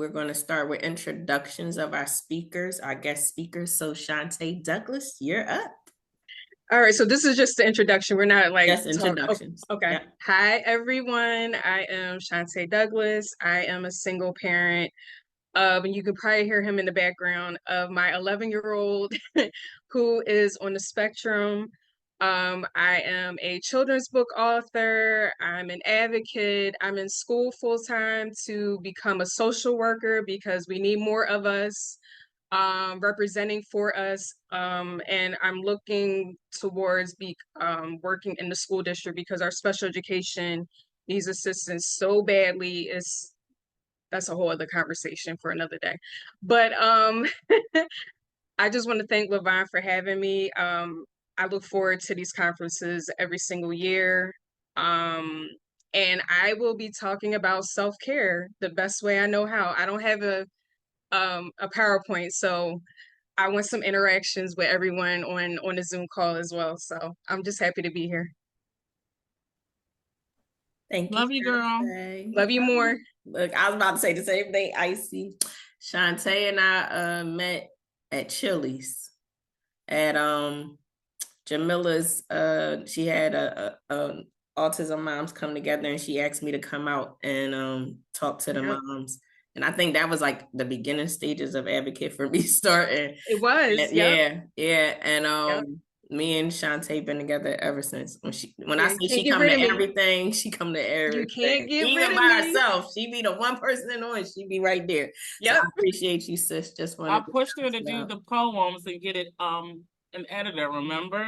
we're going to start with introductions of our speakers, our guest speakers. So Shantae Douglas, you're up. All right, so this is just the introduction. We're not like Yes, introductions. Okay. Yep. Hi, everyone. I am Shantae Douglas. I am a single parent and you can probably hear him in the background of my 11-year-old who is on the spectrum. I am a children's book author. I'm an advocate. I'm in school full time to become a social worker because we need more of us representing for us. And I'm looking towards working in the school district because our special education needs assistance so badly. That's a whole other conversation for another day. But I just want to thank Levon for having me. I look forward to these conferences every single year. And I will be talking about self-care the best way I know how. I don't have a PowerPoint, so I want some interactions with everyone on the Zoom call as well. So I'm just happy to be here. Thank you. Love you, girl. Love you more. Look, I was about to say the same thing, Icy. Shantae and I met at Chili's at Jamila's. She had a autism moms come together, and she asked me to come out and talk to the moms. And I think that was like the beginning stages of Advocate for me starting. It was, and, yeah. And me and Shantae been together ever since. When I say she come to everything, she come to everything. You can't get rid of me. Even by herself, she be the one person on, she be right there. Yep. So I appreciate you, sis. I pushed her to do the poems and get it an editor. Remember,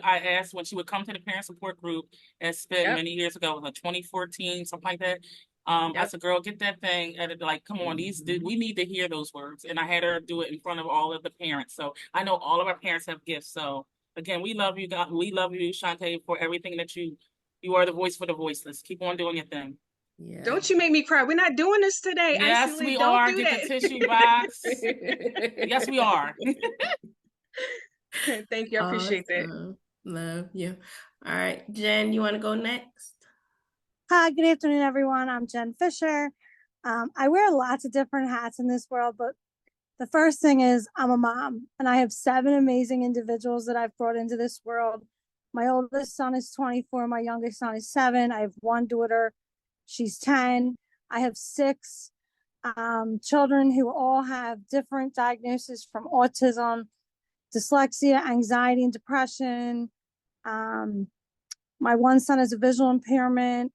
I asked when she would come to the parent support group and spent many years ago, like 2014, something like that. I said, girl, get that thing edited. Like, come on, we need to hear those words. And I had her do it in front of all of the parents. So I know all of our parents have gifts. So again, we love you, God. We love you, Shantae, for everything that you are the voice for the voiceless. Keep on doing your thing. Yeah. Don't you make me cry. We're not doing this today. Yes, we are. Get the tissue box. Yes, we are. Thank you. I appreciate that. Love you. All right, Jen, you want to go next? Hi, good afternoon, everyone. I'm Jen Fisher. I wear lots of different hats in this world, but the first thing is I'm a mom, and I have 7 amazing individuals that I've brought into this world. My oldest son is 24. My youngest son is 7. I have 1 daughter. She's 10. I have 6 children who all have different diagnoses from autism, dyslexia, anxiety, and depression. My 1 son has a visual impairment.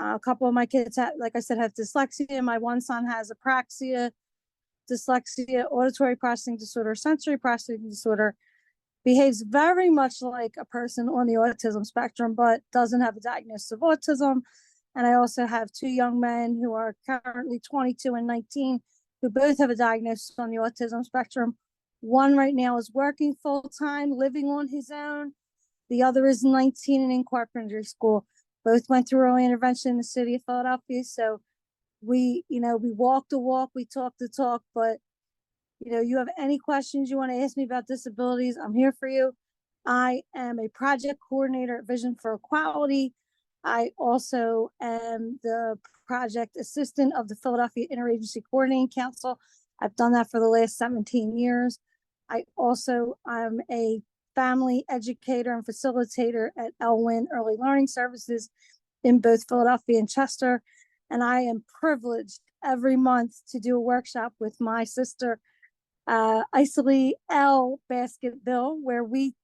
A couple of my kids, like I said, have dyslexia. My 1 son has apraxia, dyslexia, auditory processing disorder, sensory processing disorder, behaves very much like a person on the autism spectrum, but doesn't have a diagnosis of autism. And I also have 2 young men who are currently 22 and 19, who both have a diagnosis on the autism spectrum. One right now is working full-time, living on his own. The other is 19 and in carpentry school. Both went through early intervention in the city of Philadelphia. So we walk the walk, we talk the talk, but you have any questions you want to ask me about disabilities, I'm here for you. I am a project coordinator at Vision for Equality. I also am the project assistant of the Philadelphia Interagency Coordinating Council. I've done that for the last 17 years. I also am a family educator and facilitator at Elwyn Early Learning Services in both Philadelphia and Chester. And I am privileged every month to do a workshop with my sister, Isley L. Basketville, where we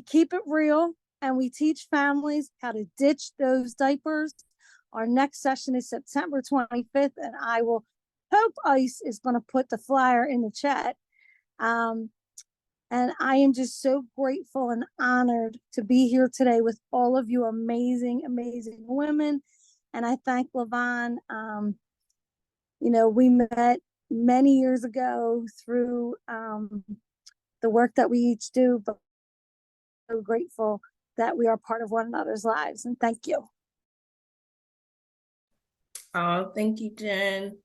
keep it real and we teach families how to ditch those diapers. Our next session is September 25th, and I will hope Ice is going to put the flyer in the chat. And I am just so grateful and honored to be here today with all of you amazing, amazing women. And I thank Levon. We met many years ago through the work that we each do, but I'm so grateful that we are part of one another's lives. And thank you. Oh, thank you, Jen.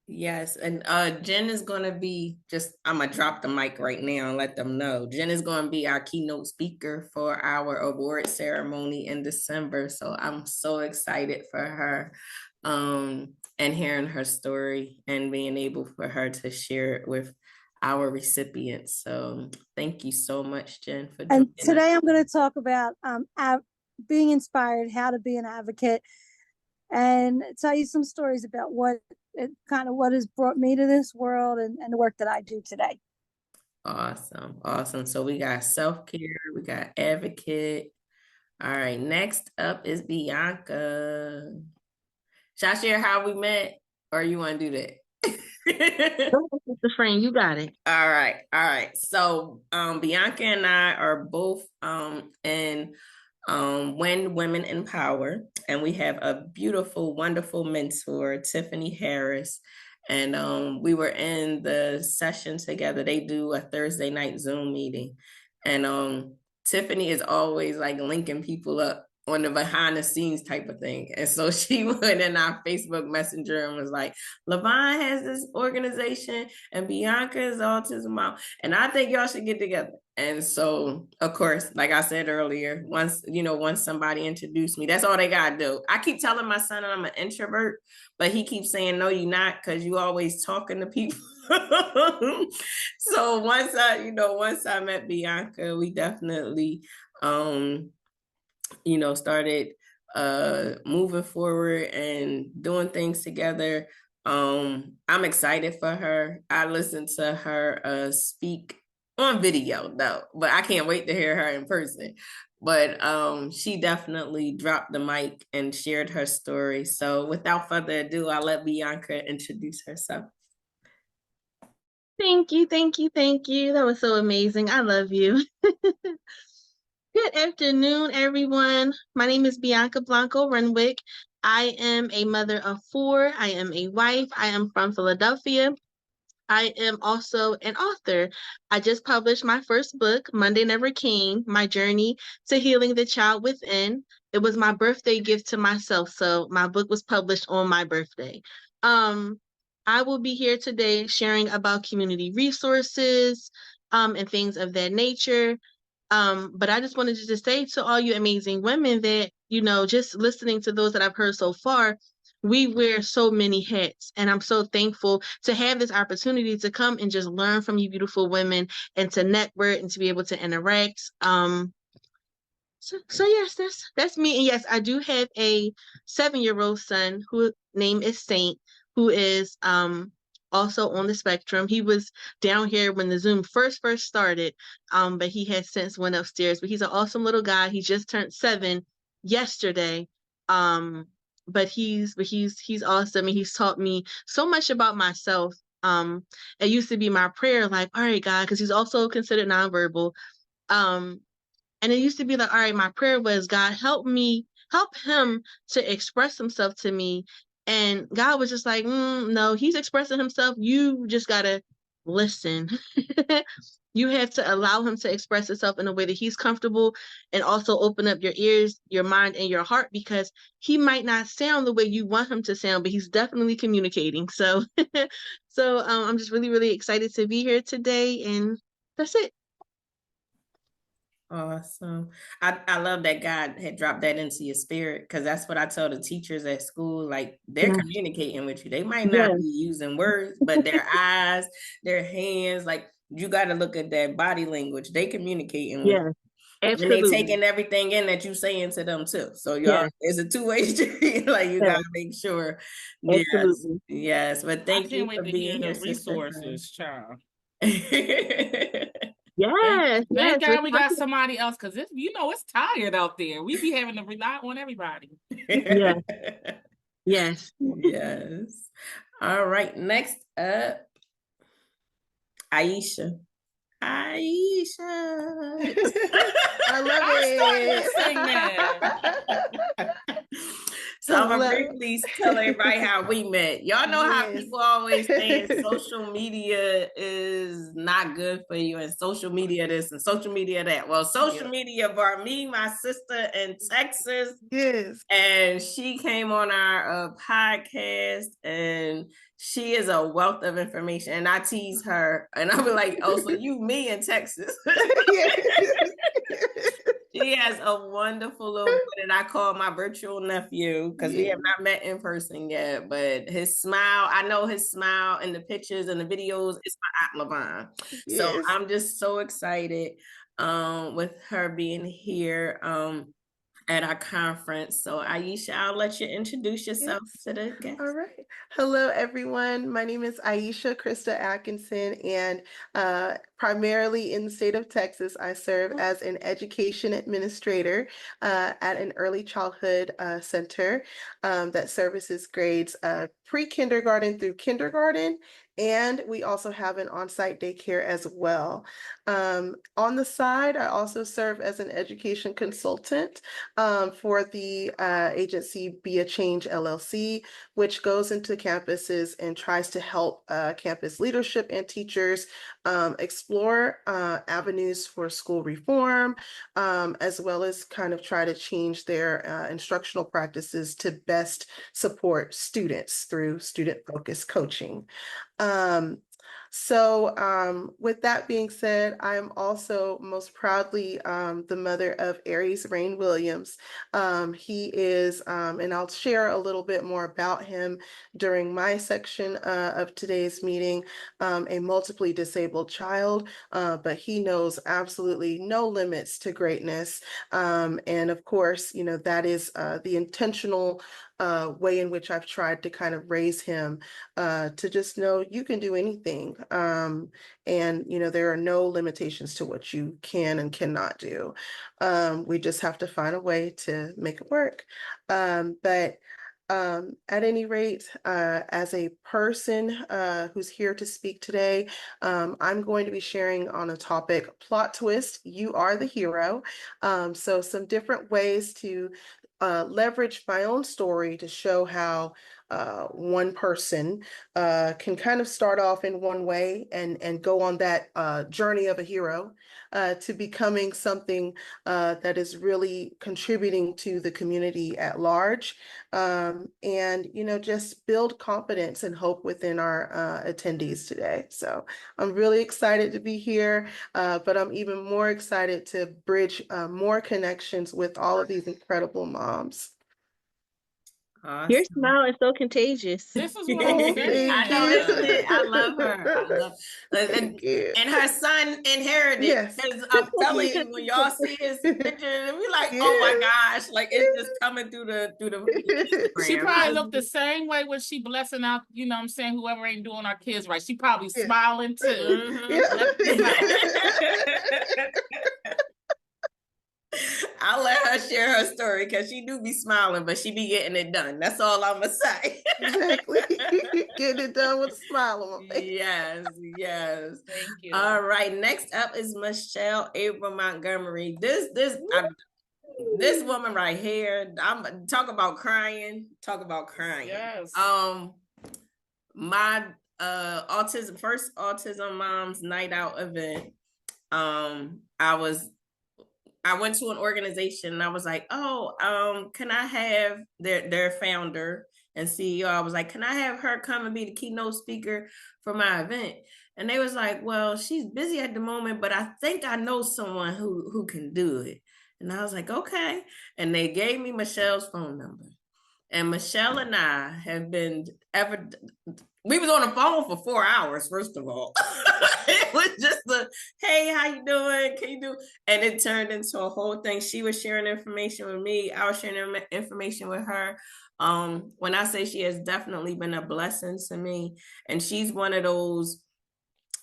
Yes, and Jen is going to be I'm going to drop the mic right now and let them know. Jen is going to be our keynote speaker for our award ceremony in December. So I'm so excited for her. and hearing her story and being able for her to share it with our recipients. So thank you so much, Jen, for joining And us. today I'm going to talk about being inspired, how to be an advocate, and tell you some stories about what has brought me to this world and the work that I do today. Awesome. Awesome. So we got self-care, we got advocate. All right, next up is Bianca. Shall I share how we met, or you want to do that? The friend, you got it. All right, all right. So Bianca and I are both in When Women Empower, and we have a beautiful, wonderful mentor, Tiffany Harris. And we were in the session together. They do a Thursday night Zoom meeting. And Tiffany is always like linking people up on the behind the scenes type of thing. And so she went in our Facebook Messenger and was like, Levon has this organization and Bianca is Autism Mom. And I think y'all should get together. And so, of course, like I said earlier, once somebody introduced me, that's all they got to do. I keep telling my son I'm an introvert, but he keeps saying, no, you're not, because you always talking to people. So once I met Bianca, we definitely, started moving forward and doing things together. I'm excited for her. I listened to her speak on video though, but I can't wait to hear her in person. But she definitely dropped the mic and shared her story. So without further ado, I'll let Bianca introduce herself. Thank you, thank you, thank you. That was so amazing. I love you. Good afternoon, everyone. My name is Bianca Blanco Renwick. I am a mother of 4. I am a wife. I am from Philadelphia. I am also an author. I just published my first book, Monday Never Came, My Journey to Healing the Child Within. It was my birthday gift to myself, so my book was published on my birthday. I will be here today sharing about community resources and things of that nature. But I just wanted to just say to all you amazing women that, just listening to those that I've heard so far, we wear so many hats, and I'm so thankful to have this opportunity to come and just learn from you beautiful women and to network and to be able to interact. So yes, that's me. And yes, I do have a 7-year-old son whose name is Saint, who is also on the spectrum. He was down here when the Zoom first started, but he has since went upstairs. But he's an awesome little guy. He just turned 7 yesterday. But he's awesome, and he's taught me so much about myself. It used to be my prayer, like, all right, God, because he's also considered nonverbal. And it used to be like, all right, my prayer was, God, help him to express himself to me. And God was just like, no, he's expressing himself. You just got to listen. You have to allow him to express himself in a way that he's comfortable, and also open up your ears, your mind, and your heart, because he might not sound the way you want him to sound, but he's definitely communicating. So, I'm just really, really excited to be here today. And that's it. Awesome. I love that God had dropped that into your spirit, because that's what I tell the teachers at school. Like, they're communicating with you. They might not be using words, but their eyes, their hands, like, you got to look at that body language. They communicating with you. Absolutely. And they taking everything in that you saying to them too. So y'all, it's a two-way street. Like, you gotta make sure. Absolutely. Yes. But thank you for being here, the resources, child. Thank God we got somebody else, because it's tired out there. We be having to rely on everybody. Yes. All right. Next up, Aisha. I love it. Sing that. So I'm gonna briefly tell everybody how we met. Y'all know how people always say social media is not good for you, and social media this and social media that. Well, social media brought me, my sister in Texas. Yes. And she came on our podcast, and she is a wealth of information. And I tease her, and I'll be like, oh, so you me in Texas. She has a wonderful little boy that I call my virtual nephew because we have not met in person yet. But his smile, I know his smile in the pictures and the videos is my Aunt Lavon. So Yes. I'm just so excited with her being here at our conference. So Aisha, I'll let you introduce yourself to the guests. All right. Hello, everyone. My name is Aisha Krista Atkinson, and primarily in the state of Texas, I serve as an education administrator at an early childhood center that services grades pre-kindergarten through kindergarten. And we also have an on-site daycare as well. On the side, I also serve as an education consultant for the agency Be a Change LLC, which goes into campuses and tries to help campus leadership and teachers explore avenues for school reform, as well as kind of try to change their instructional practices to best support students through student-focused coaching. With that being said, I am also most proudly the mother of Aries Rain Williams. He is, and I'll share a little bit more about him during my section of today's meeting, a multiply disabled child, but he knows absolutely no limits to greatness. And of course, you know, that is the intentional way in which I've tried to kind of raise him to just know you can do anything. And, you know, there are no limitations to what you can and cannot do. We just have to find a way to make it work. At any rate, as a person who's here to speak today, I'm going to be sharing on a topic, plot twist, you are the hero. So some different ways to leverage my own story to show how one person can kind of start off in one way and go on that journey of a hero to becoming something that is really contributing to the community at large. And, you know, just build confidence and hope within our attendees today. So I'm really excited to be here, but I'm even more excited to bridge more connections with all of these incredible moms. Awesome. Your smile is so contagious. This is what I'm saying. I know, isn't it? I love her. I love Thank you. and her son inherited. Yes. Because I'm telling you, when y'all see his picture, and we like, oh my gosh, like it's just coming through the She Instagram. probably looked the same way when she blessing out, you know what I'm saying, whoever ain't doing our kids right. She probably Yeah. smiling too. I'll let her share her story because she do be smiling, but she be getting it done. That's all I'm gonna say. Exactly. Getting it done with a smile on my face. Yes, yes. Thank you. All right. Next up is Michelle April Montgomery. This woman right here. I'm talk about crying. Talk about crying. Yes. My first autism moms night out event. I went to an organization and I was like, oh, can I have their founder and CEO? I was like, can I have her come and be the keynote speaker for my event? And they was like, well, she's busy at the moment, but I think I know someone who can do it. And I was like, okay. And they gave me Michelle's phone number. And Michelle and I have been we was on the phone for 4 hours, first of all. It was just hey, how you doing? Can you do? And it turned into a whole thing. She was sharing information with me. I was sharing information with her. When I say she has definitely been a blessing to me, and she's one of those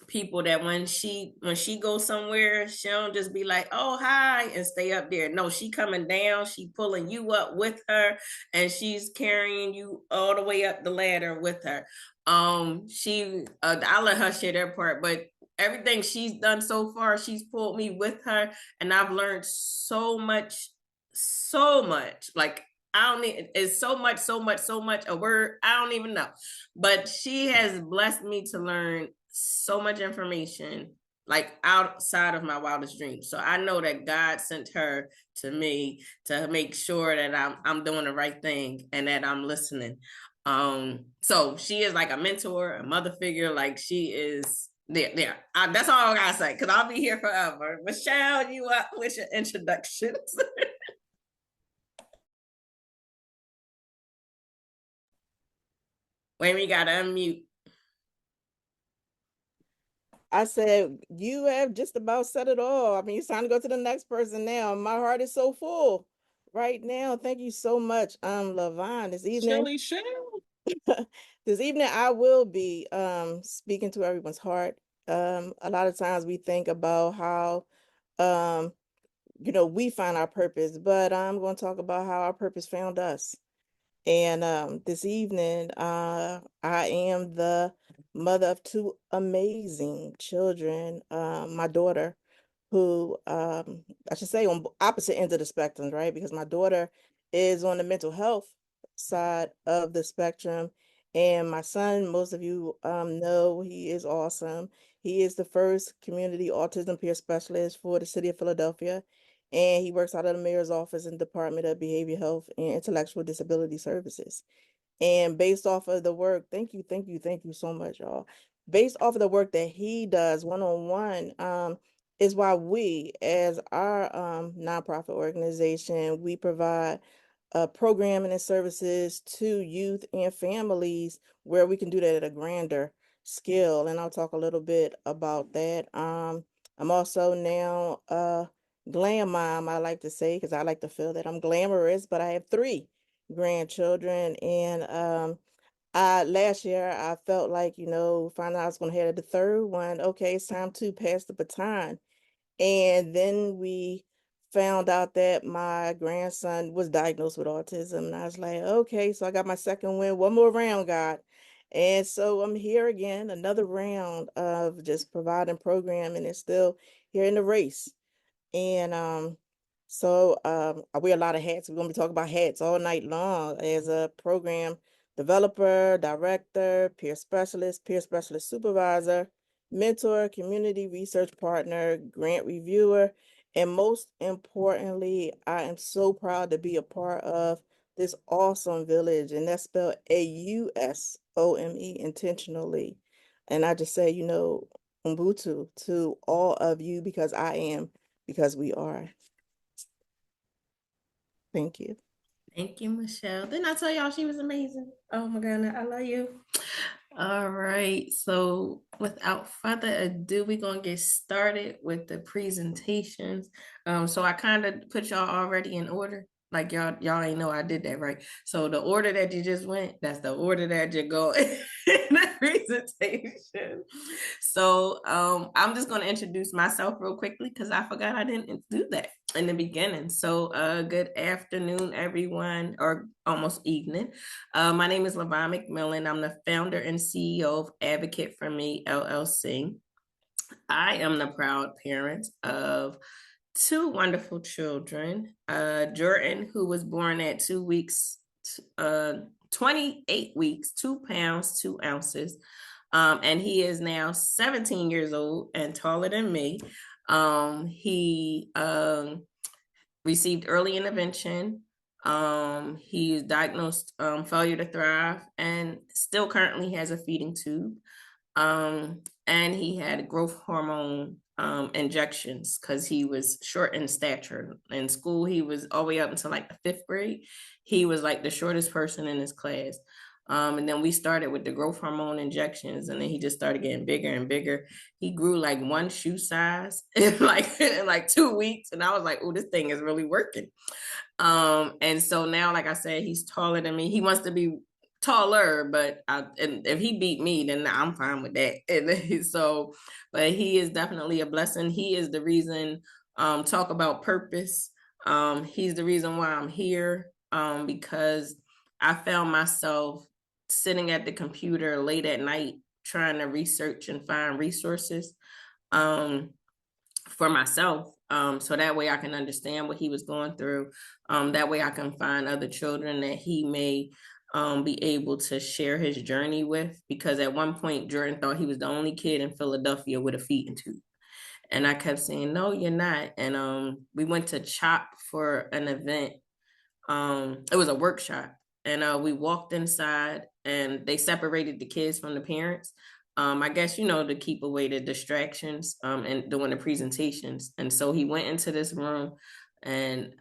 people that when she goes somewhere, she don't just be like, oh, hi, and stay up there. No, she coming down, she pulling you up with her, and she's carrying you all the way up the ladder with her. I'll let her share that part, but everything she's done so far, she's pulled me with her, and I've learned so much. Like, I don't need, it's so much a word, I don't even know. But she has blessed me to learn so much information, like outside of my wildest dreams. So I know that God sent her to me to make sure that I'm doing the right thing and that I'm listening. So she is like a mentor, a mother figure. Like, she is there. That's all I gotta say, because I'll be here forever. Michelle, you up with your introductions? Wait, we gotta unmute. I said, you have just about said it all. I mean, it's time to go to the next person now. My heart is so full right now. Thank you so much, LaVon. This evening, this evening I will be speaking to everyone's heart. A lot of times we think about how we find our purpose, but I'm going to talk about how our purpose found us. And this evening, I am the mother of two amazing children. My daughter, who I should say on opposite ends of the spectrum, right? Because my daughter is on the mental health side of the spectrum. And my son, most of you know, he is awesome. He is the first community autism peer specialist for the city of Philadelphia. And he works out of the mayor's office in Department of Behavior Health and Intellectual Disability Services. And based off of the work, thank you so much, y'all. Based off of the work that he does one-on-one, is why we, as our nonprofit organization, we provide programming and services to youth and families where we can do that at a grander scale. And I'll talk a little bit about that. I'm also now glam mom, I like to say, because I like to feel that I'm glamorous, but I have 3 grandchildren. And last year I felt like, finding out I was going to have the 3rd one. Okay, it's time to pass the baton. And then we found out that my grandson was diagnosed with autism. And I was like, okay, so I got my 2nd win, one more round, God. And so I'm here again, another round of just providing programming and still here in the race. And so I wear a lot of hats. We're gonna be talking about hats all night long as a program developer, director, peer specialist supervisor, mentor, community research partner, grant reviewer, and most importantly, I am so proud to be a part of this awesome village, and that's spelled AUSOME, intentionally. And I just say, Ubuntu to all of you, because I am, because we are. Thank you. Thank you, Michelle. Didn't I tell y'all she was amazing? Oh my God, I love you. All right, so without further ado, we're gonna get started with the presentations. So I kind of put y'all already in order. Like y'all ain't know I did that, right? So the order that you just went, that's the order that you go in the presentation. So I'm just gonna introduce myself real quickly because I forgot I didn't do that in the beginning. So good afternoon, everyone, or almost evening. My name is LaVon McMillan. I'm the founder and CEO of Advocate for Me, LLC. I am the proud parent of 2 wonderful children. Jordan, who was born at 2 weeks, 28 weeks, 2 pounds, 2 ounces. And he is now 17 years old and taller than me. He received early intervention. He is diagnosed failure to thrive and still currently has a feeding tube. And he had growth hormone injections because he was short in stature. In school, he was all the way up until like the 5th grade. He was like the shortest person in his class. And then we started with the growth hormone injections, and then he just started getting bigger and bigger. He grew like 1 shoe size in like 2 weeks. And I was like, oh, this thing is really working. And so now, like I said, he's taller than me. He wants to be taller, but and if he beat me, then I'm fine with that. And so, but he is definitely a blessing. He is the reason, talk about purpose. He's the reason why I'm here, because I found myself sitting at the computer late at night trying to research and find resources for myself, so that way I can understand what he was going through. That way I can find other children that he may be able to share his journey with, because at one point Jordan thought he was the only kid in Philadelphia with a feeding tube. And I kept saying, no, you're not. And we went to CHOP for an event. It was a workshop. And we walked inside and they separated the kids from the parents. I guess, to keep away the distractions, and doing the presentations. And so he went into this room, and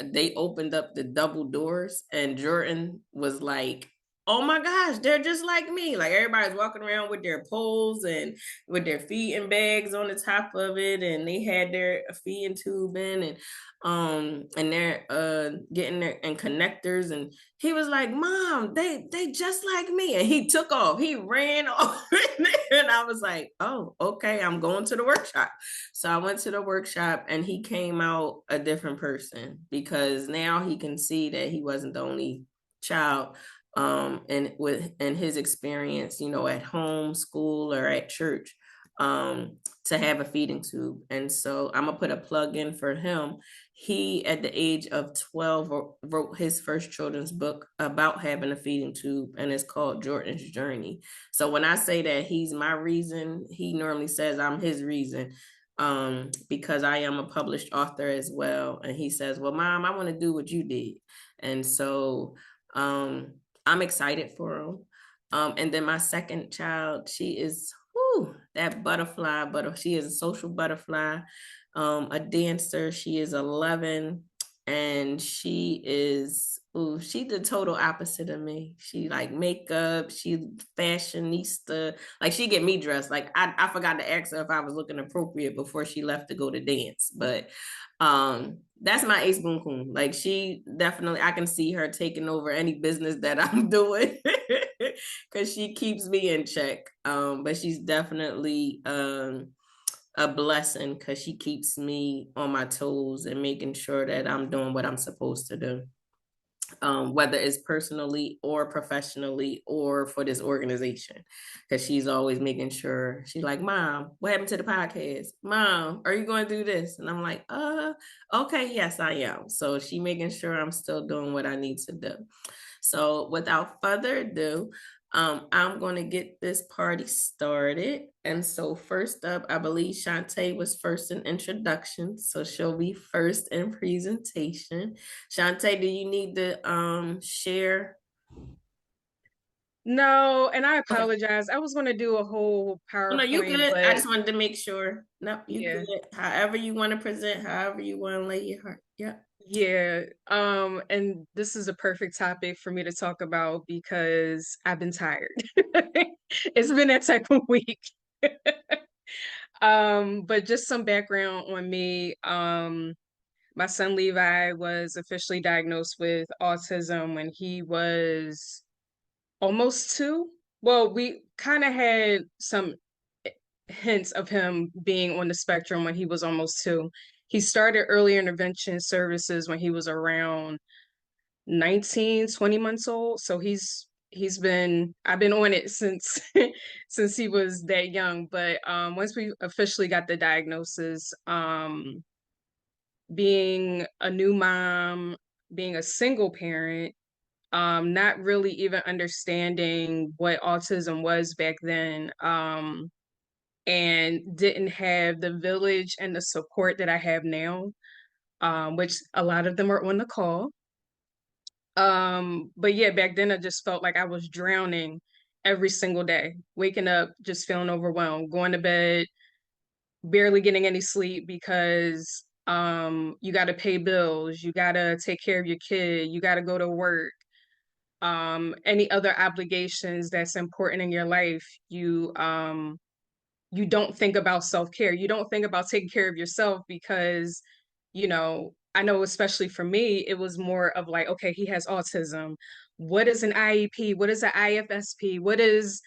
they opened up the double doors, and Jordan was like, oh my gosh, they're just like me. Like, everybody's walking around with their poles and with their feeding bags on the top of it, and they had their feeding tube in, and they're getting their and connectors. And he was like, Mom, they just like me. And he took off. He ran off. And I was like, oh, okay, I'm going to the workshop. So I went to the workshop, and he came out a different person, because now he can see that he wasn't the only child, and in his experience, at home, school, or at church, to have a feeding tube. And so I'm gonna put a plug in for him. He, at the age of 12, wrote his first children's book about having a feeding tube, and it's called Jordan's Journey. So when I say that he's my reason, he normally says I'm his reason, because I am a published author as well. And he says, well, Mom, I want to do what you did. And so I'm excited for him. And then my second child, she is that butterfly, but she is a social butterfly, a dancer. She is 11, and she is she's the total opposite of me. She like makeup, she fashionista. Like, she get me dressed. Like, I forgot to ask her if I was looking appropriate before she left to go to dance. But that's my ace boon coon. Like, she definitely, I can see her taking over any business that I'm doing, because she keeps me in check. But she's definitely a blessing, because she keeps me on my toes and making sure that I'm doing what I'm supposed to do, whether it's personally or professionally or for this organization, because she's always making sure. She's like, Mom, what happened to the podcast? Mom, are you going to do this? And I'm like, okay, yes, I am. So she making sure I'm still doing what I need to do. So without further ado, I'm going to get this party started. And so first up, I believe Shantae was first in introduction, so she'll be first in presentation. Shantae, do you need to share? No, and I apologize. I was going to do a whole Oh, no, you PowerPoint, good. I but just wanted to make sure. Nope, you yeah. good. However you want to present, however you want to lay your heart. Yeah. Yeah, and this is a perfect topic for me to talk about because I've been tired. It's been that type of week. But just some background on me. My son Levi was officially diagnosed with autism when he was almost 2. Well, we kind of had some hints of him being on the spectrum when he was almost 2. He started early intervention services when he was around 19, 20 months old. So I've been on it since since he was that young. But once we officially got the diagnosis, being a new mom, being a single parent, not really even understanding what autism was back then, and didn't have the village and the support that I have now, which a lot of them are on the call. But yeah, back then I just felt like I was drowning every single day, waking up, just feeling overwhelmed, going to bed, barely getting any sleep because you got to pay bills, you got to take care of your kid, you got to go to work, any other obligations that's important in your life. You don't think about self-care. You don't think about taking care of yourself because, I know especially for me, it was more of like, okay, he has autism. What is an IEP? What is an IFSP? What is,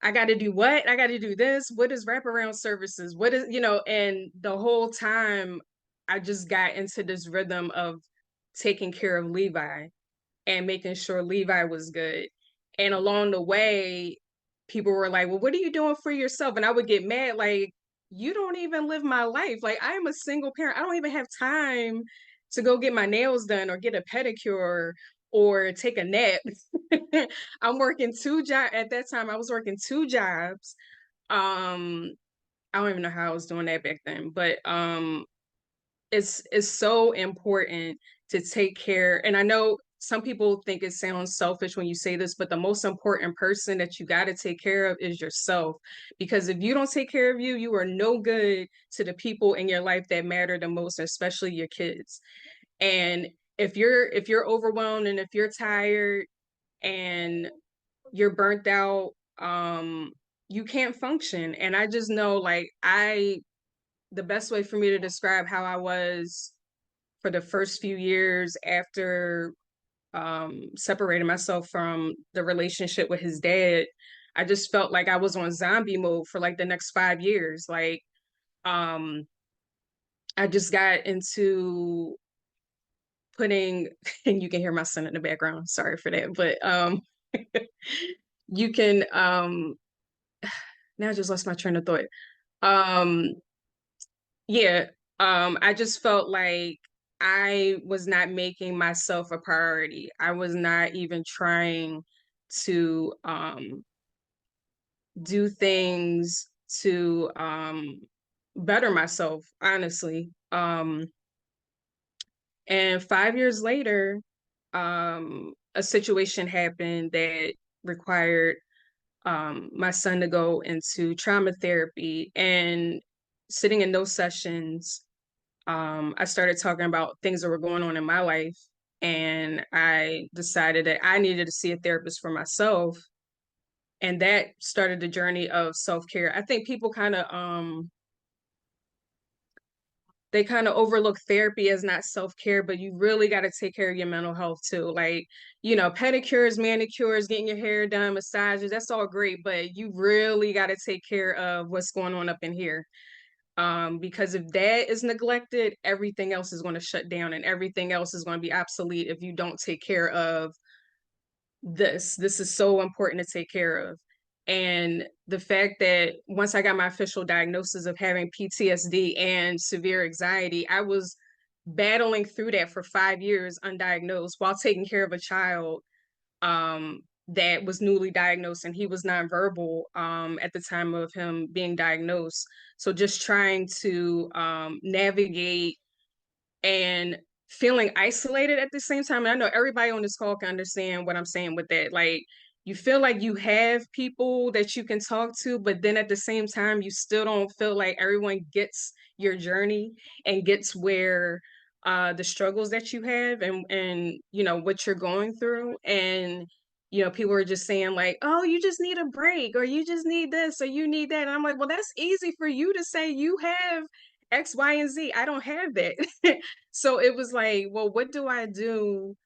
I got to do what? I got to do this. What is wraparound services? What is, and the whole time I just got into this rhythm of taking care of Levi and making sure Levi was good. And along the way, people were like, well, what are you doing for yourself? And I would get mad, like, you don't even live my life. Like, I am a single parent. I don't even have time to go get my nails done or get a pedicure or take a nap. I'm working 2 jobs. At that time, I was working 2 jobs. I don't even know how I was doing that back then, but it's so important to take care. And I know some people think it sounds selfish when you say this, but the most important person that you got to take care of is yourself. Because if you don't take care of you, you are no good to the people in your life that matter the most, especially your kids. And if you're overwhelmed and if you're tired and you're burnt out, you can't function. And I just know, like, the best way for me to describe how I was for the first few years after separating myself from the relationship with his dad, I just felt like I was on zombie mode for like the next 5 years. Like, um, I just got into putting, and you can hear my son in the background. Sorry for that, but you can now I just lost my train of thought. Um, yeah, I just felt like I was not making myself a priority. I was not even trying to do things to better myself, honestly. And 5 years later, a situation happened that required my son to go into trauma therapy. And sitting in those sessions, I started talking about things that were going on in my life. And I decided that I needed to see a therapist for myself. And that started the journey of self-care. I think people they kind of overlook therapy as not self-care, but you really got to take care of your mental health too. Like, pedicures, manicures, getting your hair done, massages, that's all great, but you really got to take care of what's going on up in here. Because if that is neglected, everything else is going to shut down and everything else is going to be obsolete if you don't take care of this. This is so important to take care of. And the fact that once I got my official diagnosis of having PTSD and severe anxiety, I was battling through that for 5 years undiagnosed while taking care of a child that was newly diagnosed, and he was nonverbal at the time of him being diagnosed. So just trying to navigate and feeling isolated at the same time. And I know everybody on this call can understand what I'm saying with that. Like, you feel like you have people that you can talk to, but then at the same time, you still don't feel like everyone gets your journey and gets where the struggles that you have and what you're going through. And people are just saying like, oh, you just need a break, or you just need this, or you need that. And I'm like, well, that's easy for you to say. You have X, Y, and Z. I don't have that. So it was like, well, what do I do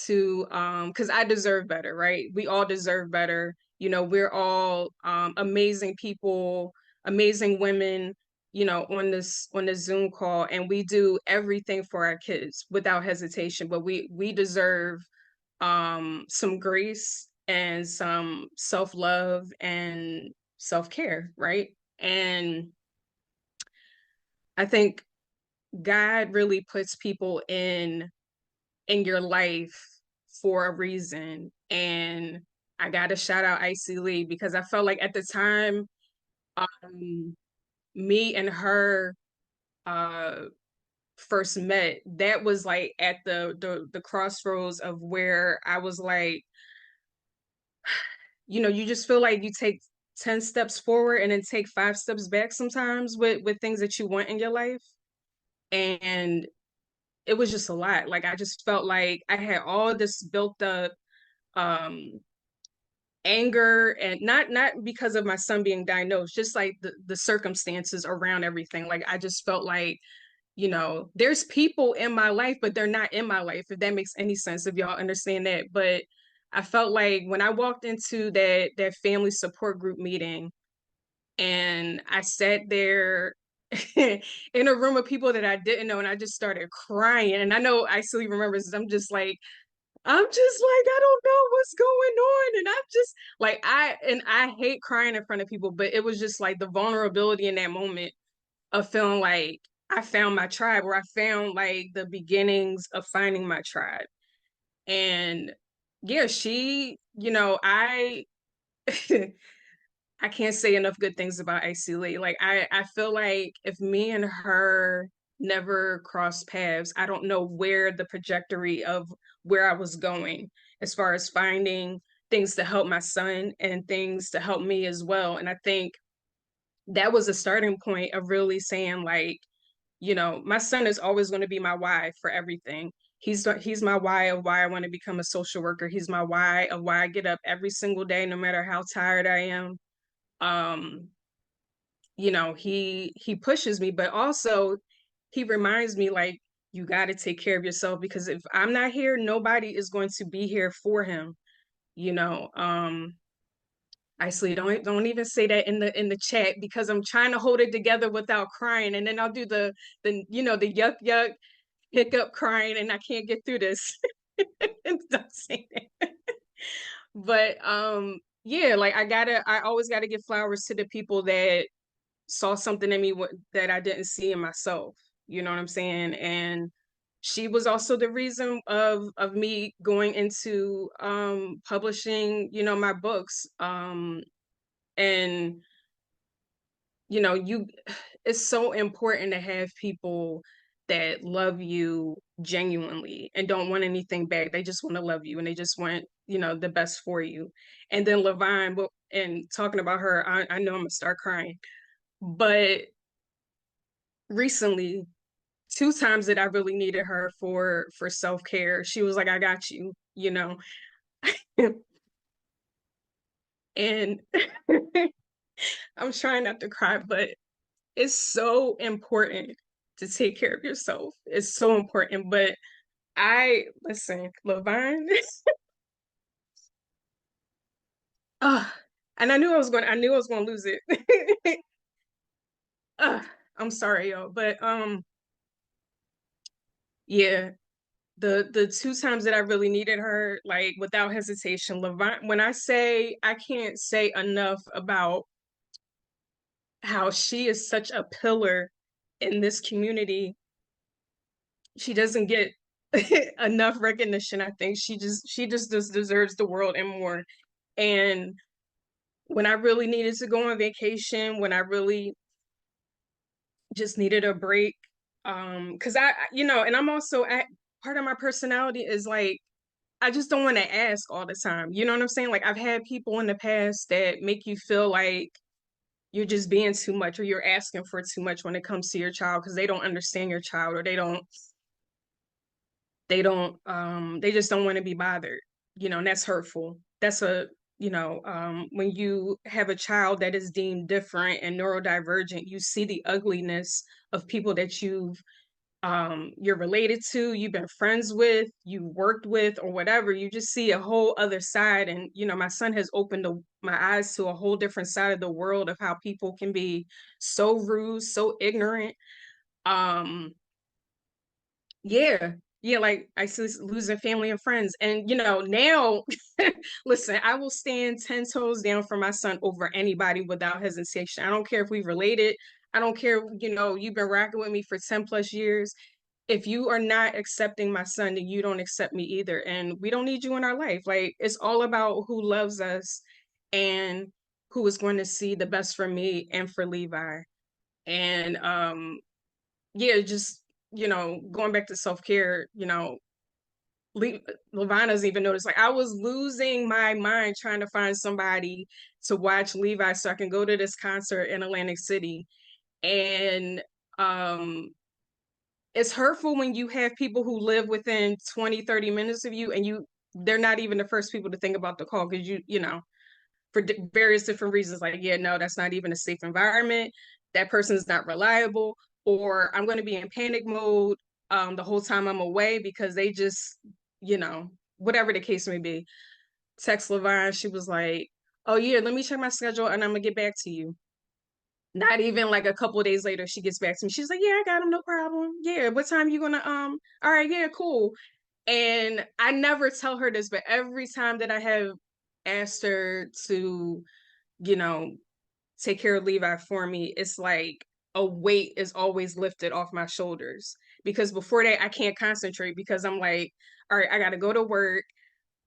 to because I deserve better, right? We all deserve better. We're all amazing people, amazing women, on this Zoom call, and we do everything for our kids without hesitation. But we deserve some grace and some self-love and self-care, right? And I think God really puts people in your life for a reason. And I got to shout out Icy Lee, because I felt like at the time, me and her first met, that was like at the crossroads of where I was like, you just feel like you take 10 steps forward and then take 5 steps back sometimes with things that you want in your life. And it was just a lot. Like, I just felt like I had all this built up um anger, and not because of my son being diagnosed, just like the circumstances around everything. Like, I just felt like, there's people in my life, but they're not in my life, if that makes any sense, if y'all understand that. But I felt like when I walked into that family support group meeting, and I sat there in a room of people that I didn't know, and I just started crying. And I know I still remembers, I'm just like, I don't know what's going on. And I'm just like, I hate crying in front of people, but it was just like the vulnerability in that moment of feeling like I found my tribe, or I found like the beginnings of finding my tribe. And yeah, I I can't say enough good things about Icy Lee. Like, I feel like if me and her never crossed paths, I don't know where the trajectory of where I was going as far as finding things to help my son and things to help me as well. And I think that was a starting point of really saying, like, you know, my son is always going to be my why for everything. He's my why of why I want to become a social worker. He's my why of why I get up every single day, no matter how tired I am. You know, he pushes me, but also he reminds me, like, you got to take care of yourself, because if I'm not here, nobody is going to be here for him. You know, actually, don't even say that in the chat, because I'm trying to hold it together without crying, and then I'll do the you know, the yuck yuck hiccup crying, and I can't get through this. Don't say that. But yeah, like I always gotta give flowers to the people that saw something in me that I didn't see in myself. You know what I'm saying? And she was also the reason of me going into publishing, you know, my books. And you know, it's so important to have people that love you genuinely and don't want anything back. They just want to love you, and they just want, you know, the best for you. And then Levine, and talking about her, I know I'm gonna start crying, but recently, 2 times that I really needed her for self-care, she was like, I got you, you know. And I'm trying not to cry, but it's so important to take care of yourself. It's so important. But listen, Levine, and I knew I was going to lose it. I'm sorry, y'all, but yeah, the 2 times that I really needed her, like, without hesitation, Levine, when I say, I can't say enough about how she is such a pillar in this community. She doesn't get enough recognition. I think she just deserves the world and more. And when I really needed to go on vacation, when I really just needed a break, because you know, and I'm also part of my personality is like, I just don't want to ask all the time. You know what I'm saying? Like, I've had people in the past that make you feel like you're just being too much, or you're asking for too much when it comes to your child, because they don't understand your child, or they just don't want to be bothered, you know. And that's hurtful. That's a, you know, when you have a child that is deemed different and neurodivergent, you see the ugliness of people that you're related to, you've been friends with, you worked with, or whatever. You just see a whole other side. And you know, my son has opened my eyes to a whole different side of the world, of how people can be so rude, so ignorant. um yeah, yeah, like I see losing family and friends. And you know, now listen, I will stand 10 toes down for my son over anybody without hesitation. I don't care if we related. I don't care, you know, you've been rocking with me for 10 plus years. If you are not accepting my son, then you don't accept me either. And we don't need you in our life. Like, it's all about who loves us and who is going to see the best for me and for Levi. And yeah, just, you know, going back to self-care, you know, Levana's even noticed, like, I was losing my mind trying to find somebody to watch Levi so I can go to this concert in Atlantic City. And it's hurtful when you have people who live within 20-30 minutes of you, and they're not even the first people to think about the call, because you know, for various different reasons, like, yeah, no, that's not even a safe environment, that person's not reliable, or I'm going to be in panic mode the whole time I'm away, because they just, you know, whatever the case may be. Text Levine, she was like, oh yeah, let me check my schedule and I'm gonna get back to you. Not even like a couple of days later, she gets back to me. She's like, yeah, I got him, no problem. Yeah, what time you gonna all right, yeah, cool. And I never tell her this, but every time that I have asked her to, you know, take care of Levi for me, it's like a weight is always lifted off my shoulders. Because before that, I can't concentrate, because I'm like, all right, I gotta go to work.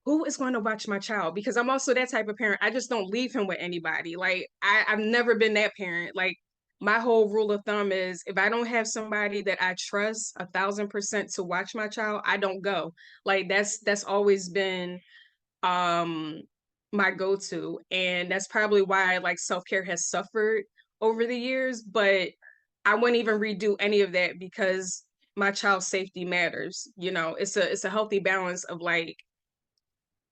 Who is going to watch my child? Because I'm also that type of parent. I just don't leave him with anybody. Like, I've never been that parent. Like, my whole rule of thumb is if I don't have somebody that I trust 1,000% to watch my child, I don't go. Like that's always been um my go-to, and that's probably why like self-care has suffered over the years, but I wouldn't even redo any of that because my child's safety matters. You know, it's a healthy balance of like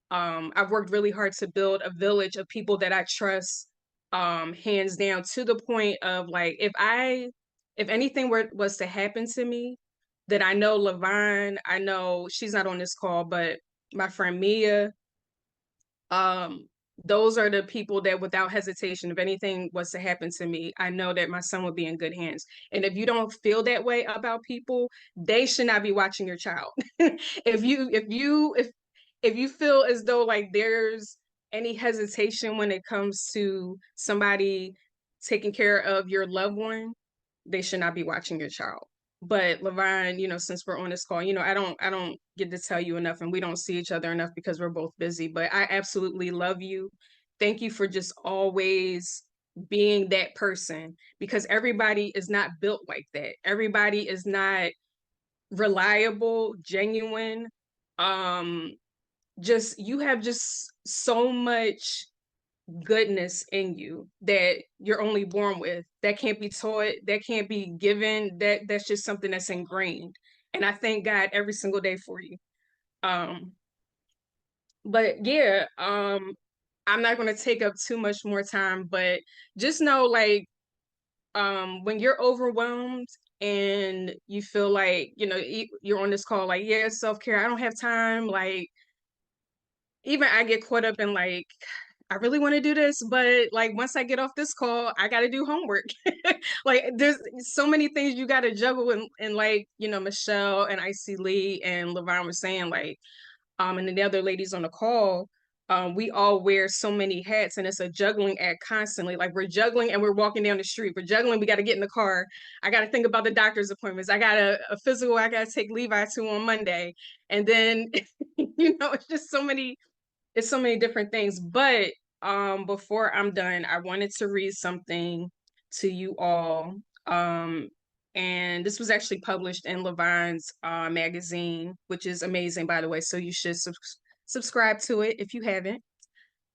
I've worked really hard to build a village of people that I trust, hands down, to the point of like if anything was to happen to me, that I know Levine, I know she's not on this call, but my friend Mia, um, those are the people that without hesitation, if anything was to happen to me, I know that my son would be in good hands. And if you don't feel that way about people, they should not be watching your child. If you feel as though like there's any hesitation when it comes to somebody taking care of your loved one, they should not be watching your child. But Levine, you know, since we're on this call, you know, I don't get to tell you enough, and we don't see each other enough because we're both busy, but I absolutely love you. Thank you for just always being that person, because everybody is not built like that. Everybody is not reliable, genuine. Um, just you have just so much goodness in you that you're only born with, that can't be taught, that can't be given, that's just something that's ingrained, and I thank God every single day for you. um but yeah, I'm not going to take up too much more time, but just know like when you're overwhelmed and you feel like, you know, you're on this call like, yeah, self-care, I don't have time, like even I get caught up in like, I really want to do this, but like once I get off this call, I got to do homework. Like there's so many things you got to juggle, and like, you know, Michelle and Icy Lee and Levine were saying like, and then the other ladies on the call, we all wear so many hats, and it's a juggling act constantly. Like we're juggling and we're walking down the street. We're juggling. We got to get in the car. I got to think about the doctor's appointments. I got a physical I got to take Levi to on Monday. And then, you know, it's so many different things. But before I'm done, I wanted to read something to you all. Um and this was actually published in Levine's magazine, which is amazing, by the way, so you should subscribe to it if you haven't.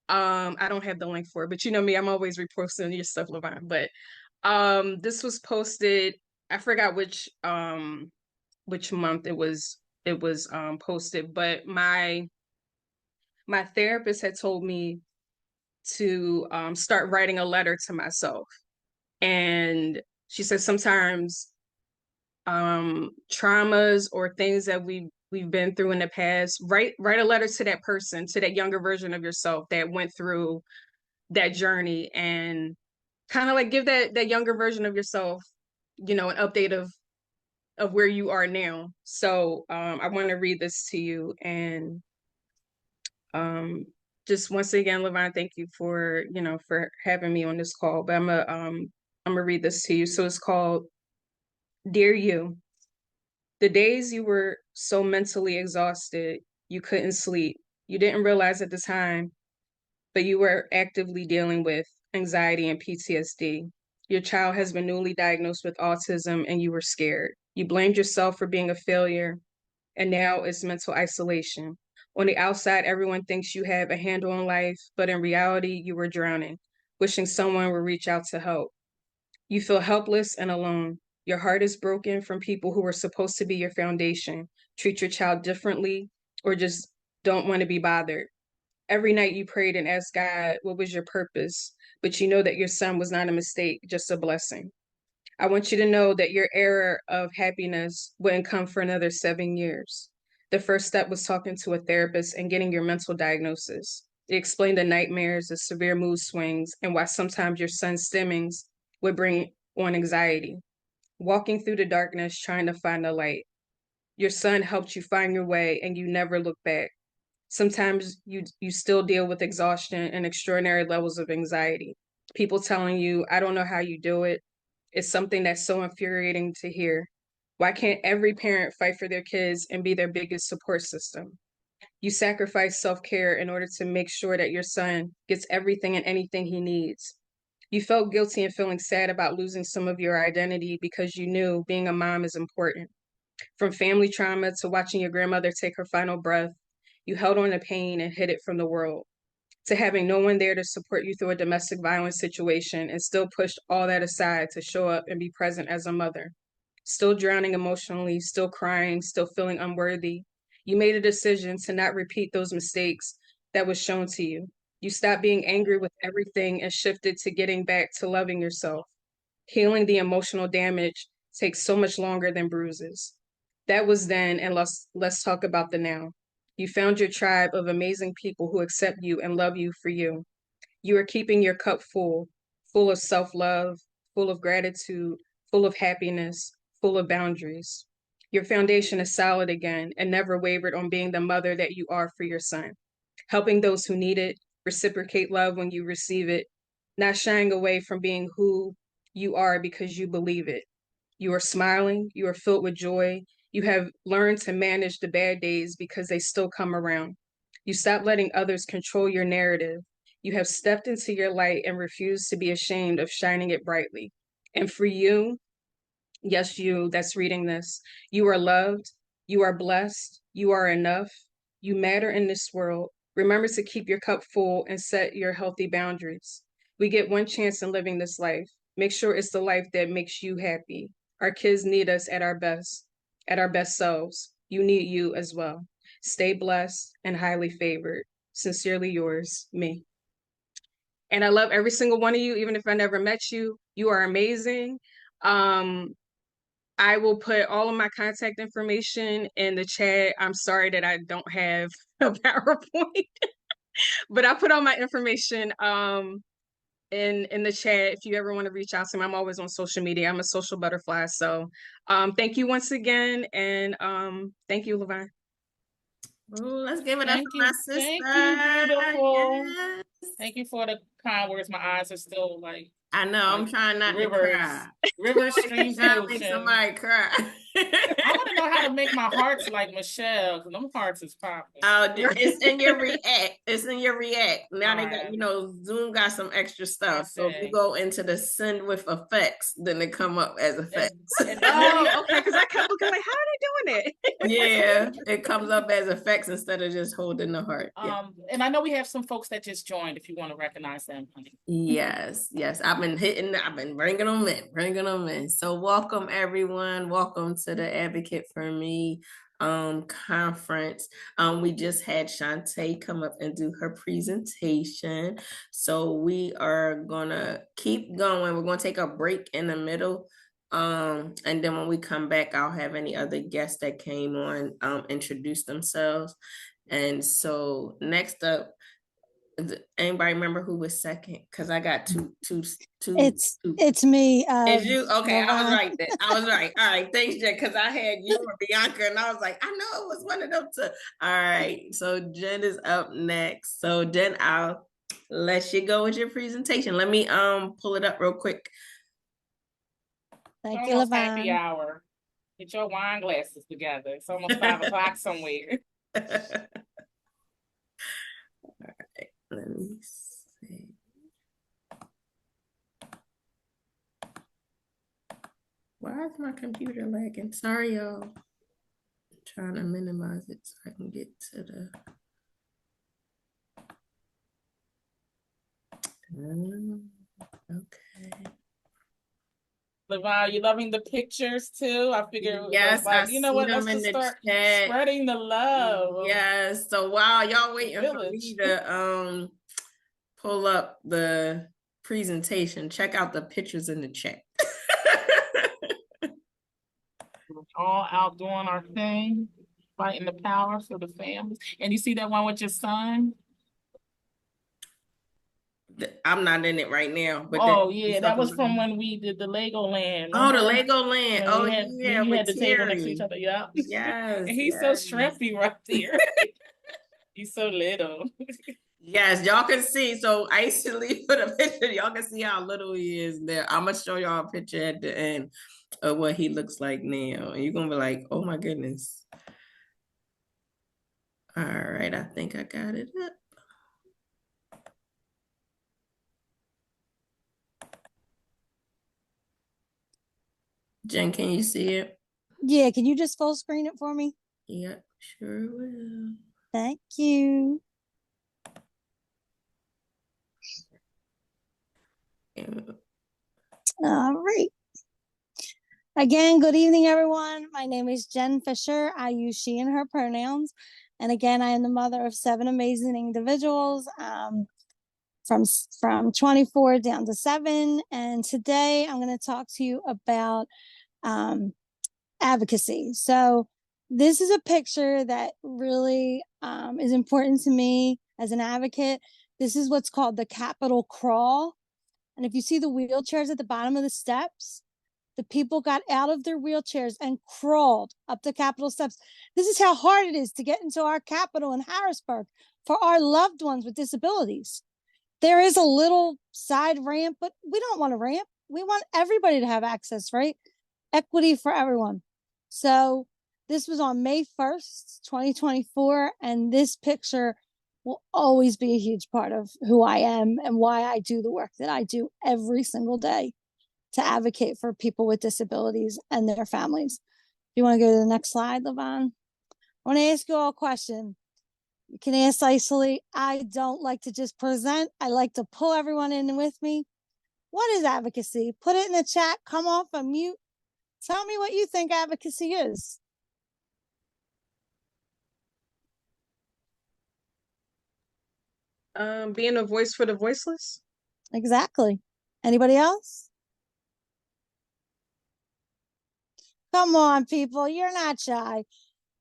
I don't have the link for it, but you know me, I'm always reposting your stuff, Levine. But this was posted, I forgot which month it was posted, but my therapist had told me to start writing a letter to myself. And she said sometimes traumas or things that we've been through in the past, write a letter to that person, to that younger version of yourself that went through that journey, and kind of like give that younger version of yourself, you know, an update of where you are now. So I want to read this to you. And um just once again, Levine, thank you for, you know, for having me on this call. But I'm gonna read this to you. So it's called Dear You. The days you were so mentally exhausted you couldn't sleep, you didn't realize at the time, but you were actively dealing with anxiety and PTSD. Your child has been newly diagnosed with autism and you were scared. You blamed yourself for being a failure, and now it's mental isolation. On the outside, everyone thinks you have a handle on life, but in reality, you were drowning, wishing someone would reach out to help. You feel helpless and alone. Your heart is broken from people who were supposed to be your foundation, treat your child differently, or just don't want to be bothered. Every night you prayed and asked God, what was your purpose? But you know that your son was not a mistake, just a blessing. I want you to know that your era of happiness wouldn't come for another 7 years. The first step was talking to a therapist and getting your mental diagnosis. It explained the nightmares, the severe mood swings, and why sometimes your son's stimmings would bring on anxiety. Walking through the darkness, trying to find the light. Your son helped you find your way, and you never look back. Sometimes you still deal with exhaustion and extraordinary levels of anxiety. People telling you, I don't know how you do it. It's something that's so infuriating to hear. Why can't every parent fight for their kids and be their biggest support system? You sacrifice self-care in order to make sure that your son gets everything and anything he needs. You felt guilty and feeling sad about losing some of your identity because you knew being a mom is important. From family trauma to watching your grandmother take her final breath, you held on to pain and hid it from the world. To having no one there to support you through a domestic violence situation and still pushed all that aside to show up and be present as a mother. Still drowning emotionally, still crying, still feeling unworthy. You made a decision to not repeat those mistakes that was shown to you. You stopped being angry with everything and shifted to getting back to loving yourself. Healing the emotional damage takes so much longer than bruises. That was then, and let's talk about the now. You found your tribe of amazing people who accept you and love you for you. You are keeping your cup full, full of self-love, full of gratitude, full of happiness, full of boundaries. Your foundation is solid again and never wavered on being the mother that you are for your son. Helping those who need it, reciprocate love when you receive it, not shying away from being who you are because you believe it. You are smiling, you are filled with joy. You have learned to manage the bad days because they still come around. You stop letting others control your narrative. You have stepped into your light and refused to be ashamed of shining it brightly. And for you, yes, you that's reading this, you are loved, you are blessed, you are enough, you matter in this world. Remember to keep your cup full and set your healthy boundaries. We get one chance in living this life. Make sure it's the life that makes you happy. Our kids need us at our best selves. You need you as well. Stay blessed and highly favored. Sincerely yours, me. And I love every single one of you, even if I never met you. You are amazing. I will put all of my contact information in the chat. I'm sorry that I don't have a PowerPoint, but I put all my information in the chat if you ever want to reach out to me. I'm always on social media. I'm a social butterfly. So thank you once again, and thank you, Levine. Oh, let's give it up Thank for you. my sister. Thank you, beautiful. Yes. Thank you for the kind words. My eyes are still like I know, I'm trying not to cry. Rivers, streams, and Trying to make oceans. somebody cry. I want to know how to make my hearts like Michelle, because them hearts is popping. Oh, it's in your React. It's in your React. Now they got, Alright. Zoom got some extra stuff. So if you Okay. go into the send with effects, then they come up as effects. Oh, okay, because I kept looking like, how are they doing it? Yeah, it comes up as effects instead of just holding the heart. Yeah. And I know we have some folks that just joined if you want to recognize them, honey. Yes, I've been bringing them in. So welcome everyone. Welcome to the Advocate for Me conference. We just had Shantae come up and do her presentation. So we are gonna keep going. We're gonna take a break in the middle. And then when we come back, I'll have any other guests that came on introduce themselves. And so next up, anybody remember who was second? Because I got two. It's me. It's you. Okay, I was Levine. right then. I was right. All right, thanks, Jen. Because I had you and Bianca, and I was like, I know it was one of them two. All right, so Jen is up next. So Jen, I'll let you go with your presentation. Let me pull it up real quick. Thank It's you, almost Levine. happy hour. Get your wine glasses together. It's almost 5 o'clock somewhere. All right, let me see. Why is my computer lagging? Sorry, y'all. I'm trying to minimize it so I can get to the. Okay. Levine, you loving the pictures too? I figured it was Yes, like, I you know see what? them Let's in just the start chat. spreading the love. Yes. So while y'all waiting for me Village. to pull up the presentation, check out the pictures in the chat. We're all out doing our thing, fighting the power for the families. And you see that one with your son? I'm not in it right now, but Oh yeah, that was from when we did the Lego Land. Oh, the Remember? Legoland. When Oh, we had, yeah, we with had the table next to Terry. each other. Yeah. Yes. And he's so shrimpy right there. He's so little. Yes, y'all can see. So I used to leave for the picture. Y'all can see how little he is there. I'm gonna show y'all a picture at the end of what he looks like now. And you're gonna be like, oh my goodness. All right, I think I got it up. Jen, can you see it? Yeah, can you just full screen it for me? Yeah, sure will. Thank you. All right. Again, good evening, everyone. My name is Jen Fisher. I use she and her pronouns. And again, I am the mother of 7 amazing individuals from 24 down to 7. And today I'm going to talk to you about advocacy. So this is a picture that really is important to me as an advocate. This is what's called the Capitol Crawl. And if you see the wheelchairs at the bottom of the steps, the people got out of their wheelchairs and crawled up the Capitol steps. This is how hard it is to get into our Capitol in Harrisburg for our loved ones with disabilities. There is a little side ramp, but we don't want a ramp. We want everybody to have access, right? Equity for everyone. So this was on May 1st, 2024, and this picture will always be a huge part of who I am and why I do the work that I do every single day to advocate for people with disabilities and their families. You want to go to the next slide, Levon? I want to ask you all a question. You can ask icily. I don't like to just present. I like to pull everyone in with me. What is advocacy? Put it in the chat. Come off and mute. Tell me what you think advocacy is. Being a voice for the voiceless. Exactly. Anybody else? Come on, people. You're not shy.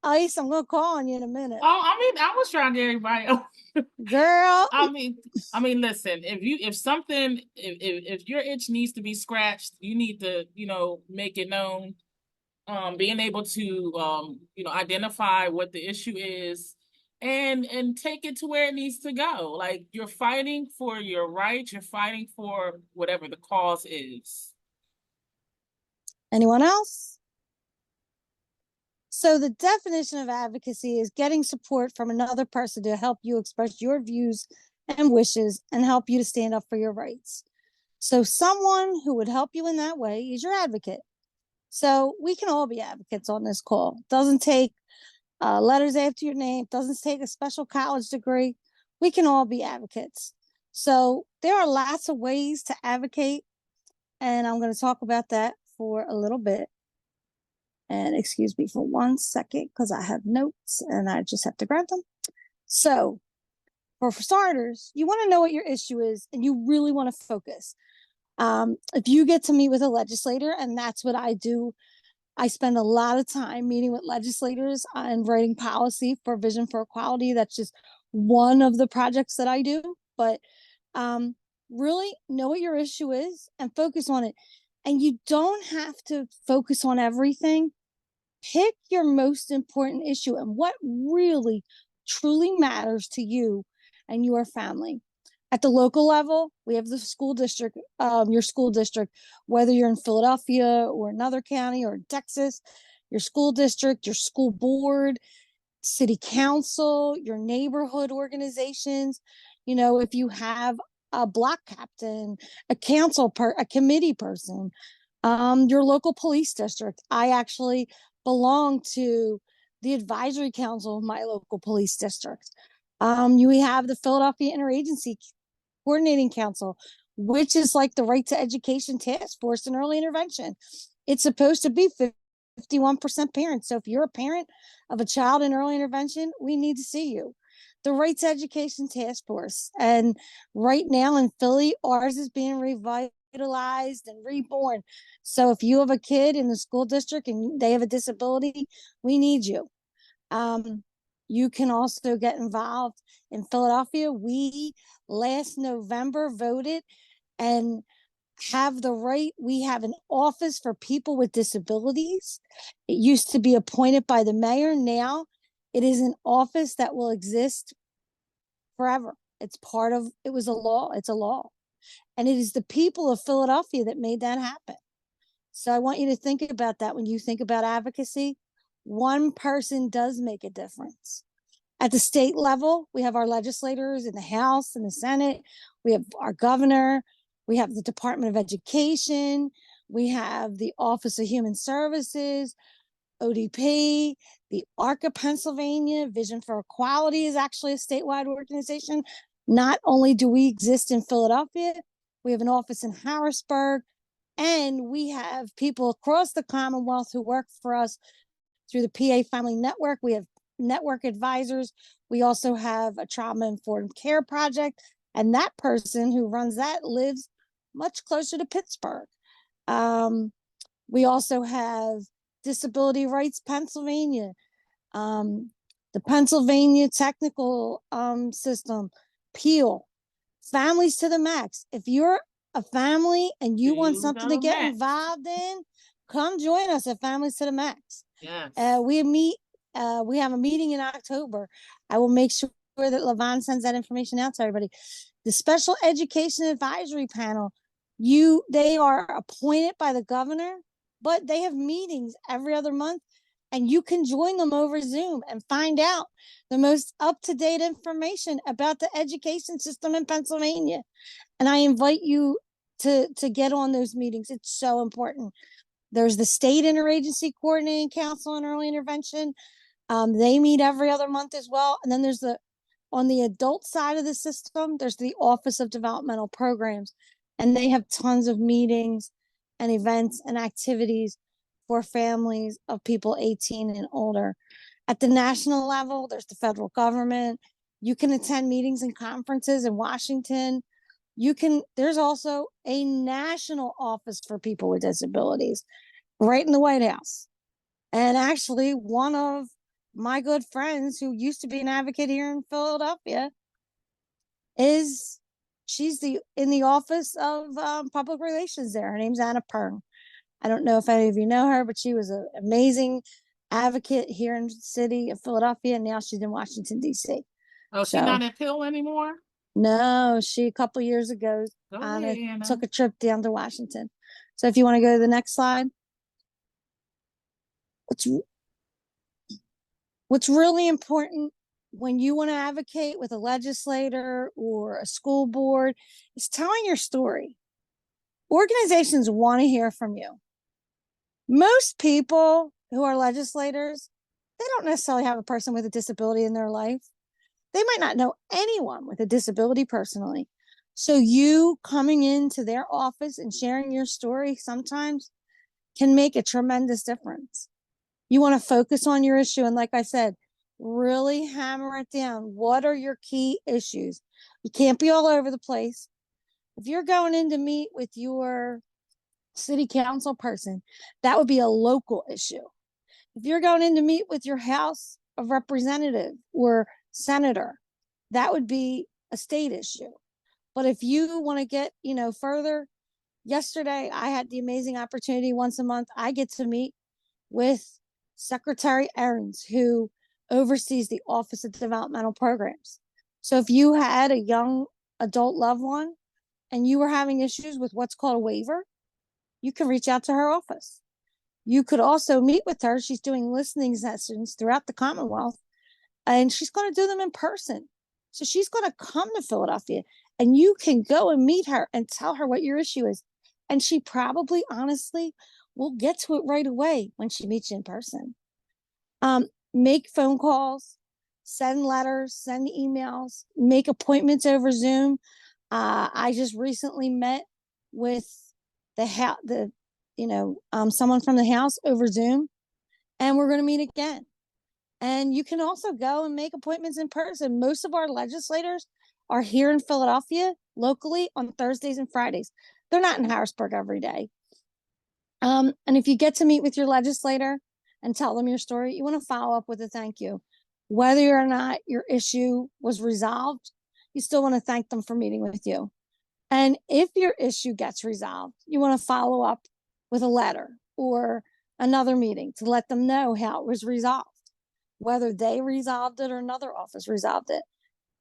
Ice, I'm going to call on you in a minute. Oh, I mean, I was trying to get everybody else. Girl. I mean, listen, if your itch needs to be scratched, you need to, make it known. Being able to, identify what the issue is and take it to where it needs to go. Like, you're fighting for your rights, you're fighting for whatever the cause is. Anyone else? So the definition of advocacy is getting support from another person to help you express your views and wishes and help you to stand up for your rights. So someone who would help you in that way is your advocate. So we can all be advocates on this call. Doesn't take letters after your name, doesn't take a special college degree. We can all be advocates. So there are lots of ways to advocate, and I'm going to talk about that for a little bit. And excuse me for 1 second because I have notes and I just have to grab them. So for starters, you want to know what your issue is and you really want to focus. If you get to meet with a legislator, and that's what I do, I spend a lot of time meeting with legislators and writing policy for Vision for Equality. That's just one of the projects that I do. But really know what your issue is and focus on it. And you don't have to focus on everything. Pick your most important issue and what really truly matters to you and your family. At the local level, we have the school district, your school district, whether you're in Philadelphia or another county or in Texas, your school district, your school board, city council, your neighborhood organizations. If you have a block captain, a a committee person, your local police district. I actually belong to the advisory council of my local police district. You have the Philadelphia Interagency Coordinating Council, which is like the Right to Education Task Force in early intervention. It's supposed to be 51% parents. So if you're a parent of a child in early intervention, we need to see you. The Right to Education Task Force. And right now in Philly, ours is being revitalized and reborn. So if you have a kid in the school district and they have a disability, we need you. You can also get involved in Philadelphia. We last November voted and we have an office for people with disabilities. It used to be appointed by the mayor. Now it is an office that will exist forever. It was a law. It's a law. And it is the people of Philadelphia that made that happen. So I want you to think about that when you think about advocacy. One person does make a difference. At the state level, we have our legislators in the House and the Senate. We have our governor. We have the Department of Education. We have the Office of Human Services, ODP, the ARC of Pennsylvania. Vision for Equality is actually a statewide organization. Not only do we exist in Philadelphia, we have an office in Harrisburg, and we have people across the Commonwealth who work for us through the PA Family Network. We have network advisors. We also have a trauma-informed care project, and that person who runs that lives much closer to Pittsburgh. We also have Disability Rights Pennsylvania, the Pennsylvania Technical System, Peel, Families to the Max. If you're a family and you want something to get involved in, come join us at Families to the Max. Yes. We have a meeting in October. I will make sure that Levon sends that information out to everybody. The Special Education Advisory Panel, they are appointed by the governor, but they have meetings every other month, and you can join them over Zoom and find out the most up-to-date information about the education system in Pennsylvania. And I invite you to get on those meetings. It's so important. There's the State Interagency Coordinating Council on Early Intervention. They meet every other month as well. And then there's on the adult side of the system, there's the Office of Developmental Programs, and they have tons of meetings and events and activities for families of people 18 and older. At the national level, there's the federal government. You can attend meetings and conferences in Washington. There's also a national office for people with disabilities right in the White House. And actually, one of my good friends who used to be an advocate here in Philadelphia she's in the Office of Public Relations there. Her name's Anna Pern. I don't know if any of you know her, but she was an amazing advocate here in the city of Philadelphia, and now she's in Washington, D.C. Oh, she's not in Pill anymore? No, a couple years ago, Anna took a trip down to Washington. So if you want to go to the next slide. What's really important when you want to advocate with a legislator or a school board is telling your story. Organizations want to hear from you. Most people who are legislators, they don't necessarily have a person with a disability in their life. They might not know anyone with a disability personally. So you coming into their office and sharing your story sometimes can make a tremendous difference. You want to focus on your issue. And like I said, really hammer it down. What are your key issues? You can't be all over the place. If you're going in to meet with your city council person, that would be a local issue. If you're going in to meet with your House of Representative or senator, that would be a state issue. But if you want to get, further, yesterday I had the amazing opportunity once a month. I get to meet with Secretary Ahrens, who oversees the Office of Developmental Programs. So if you had a young adult loved one and you were having issues with what's called a waiver, you can reach out to her office. You could also meet with her. She's doing listening sessions throughout the Commonwealth, and she's going to do them in person. So she's going to come to Philadelphia, and you can go and meet her and tell her what your issue is. And she probably, honestly, will get to it right away when she meets you in person. Make phone calls, send letters, send emails, make appointments over Zoom. I just recently met with someone from the House over Zoom, and we're going to meet again. And you can also go and make appointments in person. Most of our legislators are here in Philadelphia locally on Thursdays and Fridays. They're not in Harrisburg every day. And if you get to meet with your legislator and tell them your story, you want to follow up with a thank you. Whether or not your issue was resolved, you still want to thank them for meeting with you. And if your issue gets resolved, you want to follow up with a letter or another meeting to let them know how it was resolved, whether they resolved it or another office resolved it.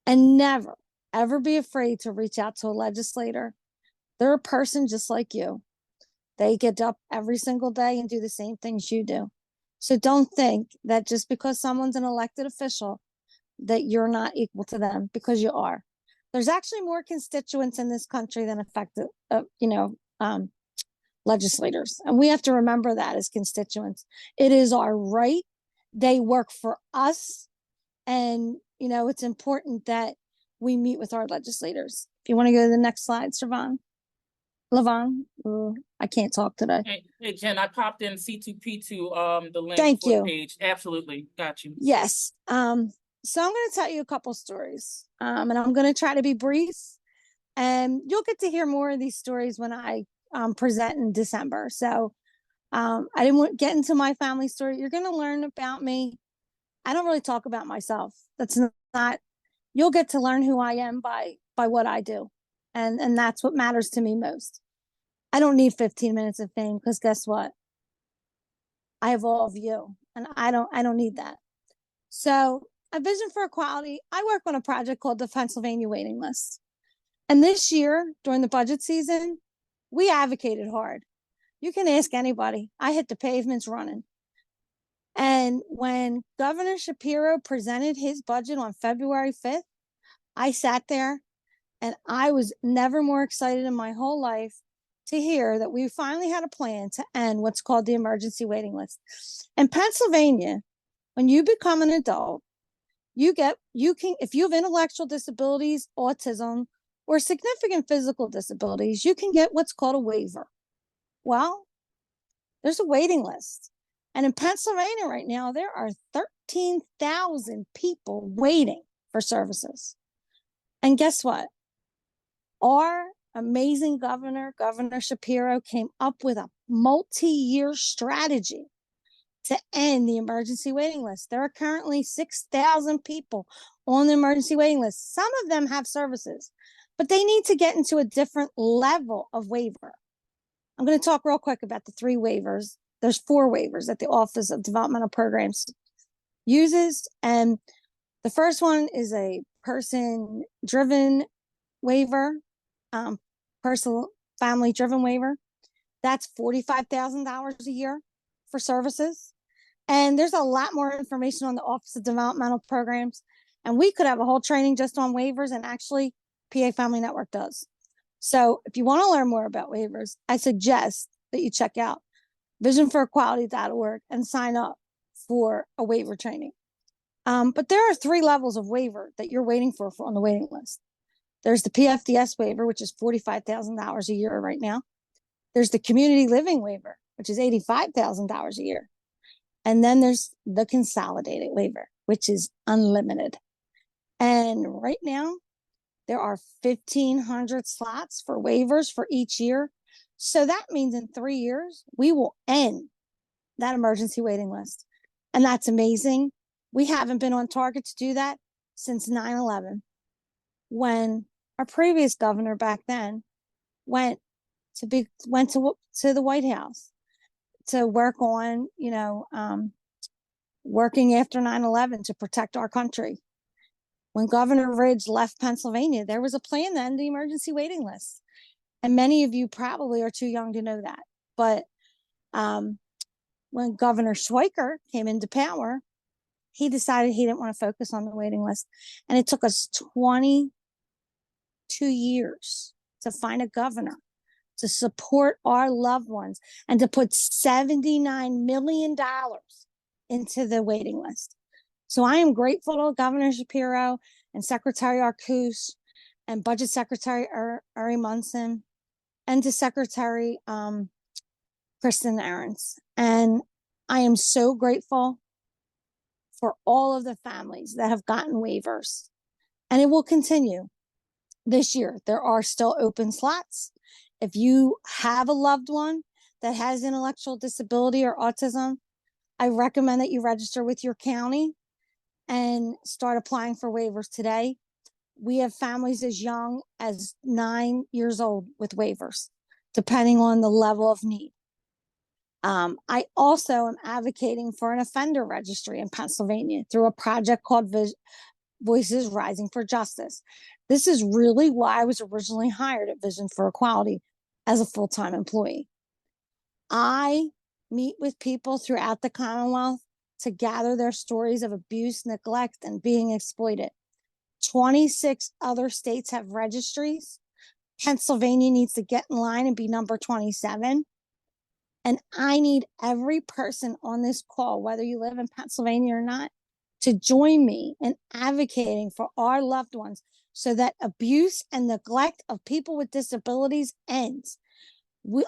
And never, ever be afraid to reach out to a legislator. They're a person just like you. They get up every single day and do the same things you do. So don't think that just because someone's an elected official that you're not equal to them, because you are. There's actually more constituents in this country than legislators. And we have to remember that as constituents. It is our right. They work for us. And, it's important that we meet with our legislators. If you want to go to the next slide, Lavon, I can't talk today. Hey, Jen, I popped in C2P2, the link Thank for you. the page. Absolutely. Got you. Yes. So I'm going to tell you a couple stories, and I'm going to try to be brief, and you'll get to hear more of these stories when I present in December. So I didn't want to get into my family story. You're going to learn about me. I don't really talk about myself. That's not, you'll get to learn who I am by what I do. And that's what matters to me most. I don't need 15 minutes of fame, because guess what? I have all of you, and I don't need that. So, a vision for equality, I work on a project called the Pennsylvania Waiting List. And this year, during the budget season, we advocated hard. You can ask anybody. I hit the pavements running. And when Governor Shapiro presented his budget on February 5th, I sat there, and I was never more excited in my whole life to hear that we finally had a plan to end what's called the emergency waiting list. In Pennsylvania, when you become an adult, you can, if you have intellectual disabilities, autism, or significant physical disabilities, you can get what's called a waiver. Well, there's a waiting list. And in Pennsylvania right now, there are 13,000 people waiting for services. And guess what? Our amazing governor, Governor Shapiro, came up with a multi-year strategy to end the emergency waiting list. There are currently 6,000 people on the emergency waiting list. Some of them have services, but they need to get into a different level of waiver. I'm going to talk real quick about the 3 waivers. There's 4 waivers that the Office of Developmental Programs uses. And the first one is a person-driven waiver, personal family-driven waiver. That's $45,000 a year for services. And there's a lot more information on the Office of Developmental Programs. And we could have a whole training just on waivers, and actually PA Family Network does. So if you want to learn more about waivers, I suggest that you check out visionforequality.org and sign up for a waiver training. But there are 3 levels of waiver that you're waiting for on the waiting list. There's the PFDS waiver, which is $45,000 a year right now. There's the community living waiver, which is $85,000 a year. And then there's the consolidated waiver, which is unlimited. And right now, there are 1,500 slots for waivers for each year. So that means in 3 years, we will end that emergency waiting list. And that's amazing. We haven't been on target to do that since 9/11, when our previous governor back then went to the White House to work on, working after 9/11 to protect our country. When Governor Ridge left Pennsylvania, there was a plan to end the emergency waiting list. And many of you probably are too young to know that. But when Governor Schweiker came into power, he decided he didn't want to focus on the waiting list. And it took us 22 years to find a governor to support our loved ones and to put $79 million into the waiting list. So I am grateful to Governor Shapiro and Secretary Arcus and Budget Secretary Uri Munson and to Secretary Kristen Ahrens. And I am so grateful for all of the families that have gotten waivers. And it will continue this year. There are still open slots. If you have a loved one that has intellectual disability or autism, I recommend that you register with your county and start applying for waivers today. We have families as young as 9 years old with waivers, depending on the level of need. I also am advocating for an offender registry in Pennsylvania through a project called Voices Rising for Justice. This is really why I was originally hired at Vision for Equality as a full-time employee. I meet with people throughout the Commonwealth to gather their stories of abuse, neglect, and being exploited. 26 other states have registries. Pennsylvania needs to get in line and be number 27. And I need every person on this call, whether you live in Pennsylvania or not, to join me in advocating for our loved ones so that abuse and neglect of people with disabilities ends.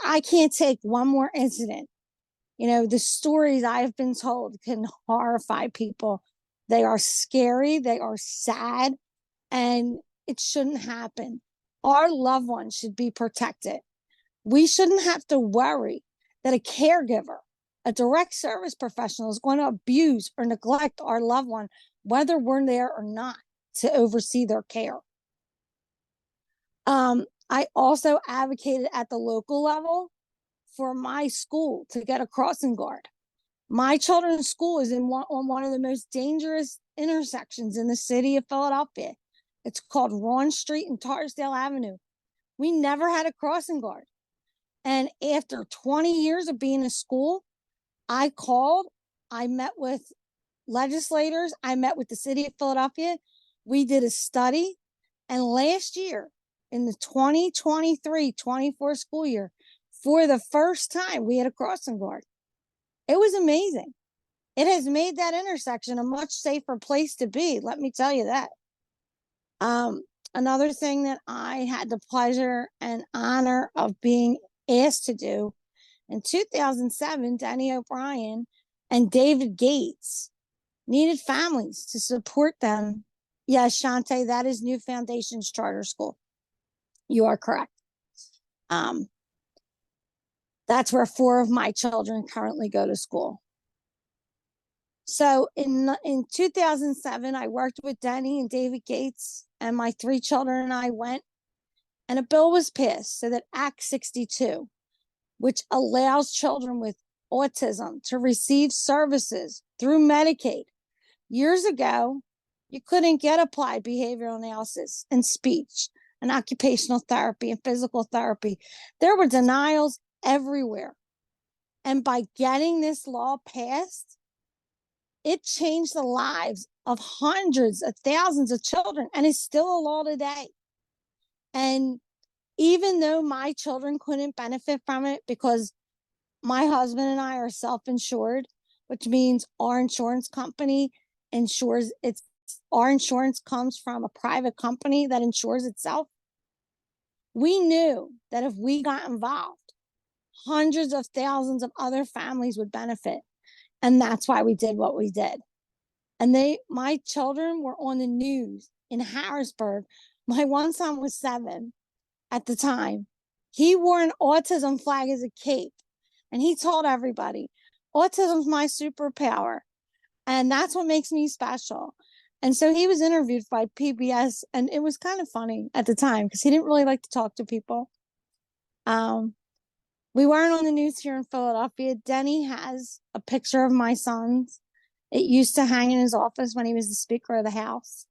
I can't take one more incident. You know, the stories I've been told can horrify people. They are scary, they are sad, and it shouldn't happen. Our loved ones should be protected. We shouldn't have to worry that a caregiver, a direct service professional is going to abuse or neglect our loved one, whether we're there or not, to oversee their care. I also advocated at the local level for my school to get a crossing guard. My children's school is on one of the most dangerous intersections in the city of Philadelphia. It's called Ron Street and Tarsdale Avenue. We never had a crossing guard. And after 20 years of being in school, I called, I met with legislators, I met with the city of Philadelphia. We did a study. And last year, in the 2023-24 school year, for the first time, we had a crossing guard. It was amazing. It has made that intersection a much safer place to be. Let me tell you that. Another thing that I had the pleasure and honor of being asked to do in 2007, Danny O'Brien and David Gates needed families to support them. Yes, Shante, that is New Foundations Charter School. You are correct. That's where 4 of my children currently go to school. So in 2007, I worked with Denny and David Gates, and my 3 children and I went, and a bill was passed so that Act 62, which allows children with autism to receive services through Medicaid. Years ago, you couldn't get applied behavioral analysis and speech and occupational therapy and physical therapy. There were denials everywhere. And by getting this law passed, it changed the lives of hundreds of thousands of children, and it's still a law today. And even though my children couldn't benefit from it because my husband and I are self-insured, which means our insurance company insures it's our insurance comes from a private company that insures itself. We knew that if we got involved, hundreds of thousands of other families would benefit. And that's why we did what we did. And my children were on the news in Harrisburg. My one son was 7 at the time. He wore an autism flag as a cape. And he told everybody, autism's my superpower. And that's what makes me special. And so he was interviewed by PBS, and it was kind of funny at the time because he didn't really like to talk to people. We weren't on the news here in Philadelphia. Denny has a picture of my sons. It used to hang in his office when he was the Speaker of the House.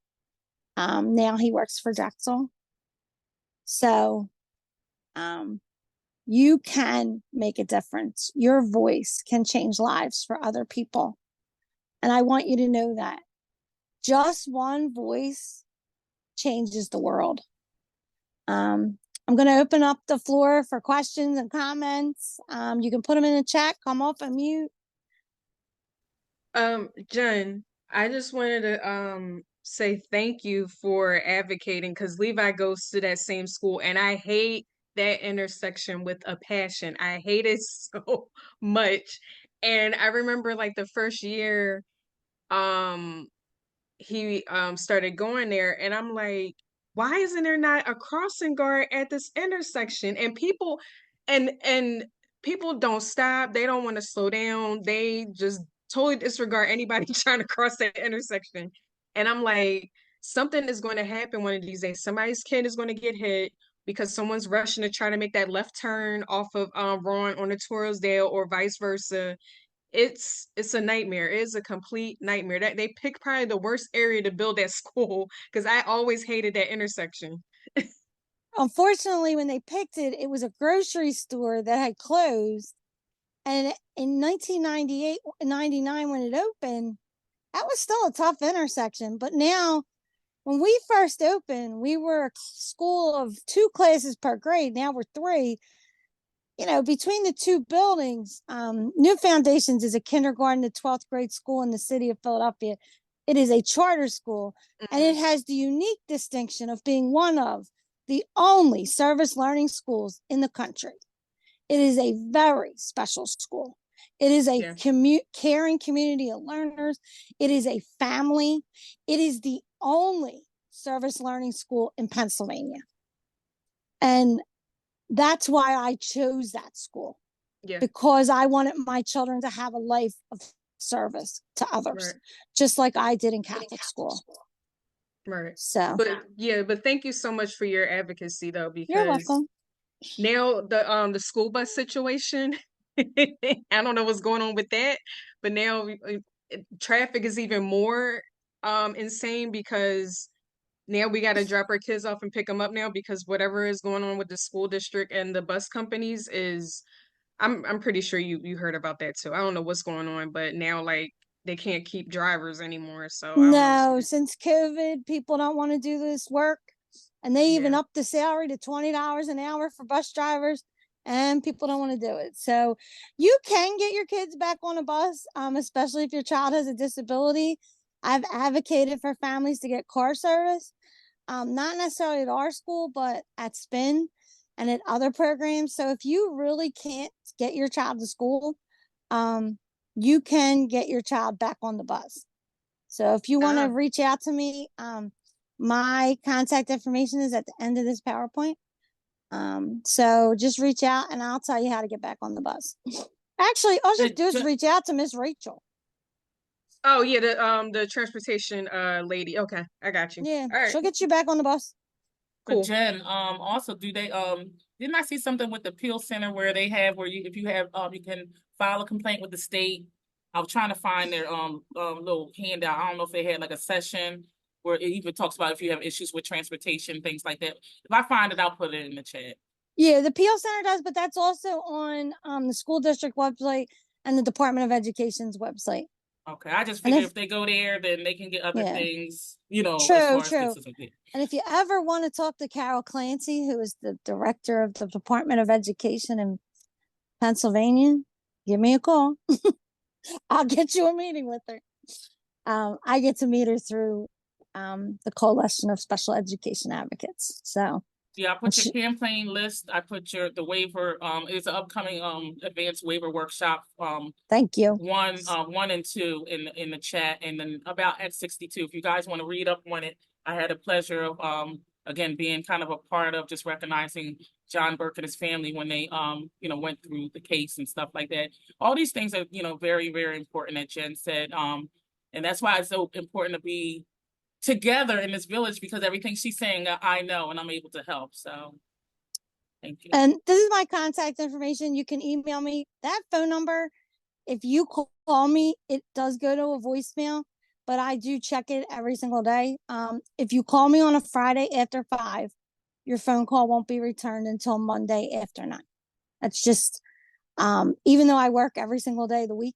Now he works for Drexel. So you can make a difference. Your voice can change lives for other people. And I want you to know that. Just one voice changes the world. I'm going to open up the floor for questions and comments. You can put them in the chat, come off and mute. Jen, I just wanted to say thank you for advocating, because Levi goes to that same school, and I hate that intersection with a passion. I hate it so much. And I remember like the first year he started going there, and I'm like, why isn't there not a crossing guard at this intersection? And people don't stop. They don't want to slow down. They just totally disregard anybody trying to cross that intersection. And I'm like, something is going to happen one of these days. Somebody's kid is going to get hit because someone's rushing to try to make that left turn off of Ron on the Torresdale, or vice versa. It's a nightmare. It is a complete nightmare. That they picked probably the worst area to build that school, because I always hated that intersection. Unfortunately, when they picked it, it was a grocery store that had closed. And in 1998, 99, when it opened, that was still a tough intersection. But now, when we first opened, we were a school of 2 classes per grade. Now we're 3. between the two buildings, New Foundations is a kindergarten to 12th grade school in the city of Philadelphia. It is a charter school, and it has the unique distinction of being one of the only service learning schools in the country. It is a very special school. It is a caring community of learners. It is a family. It is the only service learning school in Pennsylvania. And that's why I chose that school. Because I wanted my children to have a life of service to others, just like I did in Catholic school. Right. So, but thank you so much for your advocacy, though, because you're welcome. Now the school bus situation, I don't know what's going on with that, but now traffic is even more insane because now we got to drop our kids off and pick them up now because whatever is going on with the school district and the bus companies is I'm pretty sure you heard about that too. I don't know what's going on, but now like they can't keep drivers anymore. So I don't No, know. since COVID, people don't want to do this work. And they even upped the salary to $20 an hour for bus drivers, and people don't want to do it. So you can get your kids back on a bus, especially if your child has a disability. I've advocated for families to get car service, not necessarily at our school, but at SPIN and at other programs. So if you really can't get your child to school, you can get your child back on the bus. So if you want to reach out to me, my contact information is at the end of this PowerPoint. So just reach out and I'll tell you how to get back on the bus. Actually, all you have to do is reach out to Miss Rachel. Oh yeah, the transportation lady. Okay, I got you. Yeah, all right. She'll get you back on the bus. Cool. But Jen, also do they didn't I see something with the appeal center where they have where you if you have you can file a complaint with the state. I was trying to find their little handout. I don't know if they had like a session where it even talks about if you have issues with transportation, things like that. If I find it, I'll put it in the chat. Yeah, the appeal center does, but that's also on the school district website and the Department of Education's website. Okay, I just figure if they go there, then they can get other things, as far as this. And if you ever want to talk to Carol Clancy, who is the director of the Department of Education in Pennsylvania, give me a call. I'll get you a meeting with her. I get to meet her through the Coalition of Special Education Advocates. So yeah, I put your campaign list. I put the waiver. It's an upcoming advanced waiver workshop. Thank you. 1 and 2 in the chat, and then about at 62. If you guys want to read up on it, I had a pleasure of again being kind of a part of just recognizing John Burke and his family when they went through the case and stuff like that. All these things are very, very important that Jen said. And that's why it's so important to be together in this village because everything she's saying I know and I'm able to help. So thank you. And this is my contact information. You can email me that phone number. If you call me, it does go to a voicemail, but I do check it every single day. If you call me on a Friday after 5, your phone call won't be returned until Monday after 9. That's just even though I work every single day of the week.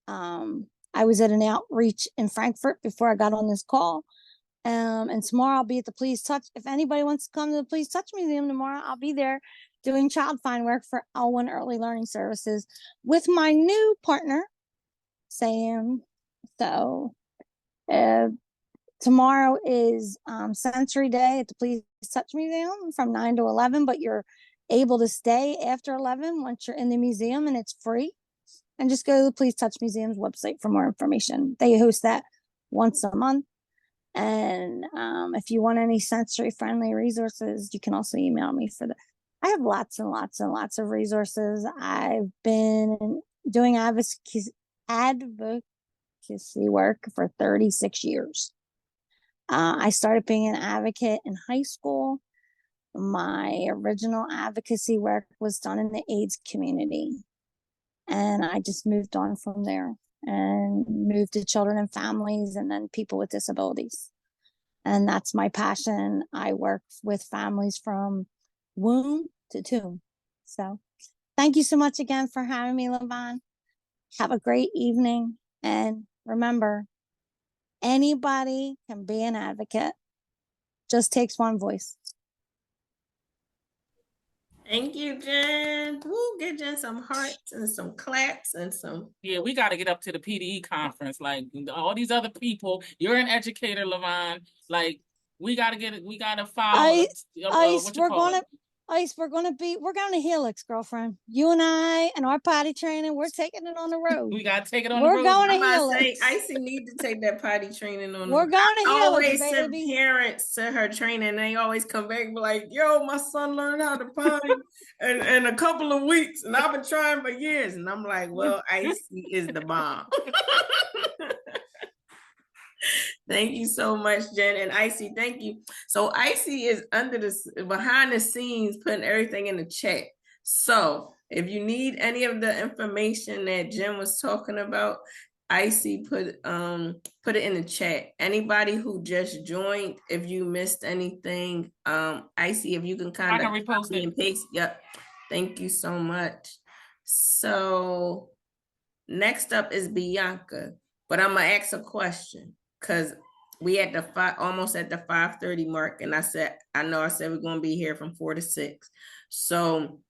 I was at an outreach in Frankfurt before I got on this call. And tomorrow I'll be at the Please Touch. If anybody wants to come to the Please Touch Museum tomorrow, I'll be there doing child find work for Elwyn Early Learning Services with my new partner, Sam. So tomorrow is Sensory Day at the Please Touch Museum from 9 to 11, but you're able to stay after 11 once you're in the museum, and it's free. And just go to the Please Touch Museum's website for more information. They host that once a month. And if you want any sensory friendly resources, you can also email me for that. I have lots and lots and lots of resources. I've been doing advocacy work for 36 years. I started being an advocate in high school. My original advocacy work was done in the AIDS community. And I just moved on from there and moved to children and families and then people with disabilities. And that's my passion. I work with families from womb to tomb. So thank you so much again for having me, Levon. Have a great evening. And remember, anybody can be an advocate. Just takes one voice. Thank you, Jen. Woo, get Jen some hearts and some claps and some. Yeah, we got to get up to the PDE conference. Like all these other people, you're an educator, Lavon. Like we got to get it. We got to follow. Ice, What you call it? We're going to Helix, girlfriend. You and I and our potty training, we're taking it on the road. We got to take it on We're the road. going to I'm about to say, Helix. Icy need to take that potty training on. We're going to I Helix, always send baby. parents to her training, and they always come back and be like, "Yo, my son learned how to potty in a couple of weeks, and I've been trying for years." And I'm like, "Well, Icy is the bomb." Thank you so much, Jen and Icy. Thank you. So Icy is behind the scenes, putting everything in the chat. So if you need any of the information that Jen was talking about, Icy put it in the chat. Anybody who just joined, if you missed anything, Icy, if you can kind of repost it and paste. Yep. Thank you so much. So next up is Bianca, but I'm gonna ask a question because we at the almost at the 5:30 mark, and I said we're gonna be here from 4 to 6. So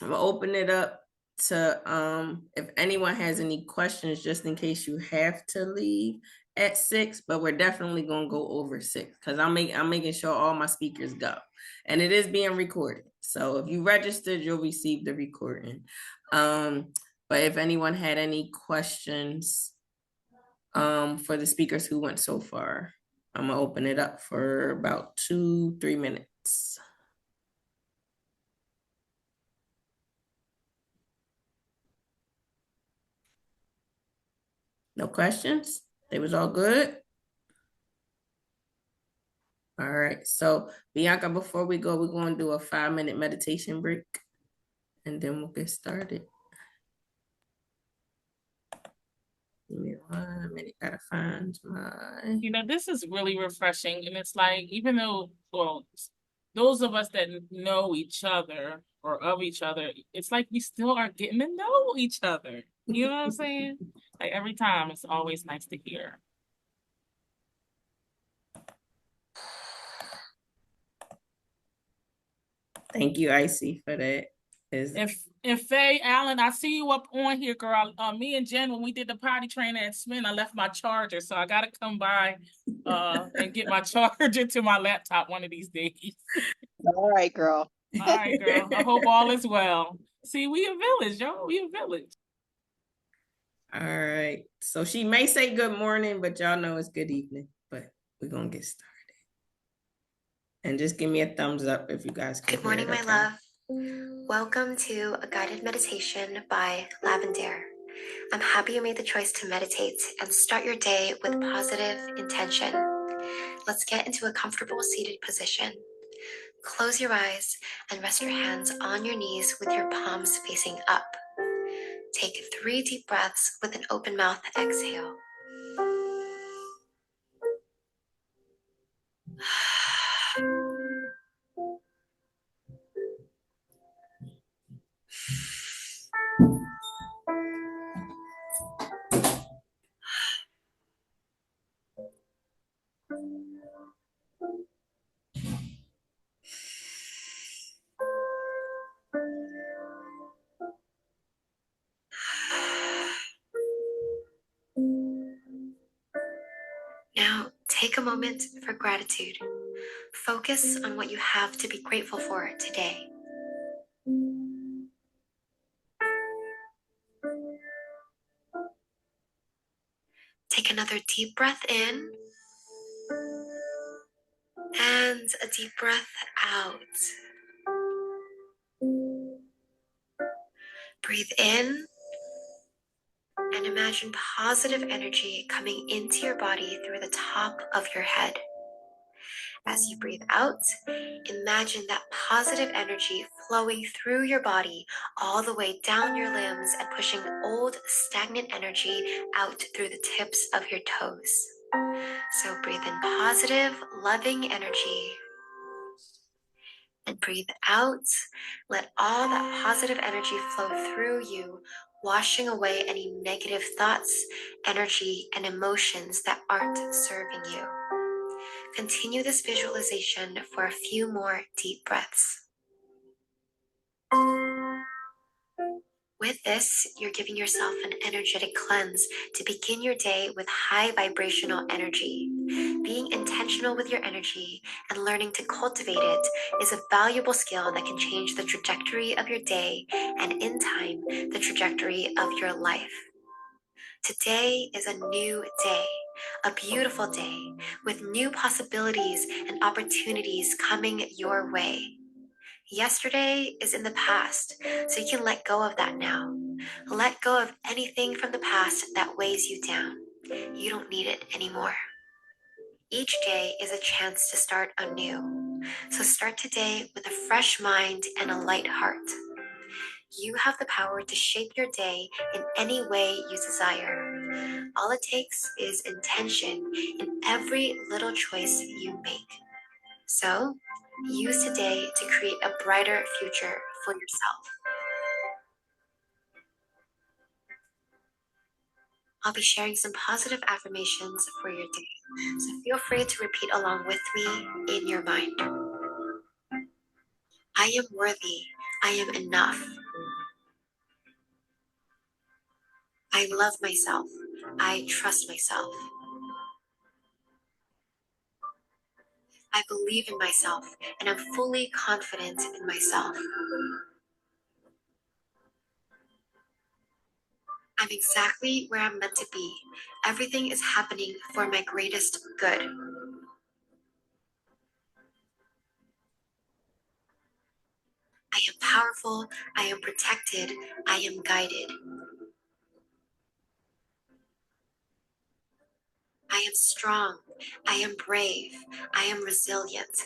I'm gonna open it up to if anyone has any questions, just in case you have to leave at 6, but we're definitely gonna go over 6 because I'm making sure all my speakers go, and it is being recorded. So if you registered, you'll receive the recording. But if anyone had any questions for the speakers who went so far, I'm gonna open it up for about 2-3 minutes. No questions? They was all good? All right, so Bianca, before we go, we're gonna do a 5-minute meditation break, and then we'll get started. Give me 1 minute, gotta find my... This is really refreshing. And it's like, even though, those of us that know each other or of each other, it's like we still are getting to know each other. You know what I'm saying? Like every time, it's always nice to hear. Thank you, Icy, for that. And Faye Allen, I see you up on here, girl. Me and Jen, when we did the potty training at Smith, I left my charger, so I gotta come by and get my charger to my laptop one of these days. All right, girl. All right, girl. I hope all is well. See, we a village, y'all. We a village. All right. So she may say good morning, but y'all know it's good evening. But we're gonna get started. And just give me a thumbs up if you guys can. Good morning, my love. Welcome to a guided meditation by Lavender. I'm happy you made the choice to meditate and start your day with positive intention. Let's get into a comfortable seated position. Close your eyes and rest your hands on your knees with your palms facing up. Take 3 deep breaths with an open mouth exhale. Now, take a moment for gratitude. Focus on what you have to be grateful for today. Take another deep breath in and a deep breath out. Breathe in and imagine positive energy coming into your body through the top of your head. As you breathe out, imagine that positive energy flowing through your body all the way down your limbs and pushing old, stagnant energy out through the tips of your toes. So breathe in positive, loving energy. And breathe out. Let all that positive energy flow through you, washing away any negative thoughts, energy, and emotions that aren't serving you. Continue this visualization for a few more deep breaths. With this, you're giving yourself an energetic cleanse to begin your day with high vibrational energy. Being intentional with your energy and learning to cultivate it is a valuable skill that can change the trajectory of your day and, in time, the trajectory of your life. Today is a new day, a beautiful day with new possibilities and opportunities coming your way. Yesterday is in the past, so you can let go of that now. Let go of anything from the past that weighs you down. You don't need it anymore. Each day is a chance to start anew. So start today with a fresh mind and a light heart. You have the power to shape your day in any way you desire. All it takes is intention in every little choice you make. So, use today to create a brighter future for yourself. I'll be sharing some positive affirmations for your day, so feel free to repeat along with me in your mind. I am worthy. I am enough. I love myself. I trust myself. I believe in myself, and I'm fully confident in myself. I'm exactly where I'm meant to be. Everything is happening for my greatest good. I am powerful. I am protected. I am guided. I am strong. I am brave. I am resilient.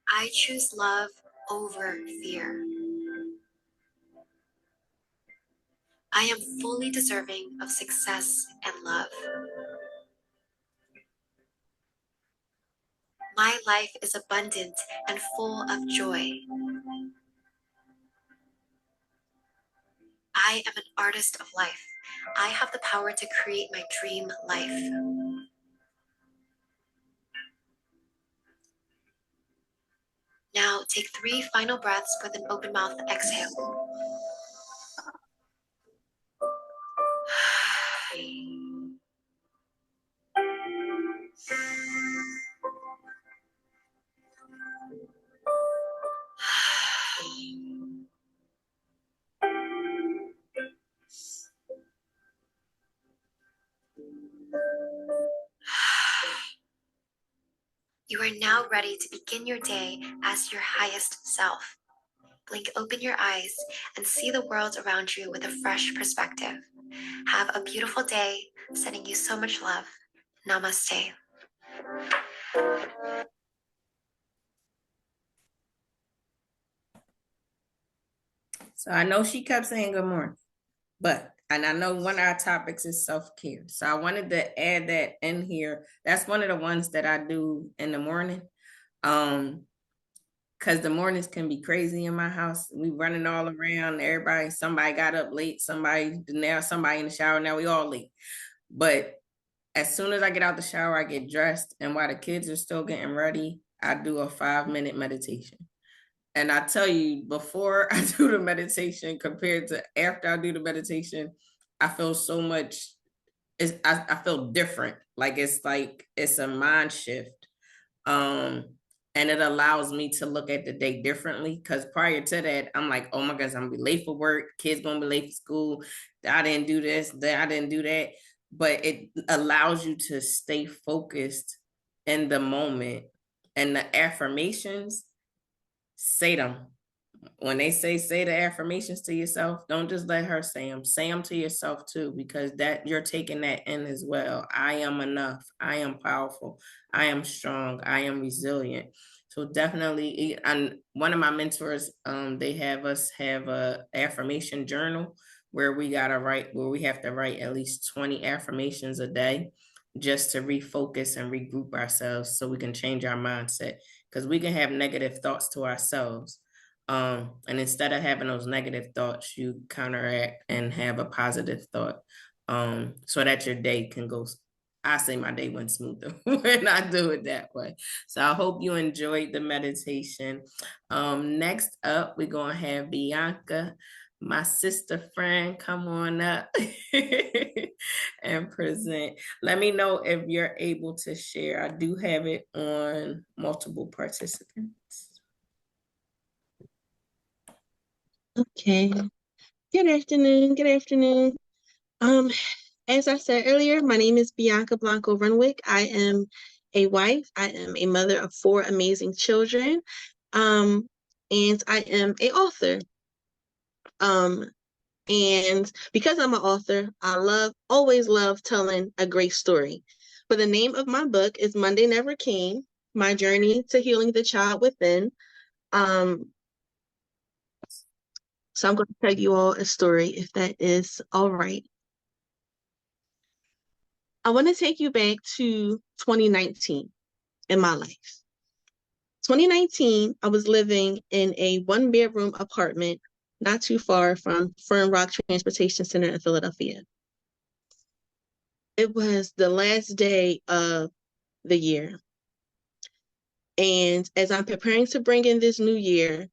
I choose love over fear. I am fully deserving of success and love. My life is abundant and full of joy. I am an artist of life. I have the power to create my dream life. Now take 3 final breaths with an open mouth exhale. You are now ready to begin your day as your highest self. Blink open your eyes and see the world around you with a fresh perspective. Have a beautiful day, sending you so much love. Namaste. So I know she kept saying good morning, and I know one of our topics is self-care. So I wanted to add that in here. That's one of the ones that I do in the morning. Because the mornings can be crazy in my house. We running all around, somebody got up late, somebody in the shower, now we all late. But as soon as I get out the shower, I get dressed, and while the kids are still getting ready, I do a 5-minute meditation. And I tell you, before I do the meditation compared to after I do the meditation, I feel so much, I feel different. It's a mind shift. And it allows me to look at the day differently. Because prior to that, I'm like, oh my gosh, I'm gonna be late for work. Kids gonna be late for school. I didn't do this. I didn't do that. But it allows you to stay focused in the moment. And the affirmations, say them. When they say the affirmations to yourself, don't just let her say them to yourself too, because that you're taking that in as well. I am enough. I am powerful. I am strong. I am resilient. So definitely, and one of my mentors, they have us have a affirmation journal where we have to write at least 20 affirmations a day just to refocus and regroup ourselves so we can change our mindset, because we can have negative thoughts to ourselves. And instead of having those negative thoughts, you counteract and have a positive thought, so that your day can go I say my day went smoother when I do it that way. So I hope you enjoyed the meditation. Next up, we're going to have Bianca, my sister friend. Come on up and present. Let me know if you're able to share. I do have it on multiple participants. Okay. Good afternoon. Good afternoon. As I said earlier, my name is Bianca Blanco Renwick. I am a wife. I am a mother of 4 amazing children. And I am an author. And because I'm an author, I always love telling a great story. But the name of my book is Monday Never Came, My Journey to Healing the Child Within. So I'm going to tell you all a story, if that is all right. I want to take you back to 2019 in my life. 2019, I was living in a 1-bedroom apartment not too far from Fern Rock Transportation Center in Philadelphia. It was the last day of the year. And as I'm preparing to bring in this new year,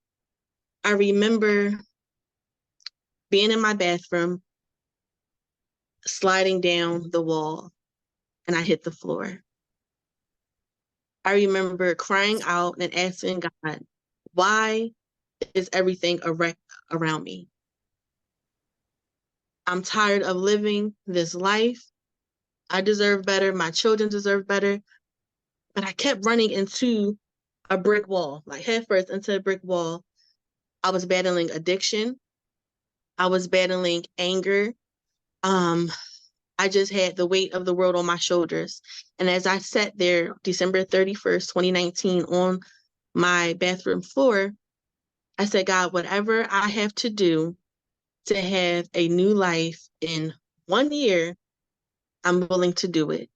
I remember being in my bathroom, sliding down the wall, and I hit the floor. I remember crying out and asking God, why is everything a wreck around me? I'm tired of living this life. I deserve better. My children deserve better. But I kept running into a brick wall, like head first into a brick wall. I was battling addiction. I was battling anger. I just had the weight of the world on my shoulders. And as I sat there December 31st, 2019 on my bathroom floor, I said, God, whatever I have to do to have a new life in 1 year, I'm willing to do it.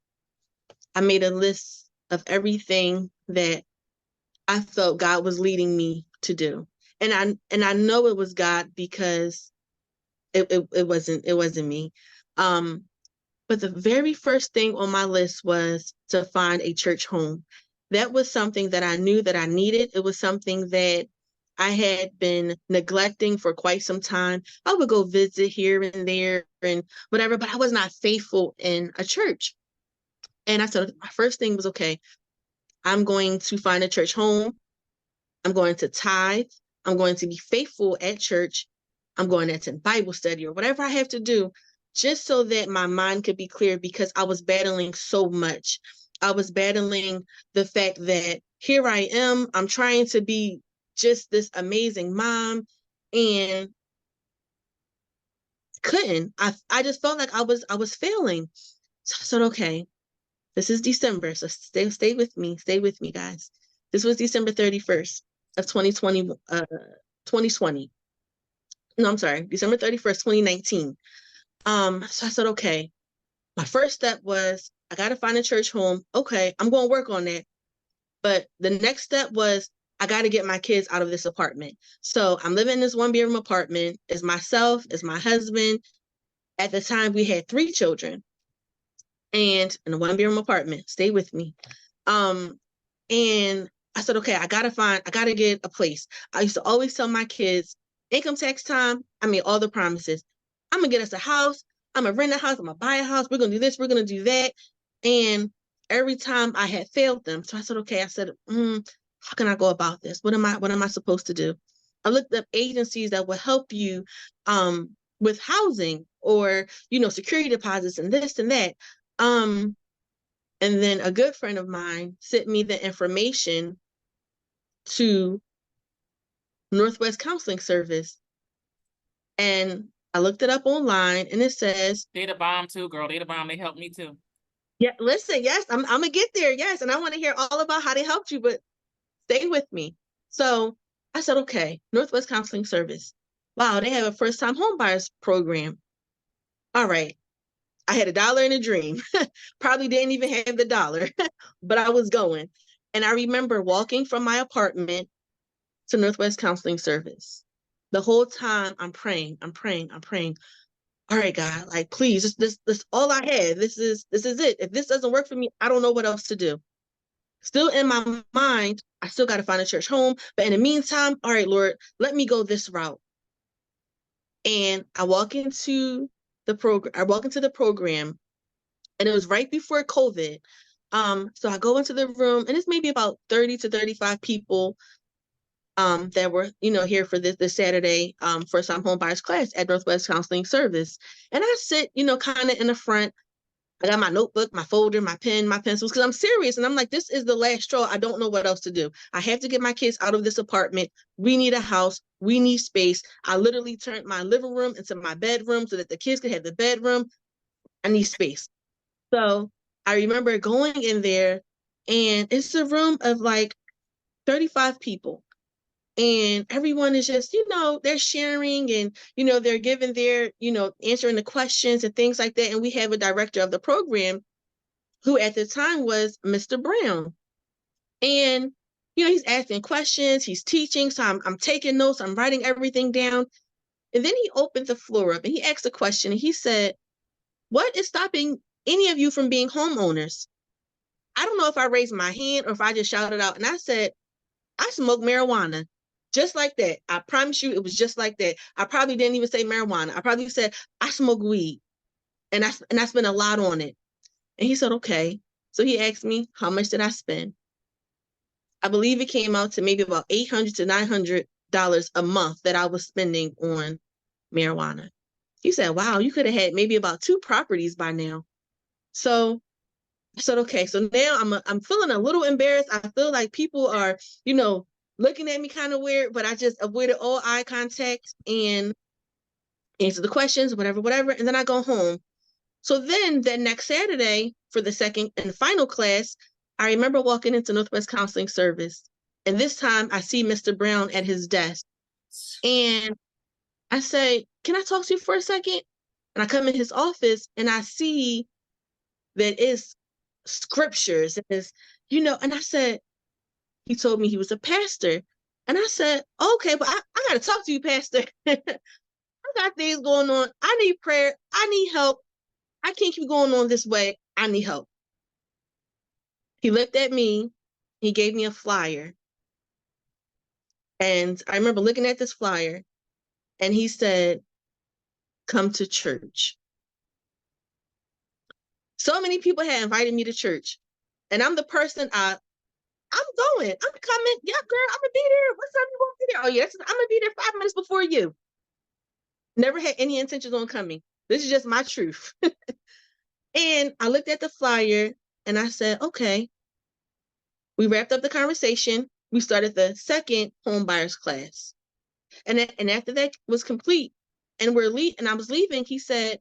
I made a list of everything that I felt God was leading me to do. And I know it was God because it wasn't me. But the very first thing on my list was to find a church home. That was something that I knew that I needed. It was something that I had been neglecting for quite some time. I would go visit here and there and whatever, but I was not faithful in a church. And I said, my first thing was, okay, I'm going to find a church home. I'm going to tithe. I'm going to be faithful at church. I'm going to attend Bible study or whatever I have to do, just so that my mind could be clear, because I was battling so much. I was battling the fact that here I am, I'm trying to be just this amazing mom and couldn't. I just felt like I was failing. So I said, okay, this is December. So stay with me. Stay with me, guys. This was December 31st of 2020. No, I'm sorry, December 31st, 2019. So I said, okay, my first step was I got to find a church home. Okay, I'm going to work on that. But the next step was I got to get my kids out of this apartment. So I'm living in this 1-bedroom apartment. It's myself, it's my husband. At the time, we had 3 children, and in a 1-bedroom apartment. Stay with me. And I said, okay, I gotta get a place. I used to always tell my kids, income tax time, I made all the promises. I'm gonna get us a house. I'm gonna rent a house. I'm gonna buy a house. We're gonna do this. We're gonna do that. And every time I had failed them. So I said, okay, how can I go about this? What am I supposed to do? I looked up agencies that will help you with housing or, security deposits and this and that. And then a good friend of mine sent me the information to Northwest Counseling Service. And I looked it up online and it says Data bomb too, girl. Data bomb, they helped me too. Yeah, listen, yes, I'm gonna get there. Yes. And I want to hear all about how they helped you, but stay with me. So I said, okay, Northwest Counseling Service. Wow, they have a first-time homebuyers program. All right. I had $1 in a dream. Probably didn't even have the dollar, but I was going. And I remember walking from my apartment to Northwest Counseling Service. The whole time I'm praying. all right, God, like, please, this all I have. This is it. If this doesn't work for me, I don't know what else to do. Still in my mind, I still got to find a church home. But in the meantime, all right, Lord, let me go this route. And I walk into the program, and it was right before COVID. So I go into the room, and it's maybe about 30 to 35 people that were, here for this Saturday for some home buyers class at Northwest Counseling Service. And I sit, kind of in the front. I got my notebook, my folder, my pen, my pencils, because I'm serious. And I'm like, this is the last straw. I don't know what else to do. I have to get my kids out of this apartment. We need a house. We need space. I literally turned my living room into my bedroom so that the kids could have the bedroom. I need space. So I remember going in there, and it's a room of like 35 people. And everyone is just, they're sharing, and, they're giving their, answering the questions and things like that. And we have a director of the program who at the time was Mr. Brown. And, he's asking questions, he's teaching. So I'm taking notes, I'm writing everything down. And then he opened the floor up and he asked a question. And he said, what is stopping any of you from being homeowners? I don't know if I raised my hand or if I just shouted out. And I said, I smoke marijuana. Just like that. I promise you, it was just like that. I probably didn't even say marijuana. I probably said, I smoke weed. And I spent a lot on it. And he said, okay. So he asked me, how much did I spend? I believe it came out to maybe about $800 to $900 a month that I was spending on marijuana. He said, wow, you could have had maybe about 2 properties by now. So I said, okay. So now I'm feeling a little embarrassed. I feel like people are, looking at me kind of weird, but I just avoided all eye contact and answered the questions, whatever. And then I go home. So then that next Saturday for the second and final class, I remember walking into Northwest Counseling Service. And this time I see Mr. Brown at his desk. And I say, can I talk to you for a second? And I come in his office and I see that it's scriptures. And I said, he told me he was a pastor. And I said, okay, but I got to talk to you, Pastor. I got things going on. I need prayer. I need help. I can't keep going on this way. I need help. He looked at me. He gave me a flyer. And I remember looking at this flyer, and he said, come to church. So many people had invited me to church. And I'm the person, I'm going. I'm coming. Yeah, girl, I'm going to be there. What time you want to be there? Oh, yes, I'm going to be there 5 minutes before you. Never had any intentions on coming. This is just my truth. And I looked at the flyer and I said, okay. We wrapped up the conversation. We started the second home buyers class. And after that was complete and I was leaving, he said,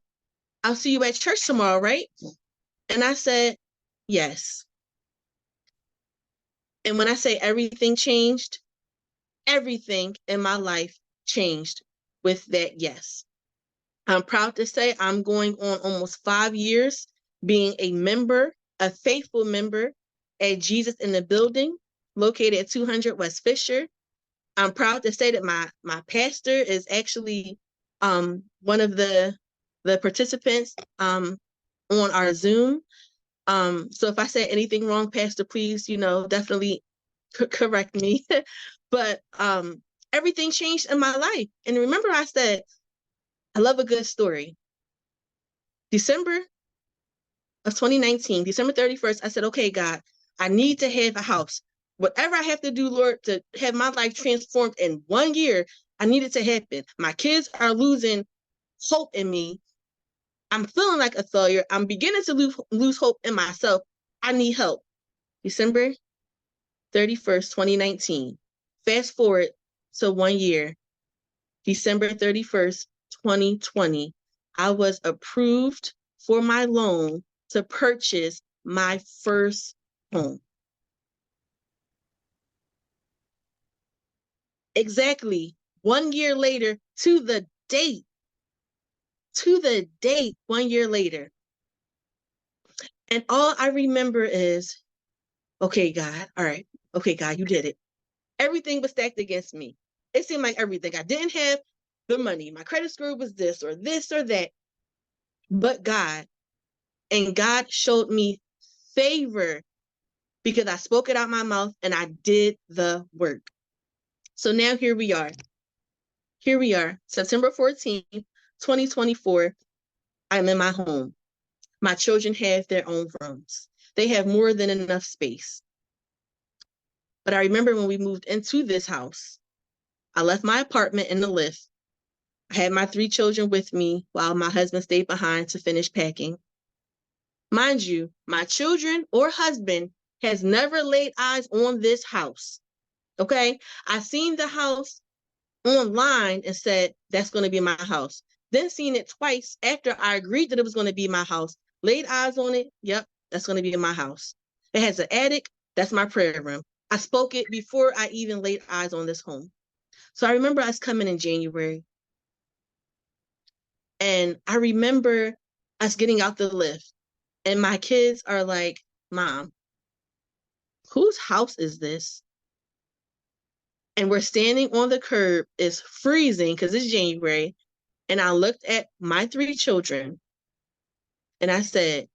I'll see you at church tomorrow, right? And I said, yes. And when I say everything changed, everything in my life changed with that yes. I'm proud to say I'm going on almost 5 years being a faithful member at Jesus in the Building, located at 200 West Fisher. I'm proud to say that my pastor is actually one of the participants on our Zoom. So if I said anything wrong, Pastor, please, definitely correct me. But everything changed in my life. And remember, I said, I love a good story. December of 2019, December 31st, I said, okay, God, I need to have a house. Whatever I have to do, Lord, to have my life transformed in 1 year, I need it to happen. My kids are losing hope in me. I'm feeling like a failure. I'm beginning to lose hope in myself. I need help. December 31st, 2019. Fast forward to 1 year. December 31st, 2020. I was approved for my loan to purchase my first home. Exactly 1 year later, to the date, 1 year later. And all I remember is, okay, God, all right. Okay, God, you did it. Everything was stacked against me. It seemed like everything. I didn't have the money. My credit score was this or that. but God. And God showed me favor because I spoke it out my mouth and I did the work. So now here we are. Here we are, September 14th, 2024. I'm in my home. My children have their own rooms. They have more than enough space. But I remember when we moved into this house, I left my apartment in the lift. I had my 3 children with me while my husband stayed behind to finish packing. Mind you, my children or husband has never laid eyes on this house. Okay? I seen the house online and said, that's going to be my house. Then seen it twice after I agreed that it was going to be my house. Laid eyes on it. Yep, that's going to be my house. It has an attic. That's my prayer room. I spoke it before I even laid eyes on this home. So I remember us coming in January. And I remember us getting out the lift. And my kids are like, Mom, whose house is this? And we're standing on the curb. It's freezing because it's January. And I looked at my 3 children and I said,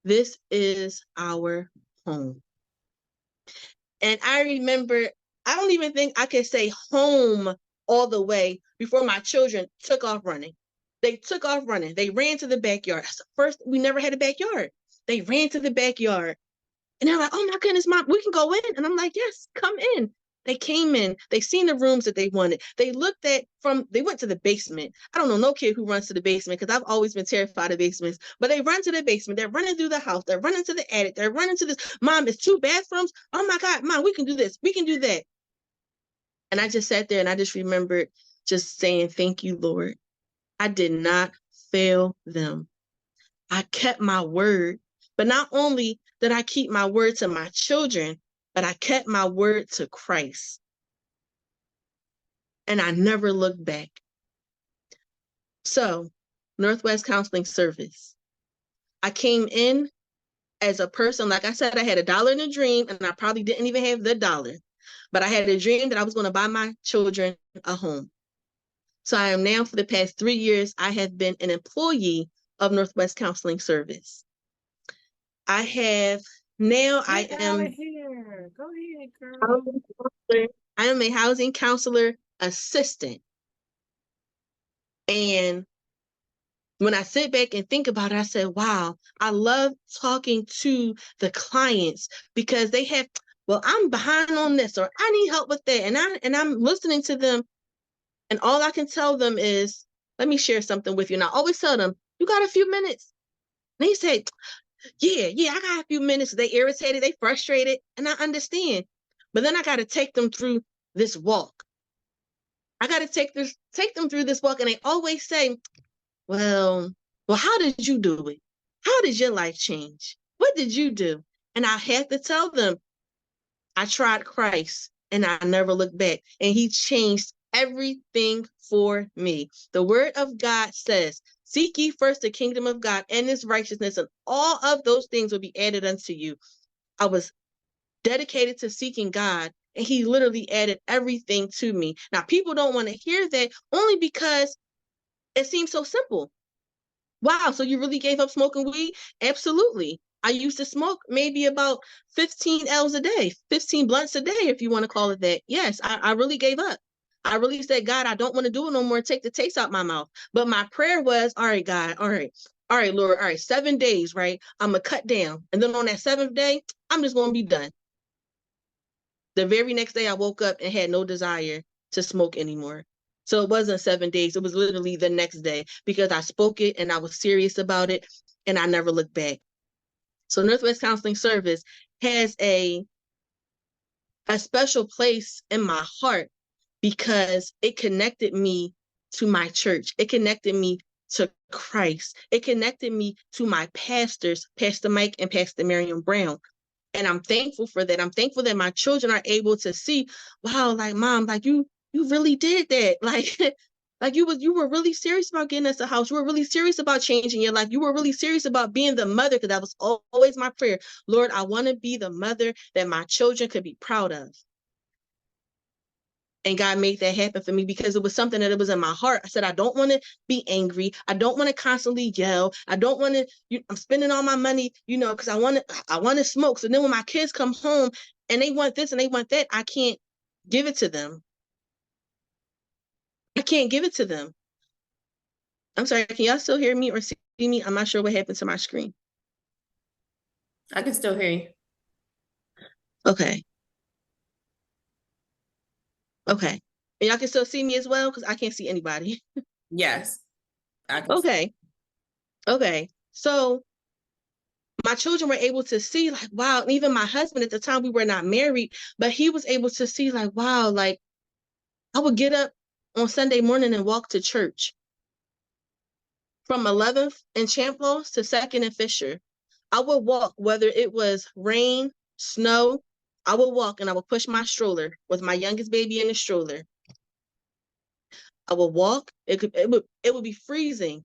this is our home. And I remember, I don't even think I could say home all the way before my children took off running. They took off running. They ran to the backyard. First, we never had a backyard. They ran to the backyard. And they're like, oh my goodness, Mom, we can go in. And I'm like, yes, come in. They came in, they seen the rooms that they wanted. They looked at they went to the basement. I don't know no kid who runs to the basement because I've always been terrified of basements, but they run to the basement. They're running through the house. They're running to the attic. They're running to this. Mom, it's 2 bathrooms. Oh my God, Mom, we can do this. We can do that. And I just sat there and I just remembered just saying, thank you, Lord. I did not fail them. I kept my word, but not only did I keep my word to my children, but I kept my word to Christ. And I never looked back. So, Northwest Counseling Service. I came in as a person, like I said, I had $1 in a dream, and I probably didn't even have the $1. But I had a dream that I was going to buy my children a home. So I am now, for the past 3 years, I have been an employee of Northwest Counseling Service. I have now, I am here. Go ahead, girl. I am a housing counselor assistant. And when I sit back and think about it, I said, wow, I love talking to the clients because they have, well, I'm behind on this, or I need help with that. And I'm listening to them. And all I can tell them is, let me share something with you. And I always tell them, you got a few minutes? And they say, yeah, I got a few minutes. They irritated, they frustrated, and I understand. But then I got to take them through this walk. I got to take them through this walk. And they always say, well, how did you do it? How did your life change? What did you do? And I have to tell them, I tried Christ and I never looked back. And he changed everything for me. The word of God says, seek ye first the kingdom of God and his righteousness, and all of those things will be added unto you. I was dedicated to seeking God, and he literally added everything to me. Now, people don't want to hear that only because it seems so simple. Wow, so you really gave up smoking weed? Absolutely. I used to smoke maybe about 15 L's a day, 15 blunts a day, if you want to call it that. Yes, I really gave up. I really said, God, I don't want to do it no more. Take the taste out my mouth. But my prayer was, all right, God, all right, Lord, all right, 7 days, right? I'm going to cut down. And then on that 7th day, I'm just going to be done. The very next day I woke up and had no desire to smoke anymore. So it wasn't 7 days. It was literally the next day because I spoke it and I was serious about it and I never looked back. So Northwest Counseling Service has a special place in my heart because it connected me to my church. It connected me to Christ. It connected me to my pastors, Pastor Mike and Pastor Miriam Brown. And I'm thankful for that. I'm thankful that my children are able to see, wow, like, Mom, like you really did that. Like you were really serious about getting us a house. You were really serious about changing your life. You were really serious about being the mother, because that was always my prayer. Lord, I want to be the mother that my children could be proud of. And God made that happen for me because it was something that it was in my heart. I said, I don't want to be angry. I don't want to constantly yell. I don't want to, I'm spending all my money, because I want to smoke. So then when my kids come home and they want this and they want that, I can't give it to them. I can't give it to them. I'm sorry, can y'all still hear me or see me? I'm not sure what happened to my screen. I can still hear you. Okay. Okay. And y'all can still see me as well? Because I can't see anybody. Yes. I can. Okay. Okay. So my children were able to see, like, wow, even my husband at the time, we were not married, but he was able to see, like, wow, like, I would get up on Sunday morning and walk to church from 11th and Champlos to 2nd and Fisher. I would walk, whether it was rain, snow, I would walk and I would push my stroller with my youngest baby in the stroller. I would walk. It would be freezing.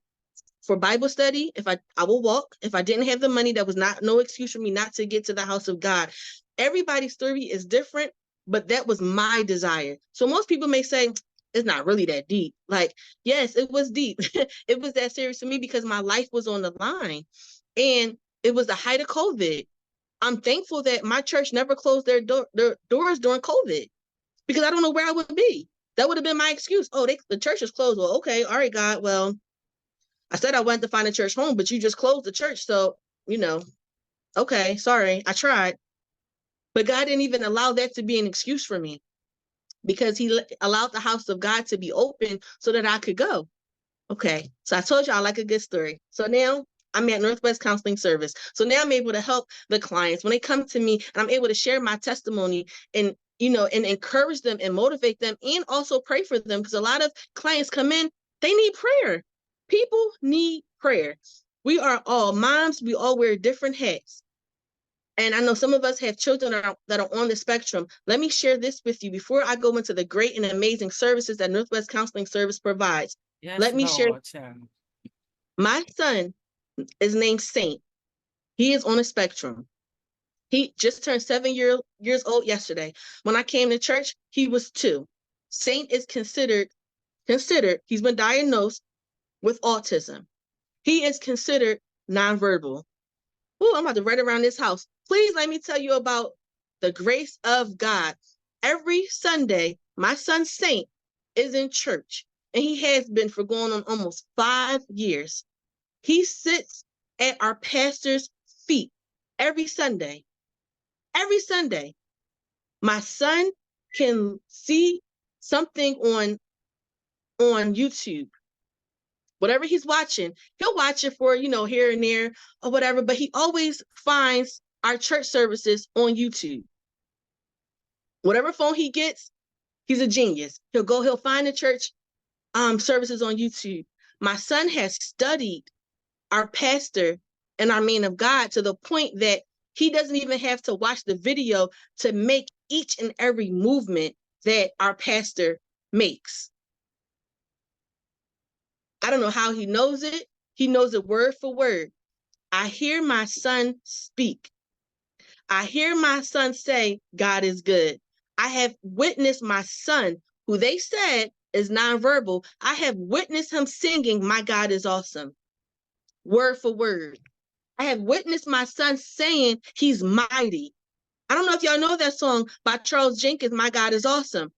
For Bible study, I will walk. If I didn't have the money, that was no excuse for me not to get to the house of God. Everybody's story is different, but that was my desire. So most people may say, it's not really that deep. Like, yes, it was deep. It was that serious to me because my life was on the line. And it was the height of COVID. I'm thankful that my church never closed their doors during COVID because I don't know where I would be. That would have been my excuse. Oh, the church is closed. Well, okay. All right, God. Well, I said I wanted to find a church home, but you just closed the church. So, okay, sorry, I tried. But God didn't even allow that to be an excuse for me because he allowed the house of God to be open so that I could go. Okay, so I told you I like a good story. So now I'm at Northwest Counseling Service. So now I'm able to help the clients when they come to me and I'm able to share my testimony and and encourage them and motivate them and also pray for them because a lot of clients come in, they need prayer. People need prayer. We are all moms. We all wear different hats. And I know some of us have children that are on the spectrum. Let me share this with you before I go into the great and amazing services that Northwest Counseling Service provides. Yes, Let me share. child. My son is named Saint. He is on a spectrum. He just turned 7 years old yesterday. When I came to church, he was 2. Saint is considered, he's been diagnosed with autism. He is considered nonverbal. Ooh, I'm about to run around this house. Please let me tell you about the grace of God. Every Sunday, my son Saint is in church, and he has been for going on almost 5 years. He sits at our pastor's feet every Sunday. Every Sunday, my son can see something on YouTube. Whatever he's watching, he'll watch it for, here and there or whatever, but he always finds our church services on YouTube. Whatever phone he gets, he's a genius. He'll find the church services on YouTube. My son has studied our pastor and our man of God to the point that he doesn't even have to watch the video to make each and every movement that our pastor makes. I don't know how he knows it. He knows it word for word. I hear my son speak. I hear my son say, God is good. I have witnessed my son, who they said is nonverbal. I have witnessed him singing, my God is awesome. Word for word. I have witnessed my son saying he's mighty. I don't know if y'all know that song by Charles Jenkins, My God is Awesome.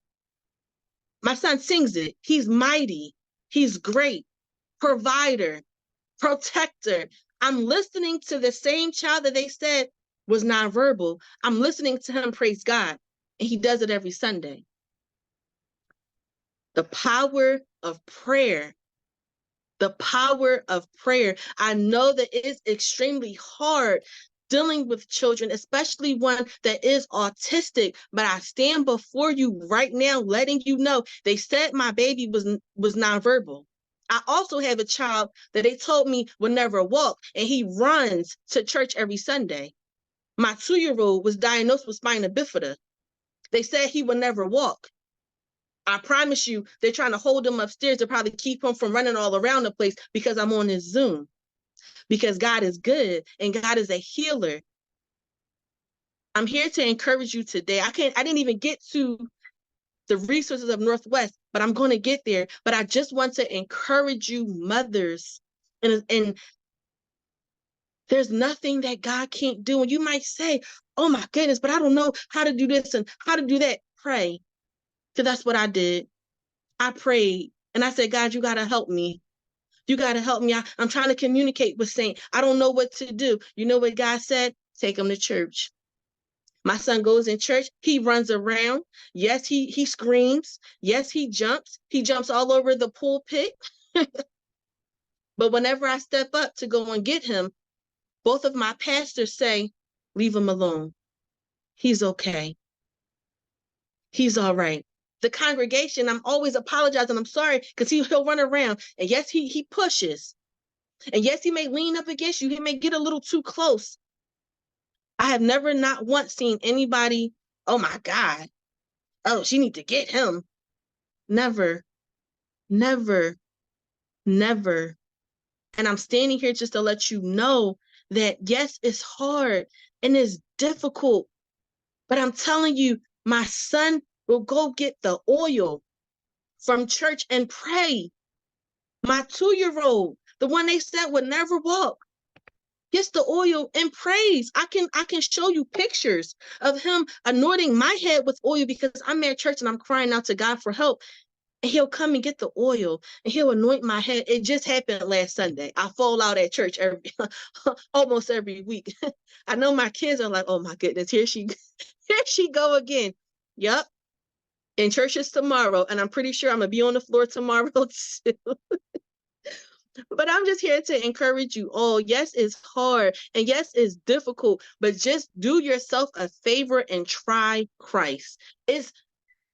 My son sings it. He's mighty. He's great. Provider. Protector. I'm listening to the same child that they said was nonverbal. I'm listening to him praise God. And he does it every Sunday. The power of prayer. The power of prayer. I know that it is extremely hard dealing with children, especially one that is autistic, but I stand before you right now letting you know they said my baby was nonverbal. I also have a child that they told me would never walk, and he runs to church every Sunday. My 2-year-old was diagnosed with spina bifida. They said he would never walk. I promise you, they're trying to hold him upstairs to probably keep him from running all around the place because I'm on this Zoom. Because God is good and God is a healer. I'm here to encourage you today. I didn't even get to the resources of Northwest, but I'm going to get there. But I just want to encourage you mothers, and there's nothing that God can't do. And you might say, oh my goodness, but I don't know how to do this and how to do that. Pray. Because that's what I did. I prayed and I said, God, you got to help me. You got to help me. I'm trying to communicate with Saint. I don't know what to do. You know what God said? Take him to church. My son goes in church. He runs around. Yes, he screams. Yes, he jumps. He jumps all over the pulpit. But whenever I step up to go and get him, both of my pastors say, leave him alone. He's okay. He's all right. The congregation, I'm always apologizing. I'm sorry, because he'll run around. And yes, he pushes. And yes, he may lean up against you. He may get a little too close. I have never not once seen anybody, oh my God, oh, she needs to get him. Never, never, never. And I'm standing here just to let you know that yes, it's hard and it's difficult. But I'm telling you, my son will go get the oil from church and pray. My 2-year-old, the one they said would never walk, gets the oil and prays. I can show you pictures of him anointing my head with oil because I'm at church and I'm crying out to God for help. And he'll come and get the oil and he'll anoint my head. It just happened last Sunday. I fall out at church almost every week. I know my kids are like, oh my goodness, here she go again. Yep. And church is tomorrow. And I'm pretty sure I'm going to be on the floor tomorrow too. But I'm just here to encourage you all. Yes, it's hard and yes, it's difficult, but just do yourself a favor and try Christ.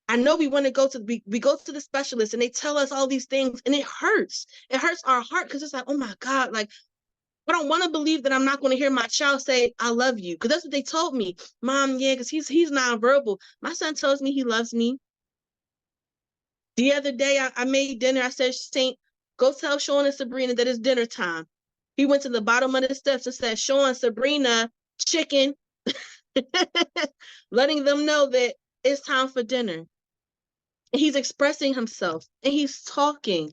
I know we want to go to we go to the specialist and they tell us all these things and it hurts. It hurts our heart because it's like, oh my God, like I don't want to believe that I'm not going to hear my child say, I love you. Because that's what they told me. Mom, yeah, because he's nonverbal. My son tells me he loves me. The other day I made dinner. I said, Saint, go tell Sean and Sabrina that it's dinner time. He went to the bottom of the steps and said, Sean, Sabrina, chicken, letting them know that it's time for dinner. And he's expressing himself and he's talking.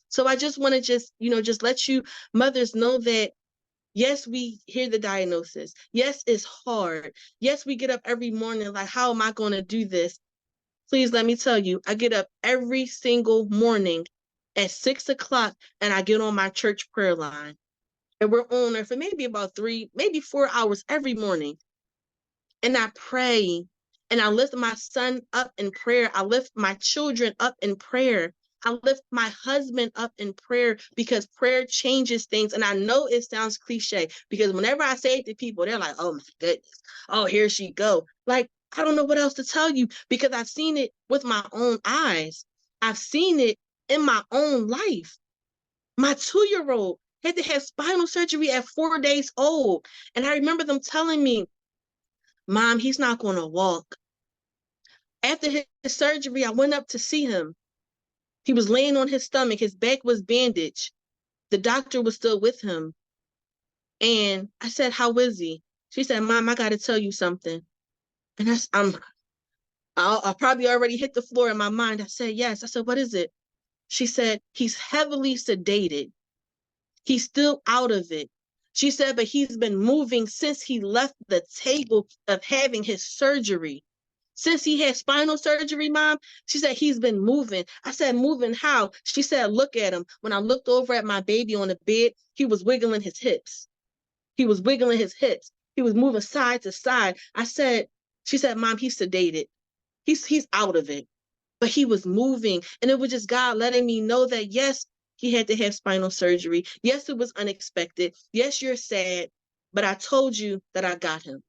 So I just want to just let you mothers know that, yes, we hear the diagnosis. Yes, it's hard. Yes, we get up every morning like, how am I going to do this? Please let me tell you, I get up every single morning at 6 o'clock and I get on my church prayer line. And we're on there for maybe about 3, maybe 4 hours every morning. And I pray and I lift my son up in prayer. I lift my children up in prayer. I lift my husband up in prayer because prayer changes things. And I know it sounds cliche because whenever I say it to people, they're like, oh my goodness, oh, here she go. Like, I don't know what else to tell you because I've seen it with my own eyes. I've seen it in my own life. My 2-year-old had to have spinal surgery at 4 days old. And I remember them telling me, Mom, he's not going to walk. After his surgery, I went up to see him. He was laying on his stomach. His back was bandaged. The doctor was still with him. And I said, how is he? She said, Mom, I got to tell you something. And I probably already hit the floor in my mind. I said, yes. I said, what is it? She said, he's heavily sedated. He's still out of it. She said, but he's been moving since he left the table of having his surgery. Since he had spinal surgery, Mom, she said, he's been moving. I said, moving how? She said, look at him. When I looked over at my baby on the bed, he was wiggling his hips. He was wiggling his hips. He was moving side to side. She said, Mom, he's sedated. He's out of it. But he was moving. And it was just God letting me know that, yes, he had to have spinal surgery. Yes, it was unexpected. Yes, you're sad. But I told you that I got him.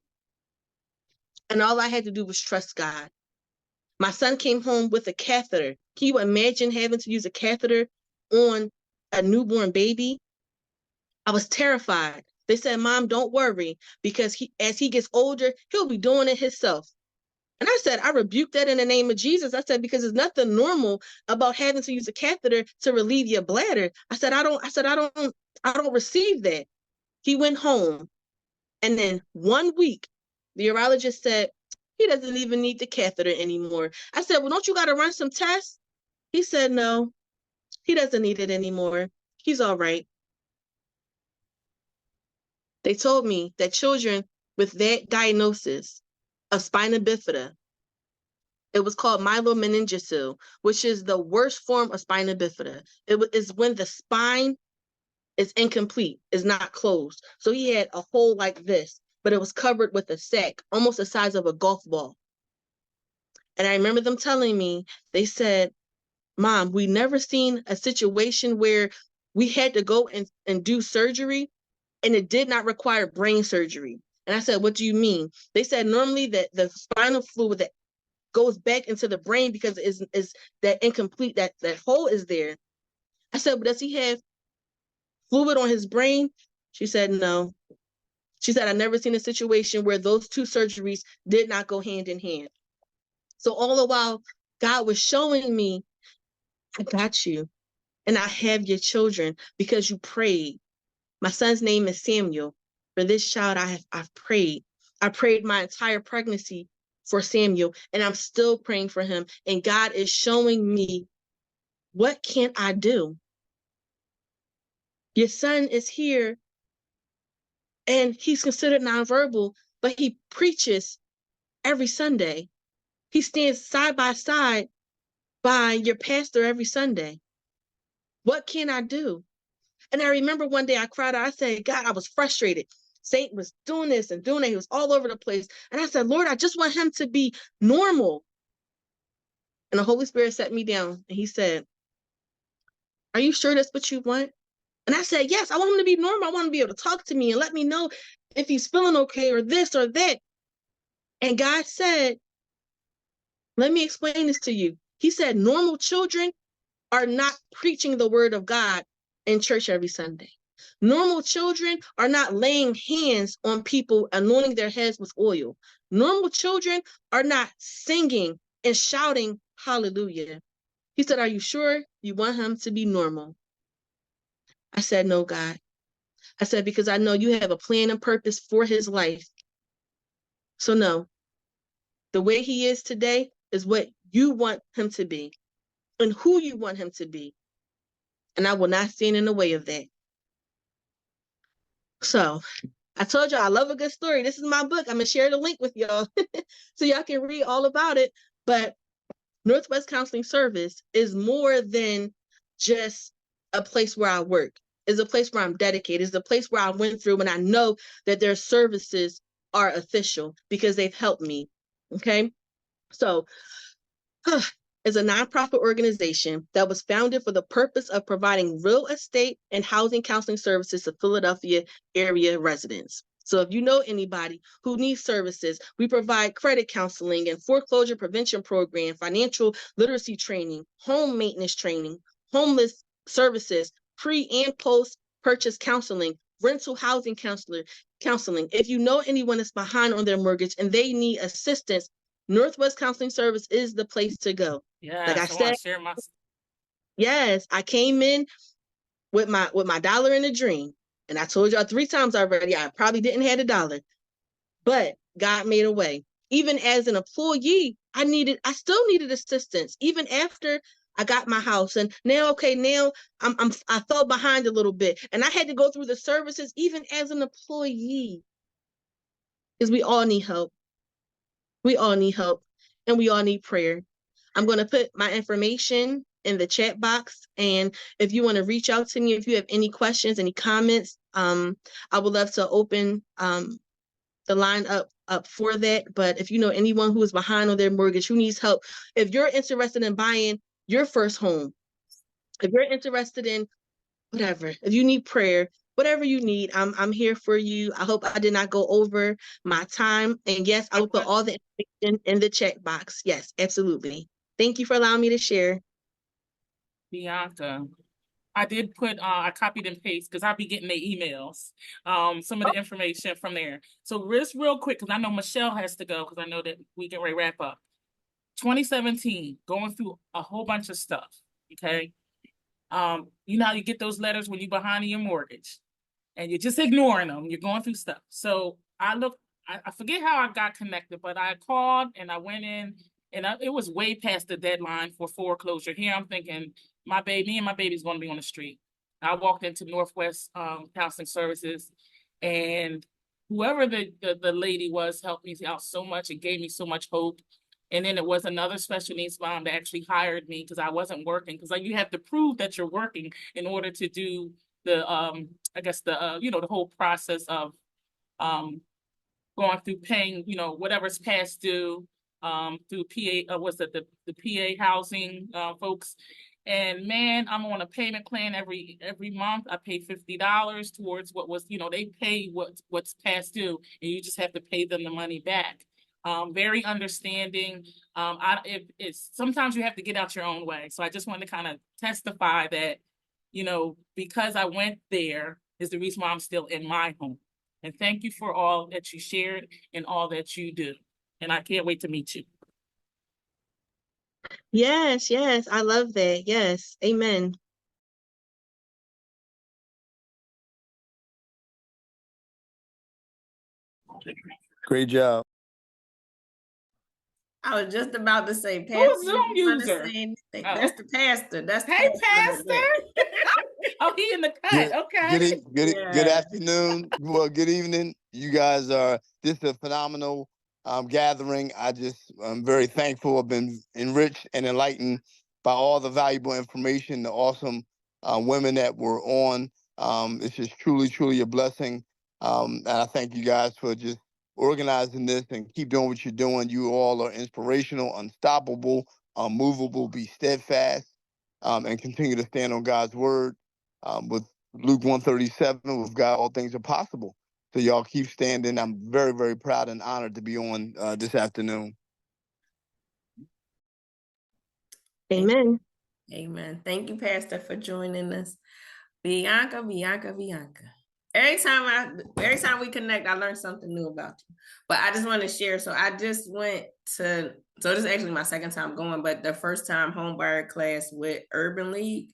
And all I had to do was trust God. My son came home with a catheter. Can you imagine having to use a catheter on a newborn baby? I was terrified. They said, Mom, don't worry, because as he gets older, he'll be doing it himself. And I said, I rebuke that in the name of Jesus. I said, because there's nothing normal about having to use a catheter to relieve your bladder. I said, I don't receive that. He went home. And then 1 week, the urologist said, He doesn't even need the catheter anymore. I said, well, don't you got to run some tests? He said, no, he doesn't need it anymore. He's all right. They told me that children with that diagnosis of spina bifida, it was called myelomeningocele, which is the worst form of spina bifida. It is when the spine is incomplete, is not closed. So he had a hole like this, but it was covered with a sac, almost the size of a golf ball. And I remember them telling me, they said, Mom, we never seen a situation where we had to go and do surgery and it did not require brain surgery. And I said, what do you mean? They said normally that the spinal fluid that goes back into the brain because is that incomplete, that hole is there. I said, but does he have fluid on his brain? She said, no. She said, I've never seen a situation where those two surgeries did not go hand in hand. So all the while, God was showing me, I got you. And I have your children because you prayed. My son's name is Samuel. For this child, I've prayed. I prayed my entire pregnancy for Samuel, and I'm still praying for him. And God is showing me, what can I do? Your son is here, and he's considered nonverbal, but he preaches every Sunday. He stands side by side by your pastor every Sunday. What can I do? And I remember one day I cried out. I said, God, I was frustrated. Satan was doing this and doing that. He was all over the place. And I said, Lord, I just want him to be normal. And the Holy Spirit sat me down and he said, are you sure that's what you want? And I said, yes, I want him to be normal. I want him to be able to talk to me and let me know if he's feeling okay or this or that. And God said, let me explain this to you. He said, normal children are not preaching the word of God in church every Sunday. Normal children are not laying hands on people, anointing their heads with oil. Normal children are not singing and shouting hallelujah. He said, are you sure you want him to be normal? I said, no, God. I said, because I know you have a plan and purpose for his life. So no, the way he is today is what you want him to be and who you want him to be. And I will not stand in the way of that. So I told y'all I love a good story. This is my book. I'm going to share the link with y'all so y'all can read all about it. But Northwest Counseling Service is more than just a place where I work. It's a place where I'm dedicated. It's a place where I went through and I know that their services are official because they've helped me. Okay. So is a nonprofit organization that was founded for the purpose of providing real estate and housing counseling services to Philadelphia area residents. So if you know anybody who needs services, we provide credit counseling and foreclosure prevention program, financial literacy training, home maintenance training, homeless services, pre and post purchase counseling, rental housing counseling. If you know anyone that's behind on their mortgage and they need assistance, Northwest Counseling Service is the place to go. Yeah, like I said, share my. Yes, I came in with my dollar and a dream, and I told y'all 3 times already. I probably didn't have a dollar, but God made a way. Even as an employee, I still needed assistance, even after I got my house. And now I fell behind a little bit, and I had to go through the services even as an employee, because we all need help. We all need help, and we all need prayer. I'm going to put my information in the chat box. And if you want to reach out to me, if you have any questions, any comments, I would love to open the line up for that. But if you know anyone who is behind on their mortgage, who needs help, if you're interested in buying your first home, if you're interested in whatever, if you need prayer, whatever you need, I'm here for you. I hope I did not go over my time. And yes, I will put all the information in the chat box. Yes, absolutely. Thank you for allowing me to share. Bianca, I did put, I copied and pasted because I'll be getting the emails, some of the information from there. So just real quick, because I know Michelle has to go, because I know that we get ready to wrap up. 2017, going through a whole bunch of stuff, okay? You know how you get those letters when you're behind in your mortgage and you're just ignoring them. You're going through stuff. So I looked I forget how I got connected, but I called and I went in, and it was way past the deadline for foreclosure. Here I'm thinking me and my baby's going to be on the street. I walked into Northwest Counseling Services, and whoever the lady was helped me out so much. It gave me so much hope. And then it was another special needs mom that actually hired me because I wasn't working. Because you have to prove that you're working in order to do the I guess the the whole process of going through paying, whatever's past due, through PA, what's it, the PA housing folks. And man, I'm on a payment plan every month. I pay $50 towards what was, they pay what's past due, and you just have to pay them the money back. Very understanding. It's sometimes you have to get out your own way. So I just wanted to kind of testify that, because I went there is the reason why I'm still in my home. And thank you for all that you shared and all that you do. And I can't wait to meet you. Yes, yes, I love that. Yes, amen. Great job. I was just about to say, Pastor. Who's Zoom user? That's the pastor. That's Hey, Pastor. Oh, he in the cut. Okay. Good afternoon. Well, good evening. You guys this is a phenomenal gathering. I'm very thankful. I've been enriched and enlightened by all the valuable information, the awesome women that were on. It's just truly, truly a blessing. And I thank you guys for just organizing this and keep doing what you're doing. You all are inspirational, unstoppable, unmovable, be steadfast, and continue to stand on God's word. With Luke 137, with God, all things are possible. So y'all keep standing. I'm very, very proud and honored to be on this afternoon. Amen. Amen. Thank you, Pastor, for joining us. Bianca. Every time we connect, I learn something new about you. But I just want to share. So I just went to, so this is actually my second time going, but the first time homebuyer class with Urban League,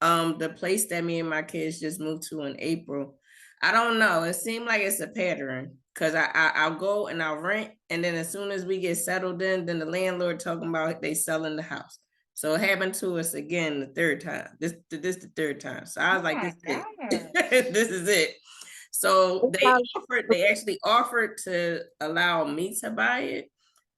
the place that me and my kids just moved to in April. I don't know. It seemed like it's a pattern because I'll go and I'll rent, and then as soon as we get settled in, then the landlord talking about they selling the house. So it happened to us again the third time. This the third time. So I was like, this is it. So they actually offered to allow me to buy it,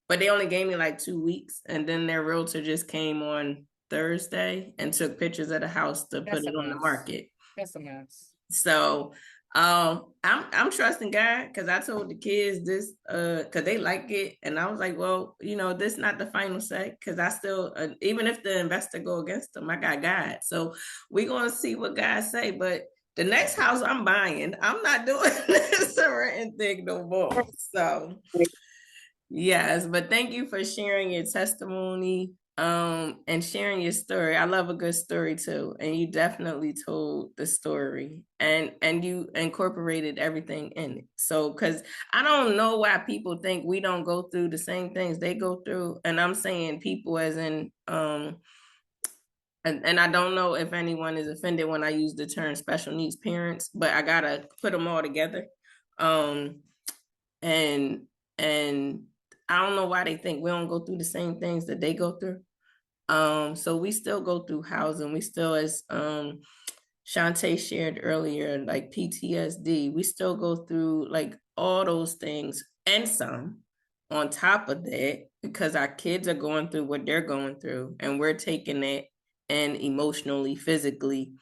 but they only gave me like 2 weeks, and then their realtor just came on Thursday and took pictures of the house to put it on the market. That's a mess. So I'm trusting God because I told the kids this because they like it, and I was like, well, this is not the final say because I still even if the investor go against them, I got God. So we're gonna see what God say. But the next house I'm buying, I'm not doing this renting thing no more. So yes, but thank you for sharing your testimony and sharing your story. I love a good story too, and you definitely told the story and you incorporated everything in it. So because I don't know why people think we don't go through the same things they go through, and I'm saying people as in and I don't know if anyone is offended when I use the term special needs parents, but I gotta put them all together. And I don't know why they think we don't go through the same things that they go through. So we still go through housing. We still, as Shantae shared earlier, like PTSD, we still go through like all those things and some on top of that because our kids are going through what they're going through, and we're taking it and emotionally, physically,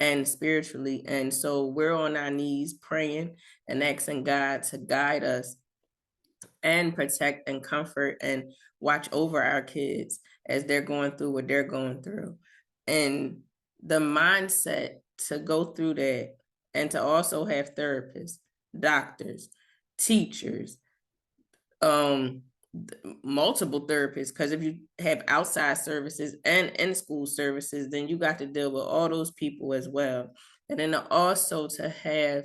and spiritually. And so we're on our knees praying and asking God to guide us and protect and comfort and watch over our kids as they're going through what they're going through. And the mindset to go through that and to also have therapists, doctors, teachers, multiple therapists, because if you have outside services and in-school services, then you got to deal with all those people as well. And then also to have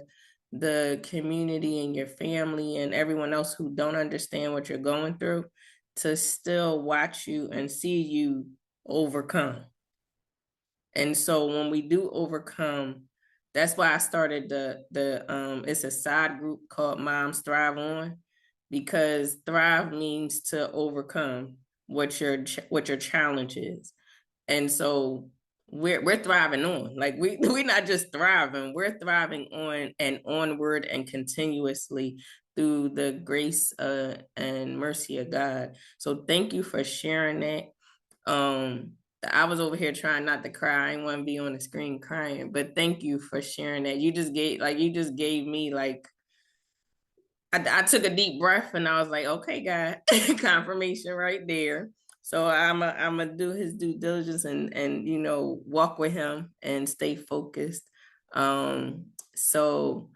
the community and your family and everyone else who don't understand what you're going through to still watch you and see you overcome. And so when we do overcome, That's why I started it's a side group called Moms Thrive On, because thrive means to overcome what your challenge is. And so we're thriving on. Like we're not just thriving, we're thriving on and onward and continuously through the grace and mercy of God. So thank you for sharing that. I was over here trying not to cry. I didn't want to be on the screen crying, but thank you for sharing that. You just gave me like I took a deep breath and I was like, okay, God, confirmation right there. So I'm gonna do his due diligence and walk with him and stay focused. So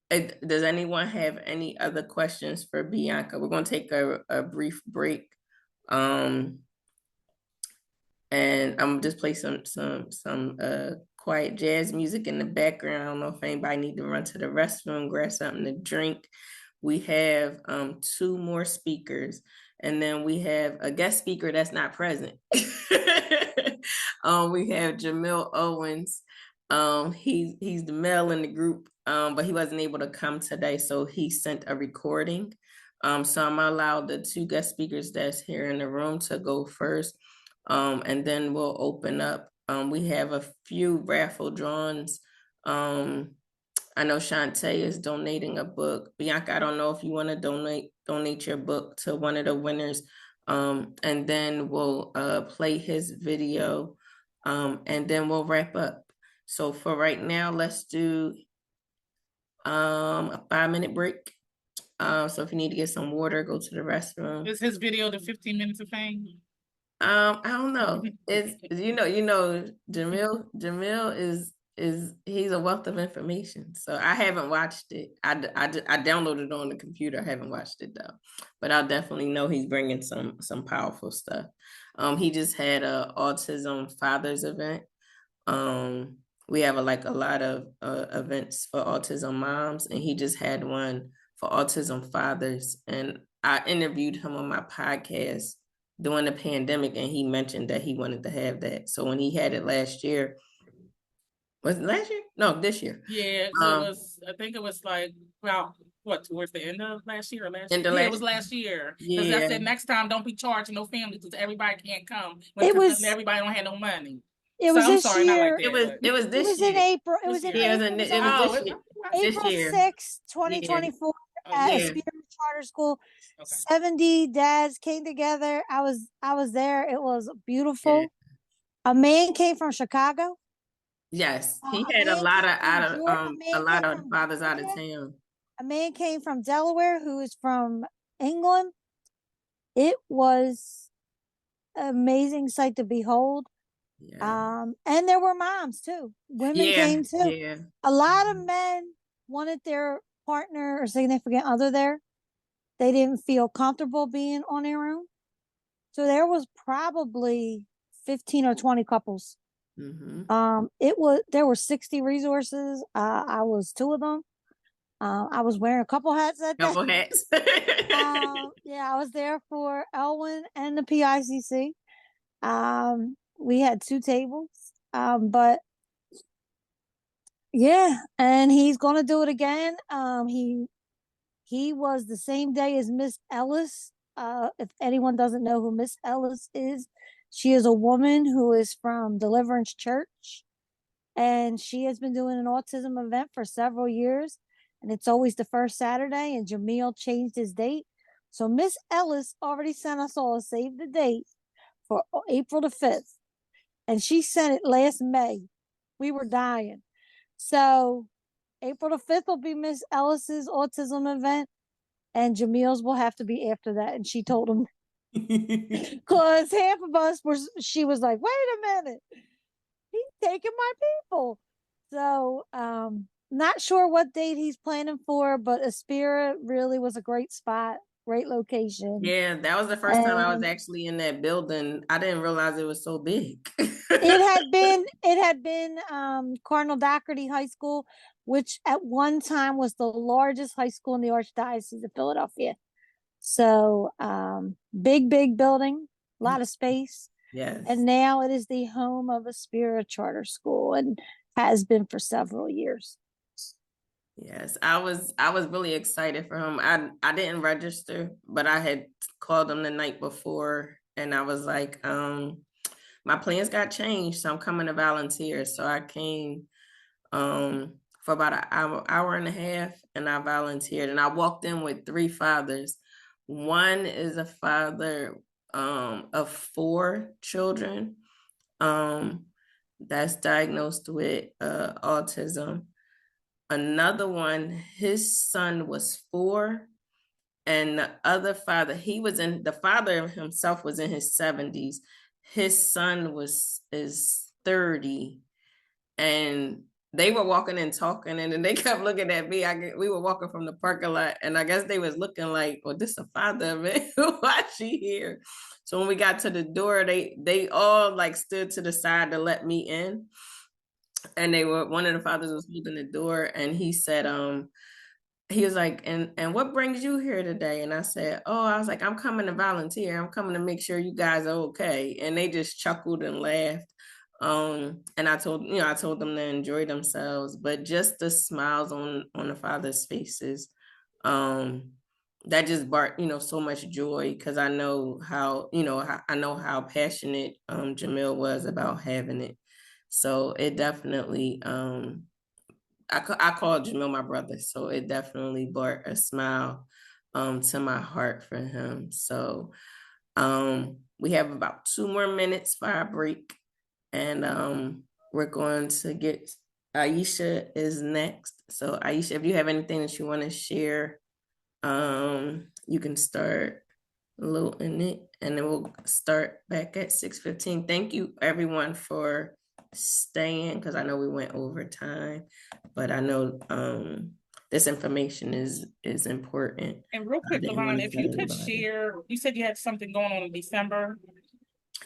does anyone have any other questions for Bianca? We're gonna take a brief break. And I'm just play some quiet jazz music in the background. I don't know if anybody need to run to the restroom, grab something to drink. We have 2 more speakers, and then we have a guest speaker that's not present. We have Jamil Owens. He's the male in the group, but he wasn't able to come today, so he sent a recording. So I'm allowed the 2 guest speakers that's here in the room to go first. And then we'll open up. We have a few raffle drawings. I know Shantae is donating a book. Bianca, I don't know if you want to donate your book to one of the winners. And then we'll play his video. And then we'll wrap up. So for right now, let's do a 5-minute break. So if you need to get some water, go to the restroom. Is his video the 15 minutes of fame? I don't know. It's Jamil is he's a wealth of information. So I haven't watched it. I downloaded it on the computer. I haven't watched it though, but I'll definitely know he's bringing some powerful stuff. He just had a autism fathers event. We have a lot of events for autism moms, and he just had one for autism fathers. And I interviewed him on my podcast during the pandemic, and he mentioned that he wanted to have that. So when he had it last year, was it last year? No, this year. Yeah, so it was. I think it was like towards the end of last year or last year? Yeah, it was last year. Because I said next time don't be charging no family because everybody can't come. Everybody don't have no money. It was this year. It was this year. In April. It was in April. It was this year. April 6th, 2024 at Spirit Charter School. Okay. 70 dads came together. I was there. It was beautiful. Yeah. A man came from Chicago. Yes, he had a lot of fathers out of town. A man came from Delaware who is from England. It was an amazing sight to behold. Yeah. And there were moms too. Women came too. Yeah. A lot of men wanted their partner or significant other there. They didn't feel comfortable being on their own. So there was probably 15 or 20 couples. Mm-hmm. There were 60 resources. I was 2 of them. I was wearing a couple hats that day. Couple hats. Yeah, I was there for Elwyn and the PICC. We had 2 tables. But yeah, and he's gonna do it again. He was the same day as Miss Ellis. If anyone doesn't know who Miss Ellis is, she is a woman who is from Deliverance Church, and she has been doing an autism event for several years, and it's always the first Saturday, and Jamil changed his date. So Miss Ellis already sent us all a save the date for April the 5th, and she sent it last May. We were dying. So April the 5th will be Miss Ellis's autism event, and Jamil's will have to be after that. And she told him, because half of us she was like, wait a minute, he's taking my people. So not sure what date he's planning for, but Aspira really was a great spot, great location. Yeah, that was the first time I was actually in that building. I didn't realize it was so big. It had been Cardinal Doherty High School, which at one time was the largest high school in the Archdiocese of Philadelphia. So big building, a lot of space. Yes. And now it is the home of Aspira Charter School. And has been for several years. Yes, I was really excited for him. I didn't register, but I had called him the night before and I was like, my plans got changed, so I'm coming to volunteer. So I came for about an hour and a half, and I volunteered. And I walked in with 3 fathers. One is a father of 4 children that's diagnosed with autism. Another one, his son was 4, and the other father, the father himself was in his 70s. His son is 30, and they were walking and talking, and then they kept looking at me. We were walking from the parking lot, and I guess they was looking like, "Well, this is a father of it. Why she here?" So when we got to the door, they all like stood to the side to let me in, and one of the fathers was holding the door, and he said, he was like, and what brings you here today? And I said, oh, I was like, I'm coming to volunteer. I'm coming to make sure you guys are okay. And they just chuckled and laughed. And I told them to enjoy themselves, but just the smiles on the fathers' faces, that just brought, so much joy, because I know how, I know how passionate Jamil was about having it. So it definitely, I called Jamil my brother, so it definitely brought a smile to my heart for him. So we have about 2 more minutes for our break, and we're going to get Aisha is next. So Aisha, if you have anything that you want to share, you can start loading it, and then we'll start back at 6:15. Thank you everyone for staying, because I know we went over time, but I know this information is important. And real quick, Levon, if you could share, you said you had something going on in December.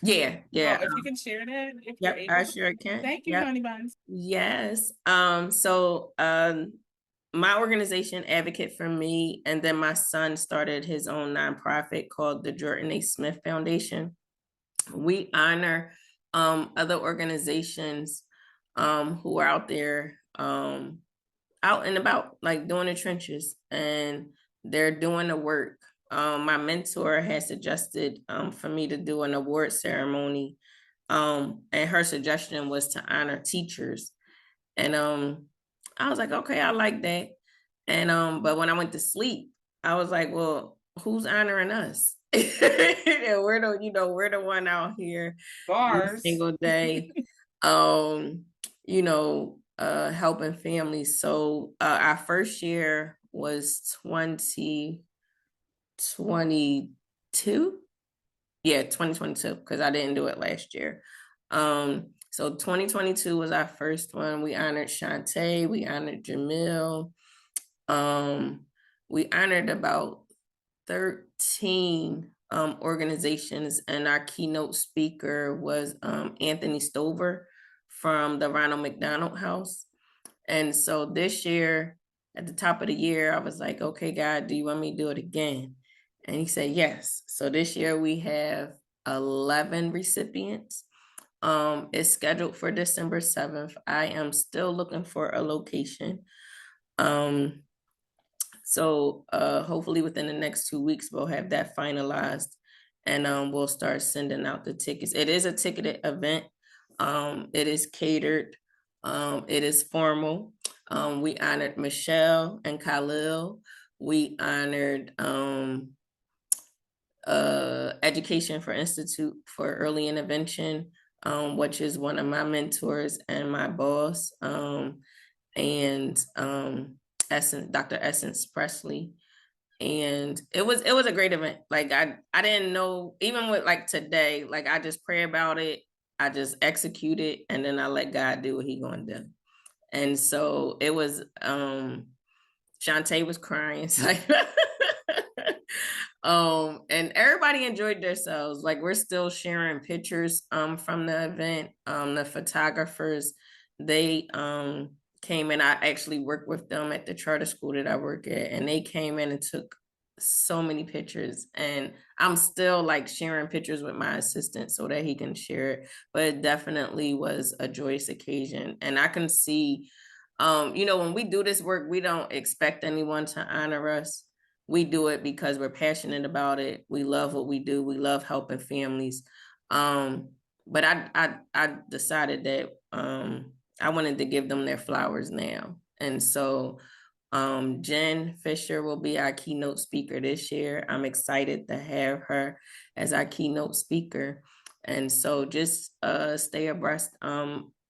Yeah. Oh, if you can share that, if you're able. I sure can. Thank you, honey buns. Yes. So my organization Advocate for Me, and then my son started his own nonprofit called the Jordan A. Smith Foundation. We honor other organizations who are out there, out and about, like doing the trenches, and they're doing the work. My mentor has suggested for me to do an award ceremony, and her suggestion was to honor teachers. And I was like, okay, I like that. And but when I went to sleep, I was like, well, who's honoring us? And we're the one out here every single day, helping families. So our first year was 2022. Yeah, 2022, because I didn't do it last year. So 2022 was our first one. We honored Shantae, we honored Jamil. We honored about 13 organizations, and our keynote speaker was Anthony Stover from the Ronald McDonald House. And so this year, at the top of the year, I was like, okay, God, do you want me to do it again? And he said, yes. So this year we have 11 recipients. It's scheduled for December 7th. I am still looking for a location. So hopefully within the next 2 weeks, we'll have that finalized, and we'll start sending out the tickets. It is a ticketed event. It is catered. It is formal. We honored Michelle and Khalil. We honored Education for Institute for Early Intervention, which is one of my mentors and my boss, and Dr. Essence Presley. And it was a great event. Like I didn't know, even with like today, like I just pray about it, I just execute it, and then I let God do what he gonna do. And so it was, Shantae was crying. It's like and everybody enjoyed themselves. Like we're still sharing pictures from the event. The photographers, they came in. I actually worked with them at the charter school that I work at, and they came in and took so many pictures, and I'm still like sharing pictures with my assistant so that he can share it. But it definitely was a joyous occasion, and I can see, when we do this work, we don't expect anyone to honor us. We do it because we're passionate about it. We love what we do. We love helping families. But I decided that I wanted to give them their flowers now, and so Jen Fisher will be our keynote speaker this year. I'm excited to have her as our keynote speaker. And so just stay abreast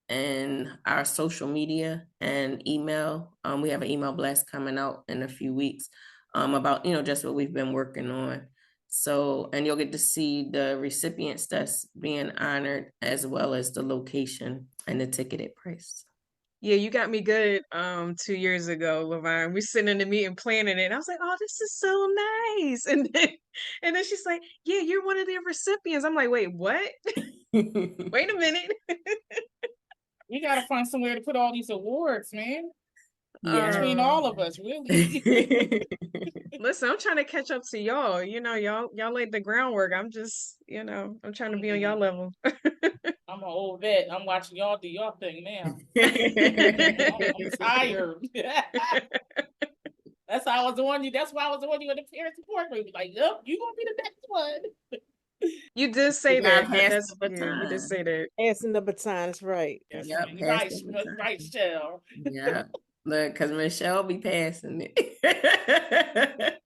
in our social media and email. We have an email blast coming out in a few weeks about, just what we've been working on. So, and you'll get to see the recipients that's being honored, as well as the location and the ticketed price. Yeah, you got me good 2 years ago, Laverne. We sitting in the meeting planning it. And I was like, oh, this is so nice. And then she's like, yeah, you're one of the recipients. I'm like, wait, what? Wait a minute. We gotta find somewhere to put all these awards, man. Yeah. Between all of us, really. Listen, I'm trying to catch up to y'all. Y'all laid the groundwork. I'm just, I'm trying to be on y'all level. I'm an old vet. I'm watching y'all do your thing now. I'm tired. That's how I was on you. That's why I was on you in the parent support group. Like, yep, you gonna be the next one. You did say that. You did say that. Passing the baton is right. Yes, Yep, right, Shell. Yeah, look, because Michelle be passing it.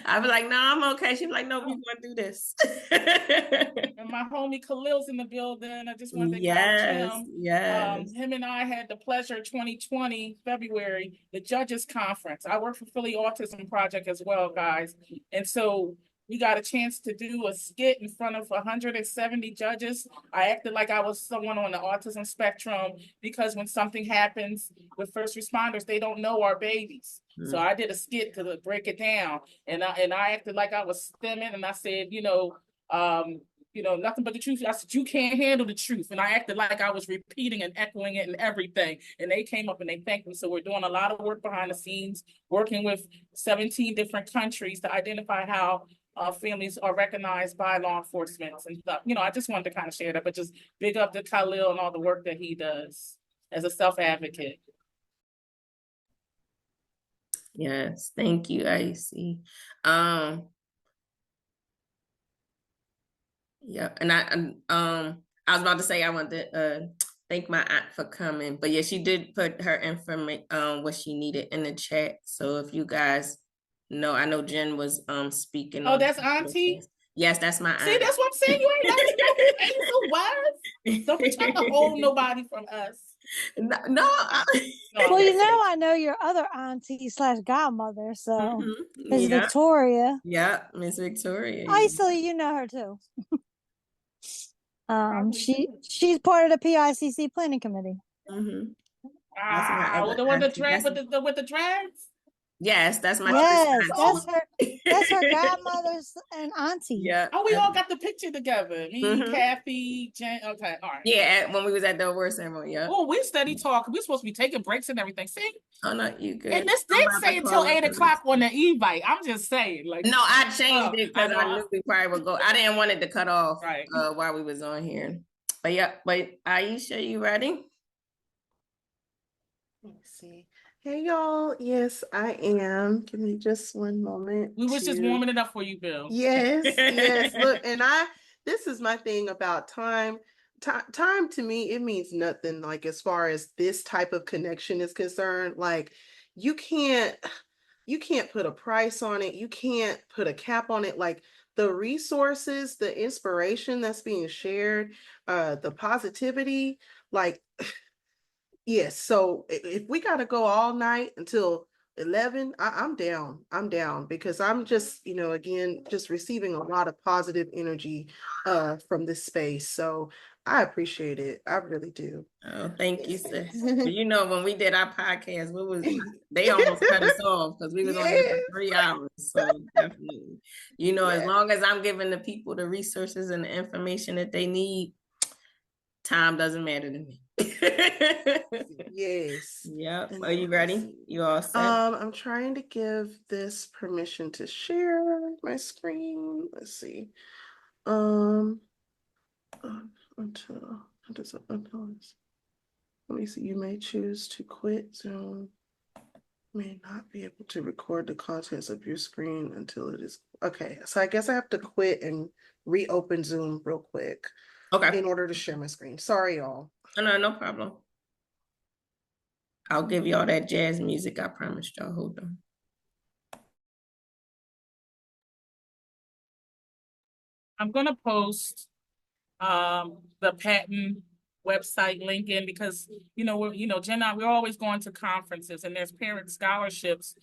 I'd be like, no, I'm okay. She'd be like, no, we're going to do this. And my homie Khalil's in the building. I just wanted to acknowledge him. Yes. Him and I had the pleasure 2020, February, the Judges Conference. I work for Philly Autism Project as well, guys. And so we got a chance to do a skit in front of 170 judges. I acted like I was someone on the autism spectrum because when something happens with first responders, they don't know our babies. So I did a skit to break it down, and I acted like I was stemming, and I said, nothing but the truth. I said, you can't handle the truth. And I acted like I was repeating and echoing it and everything. And they came up and they thanked me. So we're doing a lot of work behind the scenes, working with 17 different countries to identify how families are recognized by law enforcement and stuff. I just wanted to kind of share that, but just big up to Khalil and all the work that he does as a self-advocate. Yes, thank you, Icy. Yeah, and I was about to say I want to thank my aunt for coming, but yeah, she did put her information what she needed in the chat. So if you guys know, I know Jen was speaking. Oh, that's Auntie? Yes, that's my aunt. See, that's what I'm saying. You ain't let me know who Hazel was. Don't be trying to hold nobody from us. No. Well, I know your other auntie / godmother, so Miss Victoria. Yeah, Miss Victoria. Isley, you know her too. She's part of the PICC planning committee. Mm-hmm. The one that drag with the drags? Yes, that's my that's her godmother's and auntie. Yeah. Oh, we all got the picture together. Me, Kathy, Jen. Okay, all right. Yeah, when we was at the award ceremony. Yeah. Oh, we steady talking. We're supposed to be taking breaks and everything. See? Oh no, you good. And this didn't say until 8 o'clock on the e-bike. I'm just saying, like. No, I changed it because I knew we probably would go. I didn't want it to cut off while we was on here. But yeah, Aisha, you ready? Let's see. Hey y'all, yes, I am. Give me just one moment. We was just warming it up for you, Bill. Yes. Look, and this is my thing about time. Time to me, it means nothing. Like as far as this type of connection is concerned, like you can't put a price on it. You can't put a cap on it. Like the resources, the inspiration that's being shared, the positivity, like. Yes, so if we got to go all night until 11, I'm down. I'm down because I'm just, again, just receiving a lot of positive energy from this space. So I appreciate it. I really do. Oh, thank you, sis. When we did our podcast, they almost cut us off because we was on there for 3 hours. So definitely, as long as I'm giving the people the resources and the information that they need, time doesn't matter to me. Yes. Yep. And Are you then let's ready? see. You all set? I'm trying to give this permission to share my screen. Let's see. Until how does it until let me see. You may choose to quit Zoom. May not be able to record the contents of your screen until it is okay. So I guess I have to quit and reopen Zoom real quick Okay. in order to share my screen. Sorry, y'all. No, no problem. I'll give y'all that jazz music I promised y'all. Hold on. I'm gonna post the patent website link in because Jen and I, we're always going to conferences and there's parent scholarships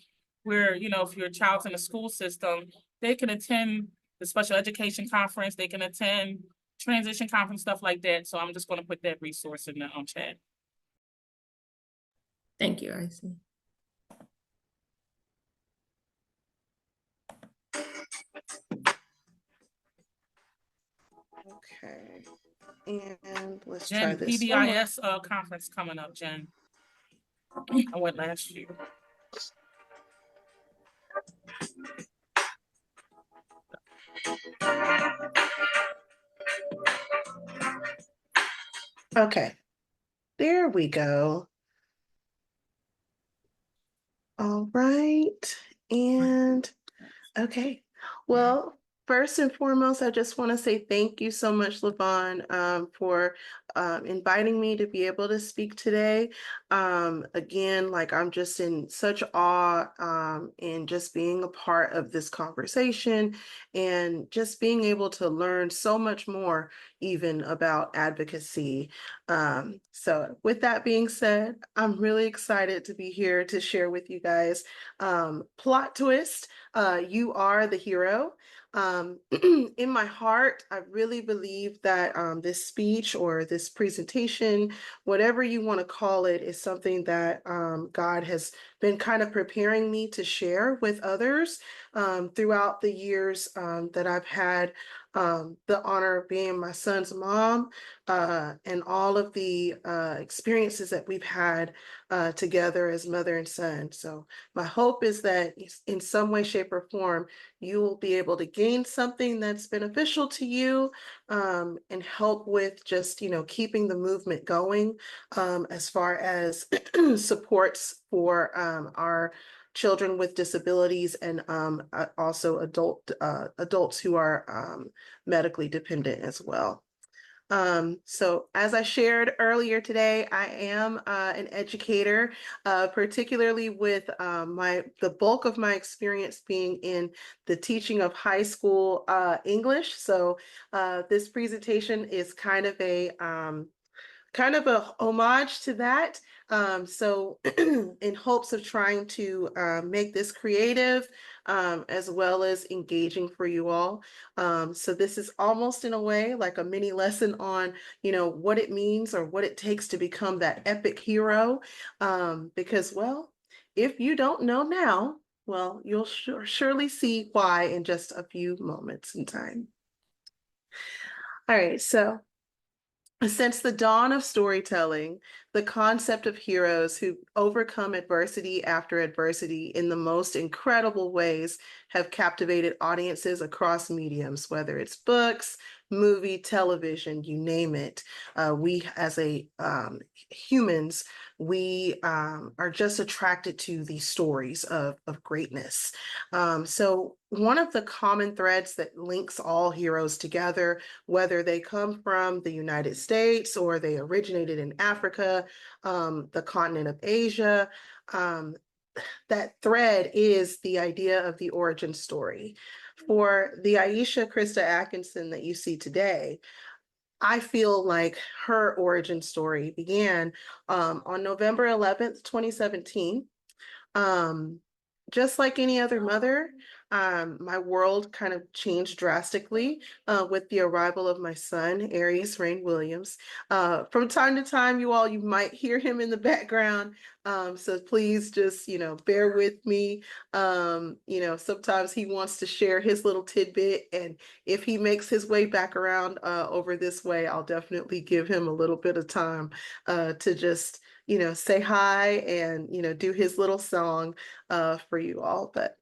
where if your child's in a school system, they can attend the special education conference, they can attend transition conference, stuff like that. So I'm just going to put that resource in the chat. Thank you, Icy. Okay. And let's Jen, try this. PBIS conference coming up, Jen. I went last year. Okay. There we go. All right. And okay. Well, first and foremost, I just want to say thank you so much, LaVon, for inviting me to be able to speak today. Again, like I'm just in such awe in just being a part of this conversation and just being able to learn so much more even about advocacy. So with that being said, I'm really excited to be here to share with you guys. Plot twist. You are the hero. In my heart, I really believe that this speech or this presentation, whatever you want to call it, is something that God has been kind of preparing me to share with others throughout the years that I've had the honor of being my son's mom and all of the experiences that we've had together as mother and son. So my hope is that in some way, shape, or form, you will be able to gain something that's beneficial to you and help with just, keeping the movement going as far as supports for our children with disabilities and also adults who are medically dependent as well. So as I shared earlier today, I am an educator, particularly with the bulk of my experience being in the teaching of high school English. So this presentation is kind of a homage to that. So in hopes of trying to make this creative as well as engaging for you all. So this is almost in a way like a mini lesson on, what it means or what it takes to become that epic hero. Because, well, if you don't know now, well, you'll surely see why in just a few moments in time. All right, so since the dawn of storytelling, the concept of heroes who overcome adversity after adversity in the most incredible ways have captivated audiences across mediums, whether it's books, movie, television, you name it. We as humans, we are just attracted to these stories of greatness. So one of the common threads that links all heroes together, whether they come from the United States or they originated in Africa, the continent of Asia, that thread is the idea of the origin story. For the Aisha Krista Atkinson that you see today, I feel like her origin story began on November 11th, 2017. Just like any other mother, my world kind of changed drastically with the arrival of my son, Aries Rain Williams. From time to time, you might hear him in the background. So please just, bear with me. Sometimes he wants to share his little tidbit, and if he makes his way back around over this way, I'll definitely give him a little bit of time to just, say hi and, do his little song for you all. But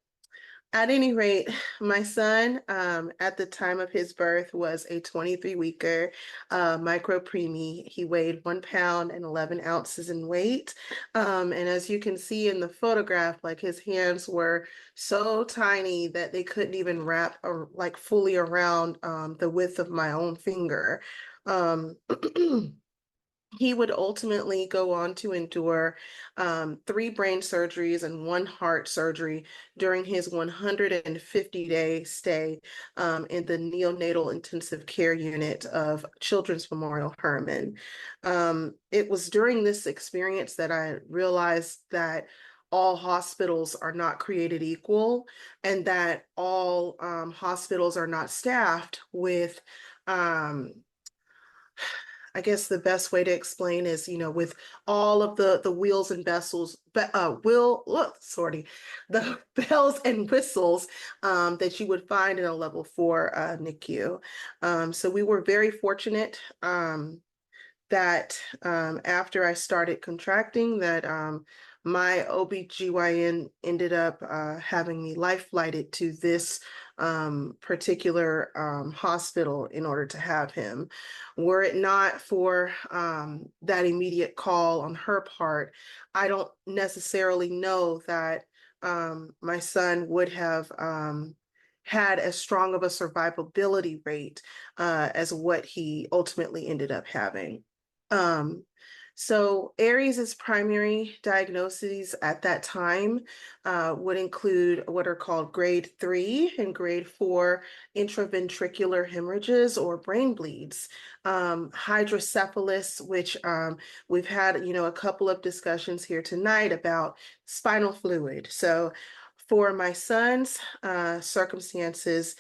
at any rate, my son, at the time of his birth, was a 23-weeker micro preemie. He weighed 1 pound and 11 ounces in weight. And as you can see in the photograph, like his hands were so tiny that they couldn't even wrap like fully around the width of my own finger. He would ultimately go on to endure 3 brain surgeries and 1 heart surgery during his 150-day stay in the neonatal intensive care unit of Children's Memorial Hermann. It was during this experience that I realized that all hospitals are not created equal, and that all hospitals are not staffed with I guess the best way to explain is, with all of the wheels and vessels, but the bells and whistles that you would find in a level 4 NICU. So we were very fortunate that after I started contracting, that my OBGYN ended up having me life flighted to this particular hospital in order to have him. Were it not for that immediate call on her part, I don't necessarily know that my son would have had as strong of a survivability rate as what he ultimately ended up having. So Aries' primary diagnoses at that time would include what are called grade 3 and grade 4 intraventricular hemorrhages or brain bleeds, hydrocephalus, which we've had, a couple of discussions here tonight about spinal fluid. So for my son's circumstances,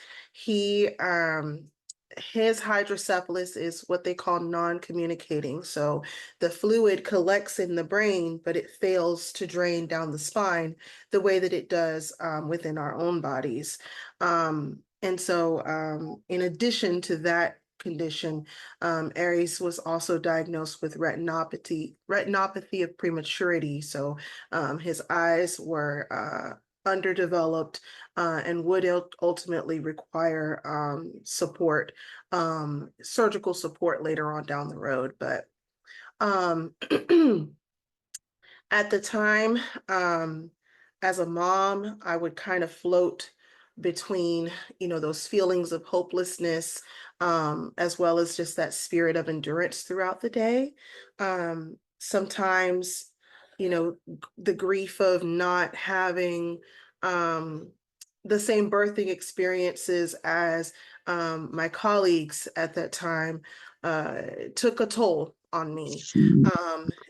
his hydrocephalus is what they call non-communicating. So the fluid collects in the brain, but it fails to drain down the spine the way that it does within our own bodies. And so in addition to that condition, Aries was also diagnosed with retinopathy of prematurity. So his eyes were underdeveloped and would ultimately require support, surgical support later on down the road. But at the time, as a mom, I would kind of float between, those feelings of hopelessness, as well as just that spirit of endurance throughout the day. Sometimes, the grief of not having the same birthing experiences as my colleagues at that time took a toll on me.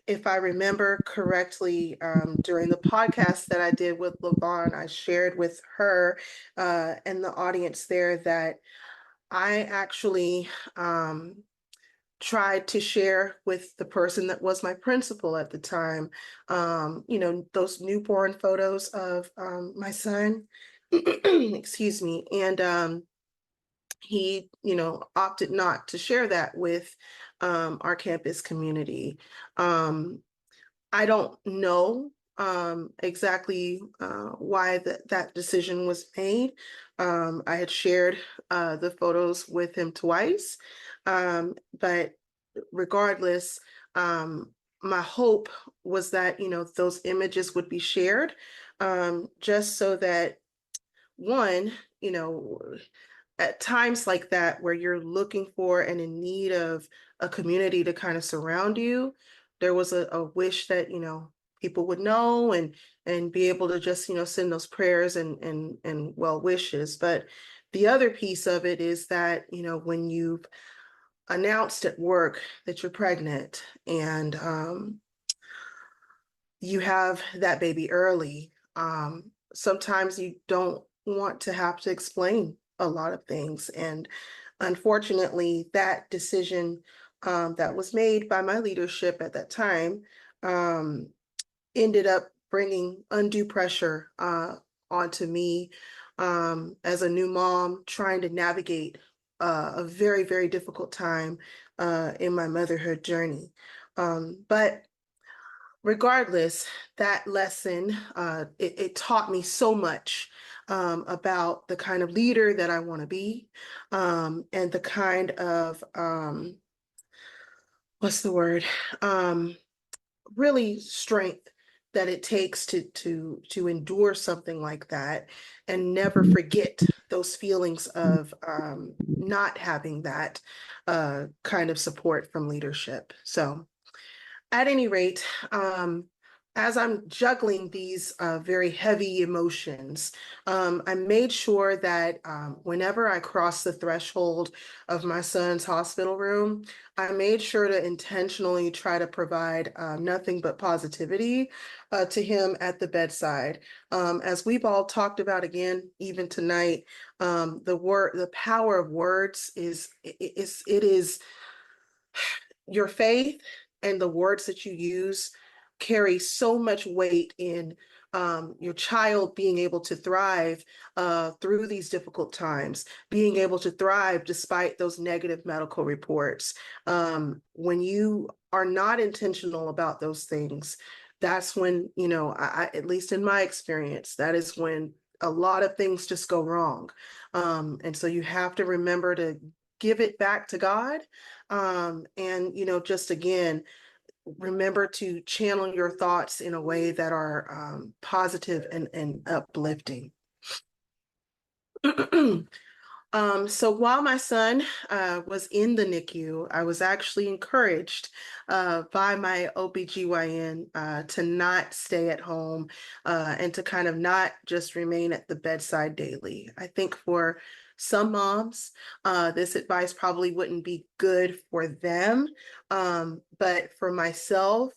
If I remember correctly, during the podcast that I did with LaVon, I shared with her and the audience there that I actually tried to share with the person that was my principal at the time, those newborn photos of my son, excuse me, and he, opted not to share that with our campus community. I don't know exactly why that decision was made. I had shared the photos with him twice, but regardless, my hope was that, those images would be shared just so that, one, at times like that where you're looking for and in need of a community to kind of surround you, there was a wish that, people would know and be able to just, send those prayers and well wishes. But the other piece of it is that, when you've announced at work that you're pregnant and you have that baby early, sometimes you don't want to have to explain a lot of things. And unfortunately, that decision that was made by my leadership at that time ended up bringing undue pressure onto me as a new mom trying to navigate a very, very difficult time in my motherhood journey. But regardless, that lesson, it taught me so much about the kind of leader that I want to be, and the kind of, what's the word? Really strength that it takes to endure something like that and never forget those feelings of not having that kind of support from leadership. So at any rate, as I'm juggling these very heavy emotions, I made sure that whenever I crossed the threshold of my son's hospital room, I made sure to intentionally try to provide nothing but positivity to him at the bedside. As we've all talked about again, even tonight, the power of words is your faith and the words that you use carry so much weight in your child being able to thrive through these difficult times, being able to thrive despite those negative medical reports. When you are not intentional about those things, that's when, at least in my experience, that is when a lot of things just go wrong. And so you have to remember to give it back to God. And, just again, remember to channel your thoughts in a way that are positive and uplifting. So while my son was in the NICU, I was actually encouraged by my OBGYN to not stay at home and to kind of not just remain at the bedside daily. I think for some moms, this advice probably wouldn't be good for them. But for myself,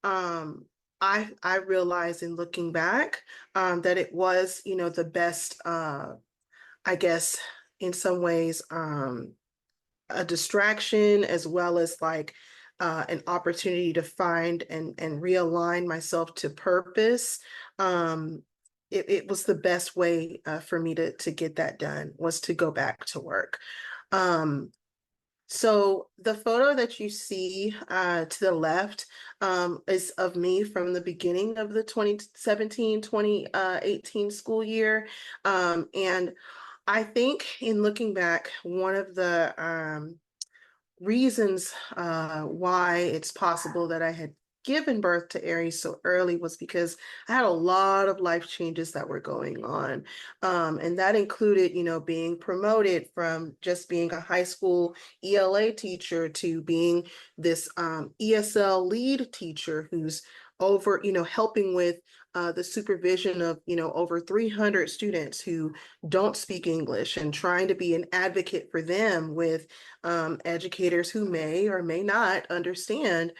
I realized in looking back that it was, the best I guess in some ways a distraction as well as like an opportunity to find and realign myself to purpose. It was the best way for me to get that done, was to go back to work. So the photo that you see to the left is of me from the beginning of the 2017-2018 school year. And I think in looking back, one of the reasons why it's possible that I had given birth to Aries so early was because I had a lot of life changes that were going on. And that included, being promoted from just being a high school ELA teacher to being this ESL lead teacher who's over, helping with the supervision of, over 300 students who don't speak English and trying to be an advocate for them with educators who may or may not understand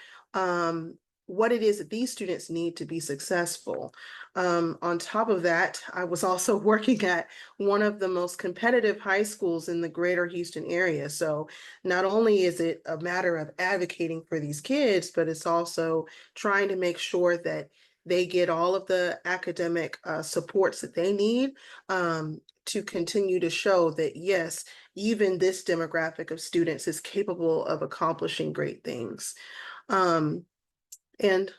what it is that these students need to be successful. On top of that, I was also working at one of the most competitive high schools in the greater Houston area. So not only is it a matter of advocating for these kids, but it's also trying to make sure that they get all of the academic supports that they need to continue to show that, yes, even this demographic of students is capable of accomplishing great things. And,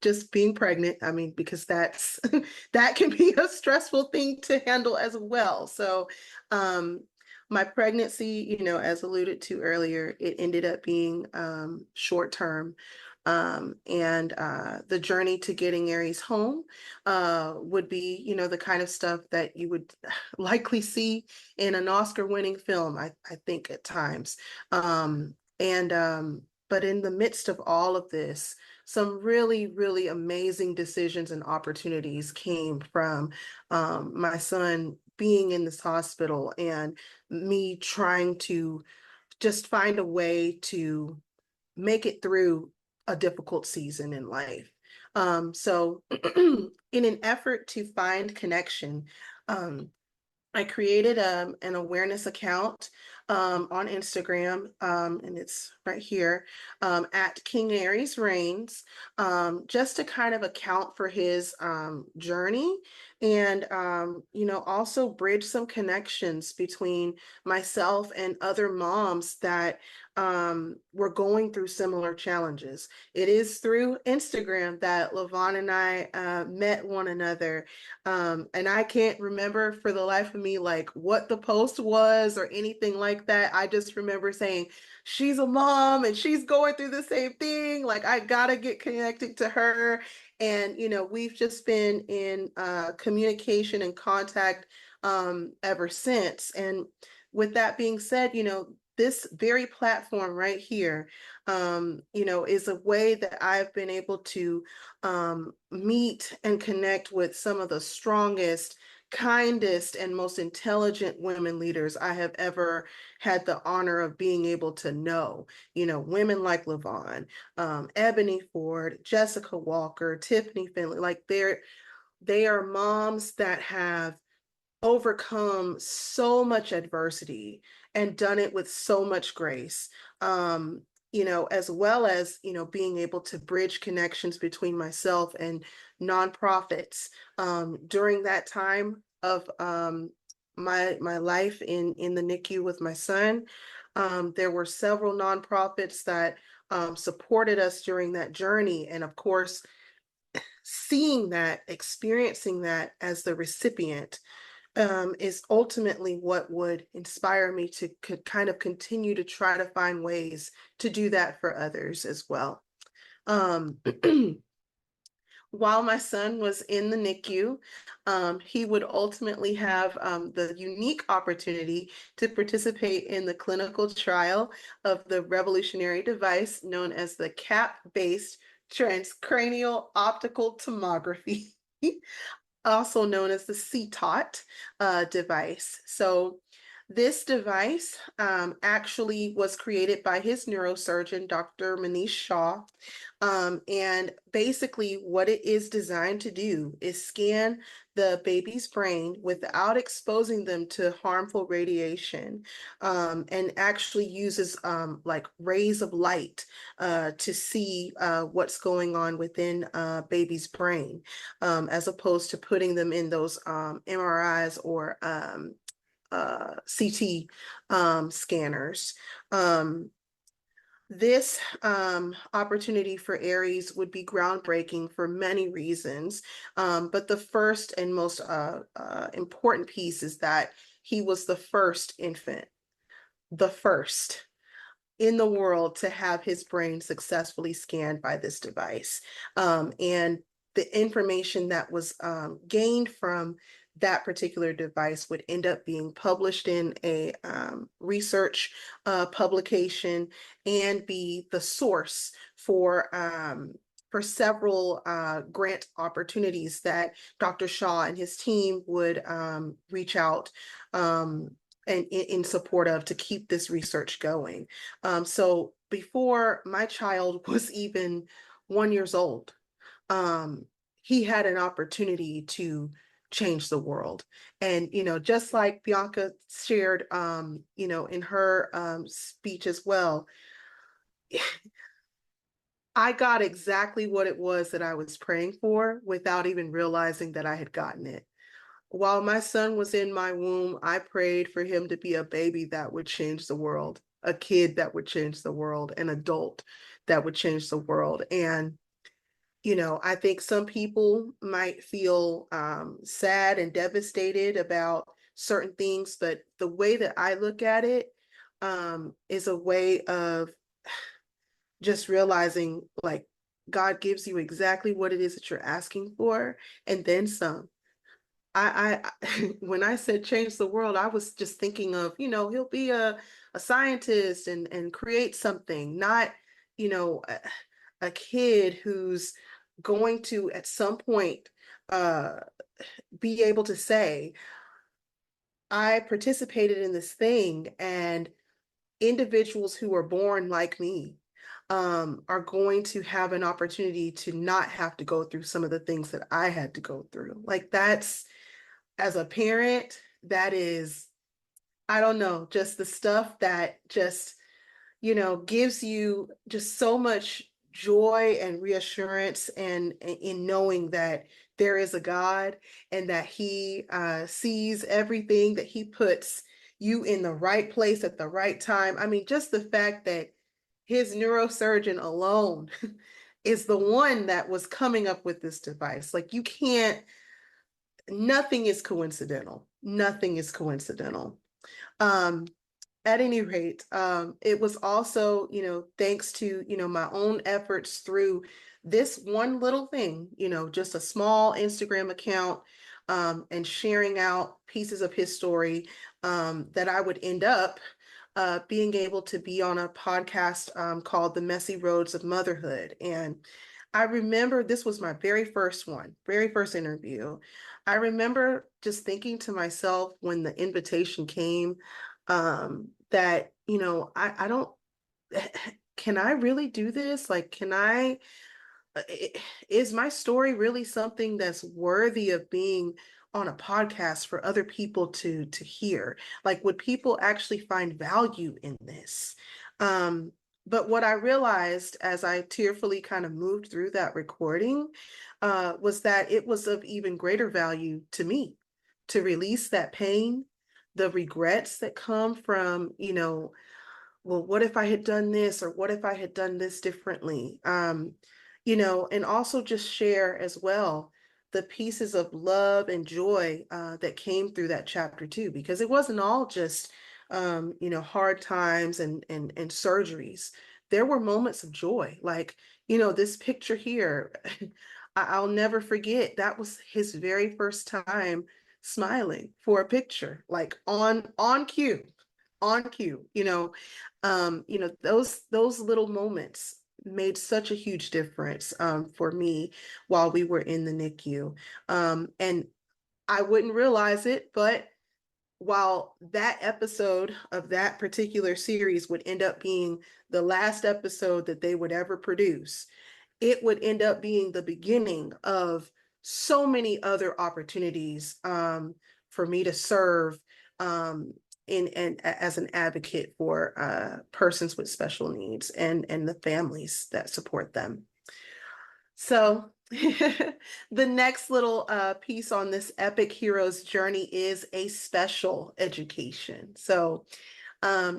just being pregnant, I mean, because that's that can be a stressful thing to handle as well. So my pregnancy, as alluded to earlier, it ended up being short term. And the journey to getting Aries home would be, the kind of stuff that you would likely see in an Oscar-winning film, I think at times. But in the midst of all of this, some really, really amazing decisions and opportunities came from my son being in this hospital and me trying to just find a way to make it through a difficult season in life. So in an effort to find connection, I created an awareness account on Instagram, and it's right here at King Aries Reigns, just to kind of account for his journey and, also bridge some connections between myself and other moms that were going through similar challenges. It is through Instagram that Lavon and I met one another. And I can't remember for the life of me, like what the post was or anything like that. I just remember saying, she's a mom and she's going through the same thing. Like, I gotta get connected to her. And, we've just been in communication and contact ever since. And with that being said, this very platform right here, is a way that I've been able to meet and connect with some of the strongest, kindest, and most intelligent women leaders I have ever had the honor of being able to know. Women like Lavon, Ebony Ford, Jessica Walker, Tiffany Finley, like they are moms that have overcome so much adversity and done it with so much grace. As well as, being able to bridge connections between myself and nonprofits. During that time of my life in the NICU with my son, there were several nonprofits that supported us during that journey. And of course, seeing that, experiencing that as the recipient, is ultimately what would inspire me to kind of continue to try to find ways to do that for others as well. While my son was in the NICU, he would ultimately have the unique opportunity to participate in the clinical trial of the revolutionary device known as the cap-based transcranial optical tomography. Also known as the CTOT device. So this device actually was created by his neurosurgeon, Dr. Manish Shah. And basically what it is designed to do is scan the baby's brain without exposing them to harmful radiation, and actually uses like rays of light to see what's going on within baby's brain, as opposed to putting them in those MRIs or CT scanners. This opportunity for Aries would be groundbreaking for many reasons, but the first and most important piece is that he was the first infant, the first in the world to have his brain successfully scanned by this device. And the information that was gained from that particular device would end up being published in a research publication and be the source for several grant opportunities that Dr. Shaw and his team would reach out and in support of to keep this research going. So before my child was even 1 year old, he had an opportunity to change the world. And, just like Bianca shared, in her speech as well, I got exactly what it was that I was praying for without even realizing that I had gotten it. While my son was in my womb, I prayed for him to be a baby that would change the world, a kid that would change the world, an adult that would change the world. And, I think some people might feel sad and devastated about certain things, but the way that I look at it is a way of just realizing, like, God gives you exactly what it is that you're asking for, and then some. When I said change the world, I was just thinking of, he'll be a scientist and create something, not, a kid who's going to at some point be able to say, I participated in this thing, and individuals who are born like me are going to have an opportunity to not have to go through some of the things that I had to go through. Like, as a parent, that is, I don't know, just the stuff that just, gives you just so much joy and reassurance and in knowing that there is a God and that he sees everything, that he puts you in the right place at the right time. I mean, just the fact that his neurosurgeon alone is the one that was coming up with this device. Like you can't, nothing is coincidental. Nothing is coincidental. Um, at any rate, it was also, thanks to, my own efforts through this one little thing, just a small Instagram account, and sharing out pieces of his story, that I would end up being able to be on a podcast called The Messy Roads of Motherhood. And I remember this was my very first one, very first interview. I remember just thinking to myself when the invitation came, that, I don't, can I really do this? Like, is my story really something that's worthy of being on a podcast for other people to hear? Like, would people actually find value in this? But what I realized as I tearfully kind of moved through that recording, was that it was of even greater value to me to release that pain, the regrets that come from, well, what if I had done this, or what if I had done this differently? And also just share as well the pieces of love and joy that came through that chapter too, because it wasn't all just hard times and surgeries. There were moments of joy, like this picture here. I'll never forget. That was his very first time smiling for a picture, like on cue, on cue. Those little moments made such a huge difference for me while we were in the NICU. And I wouldn't realize it, but while that episode of that particular series would end up being the last episode that they would ever produce, it would end up being the beginning of so many other opportunities for me to serve in and as an advocate for persons with special needs and the families that support them. So the next little piece on this epic hero's journey is a special education. So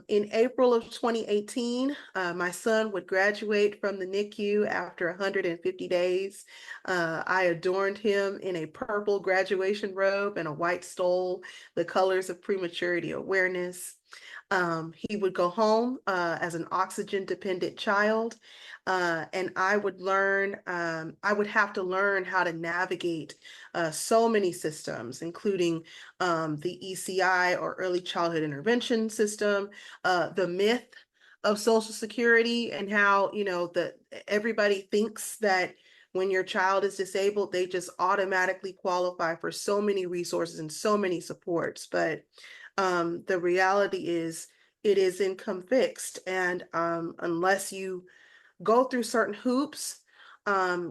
in April of 2018, my son would graduate from the NICU after 150 days. I adorned him in a purple graduation robe and a white stole, the colors of prematurity awareness. He would go home as an oxygen-dependent child, and I would have to learn how to navigate so many systems, including the ECI, or early childhood intervention system, the myth of Social Security, and how, everybody thinks that when your child is disabled, they just automatically qualify for so many resources and so many supports. But the reality is it is income fixed. And unless you go through certain hoops,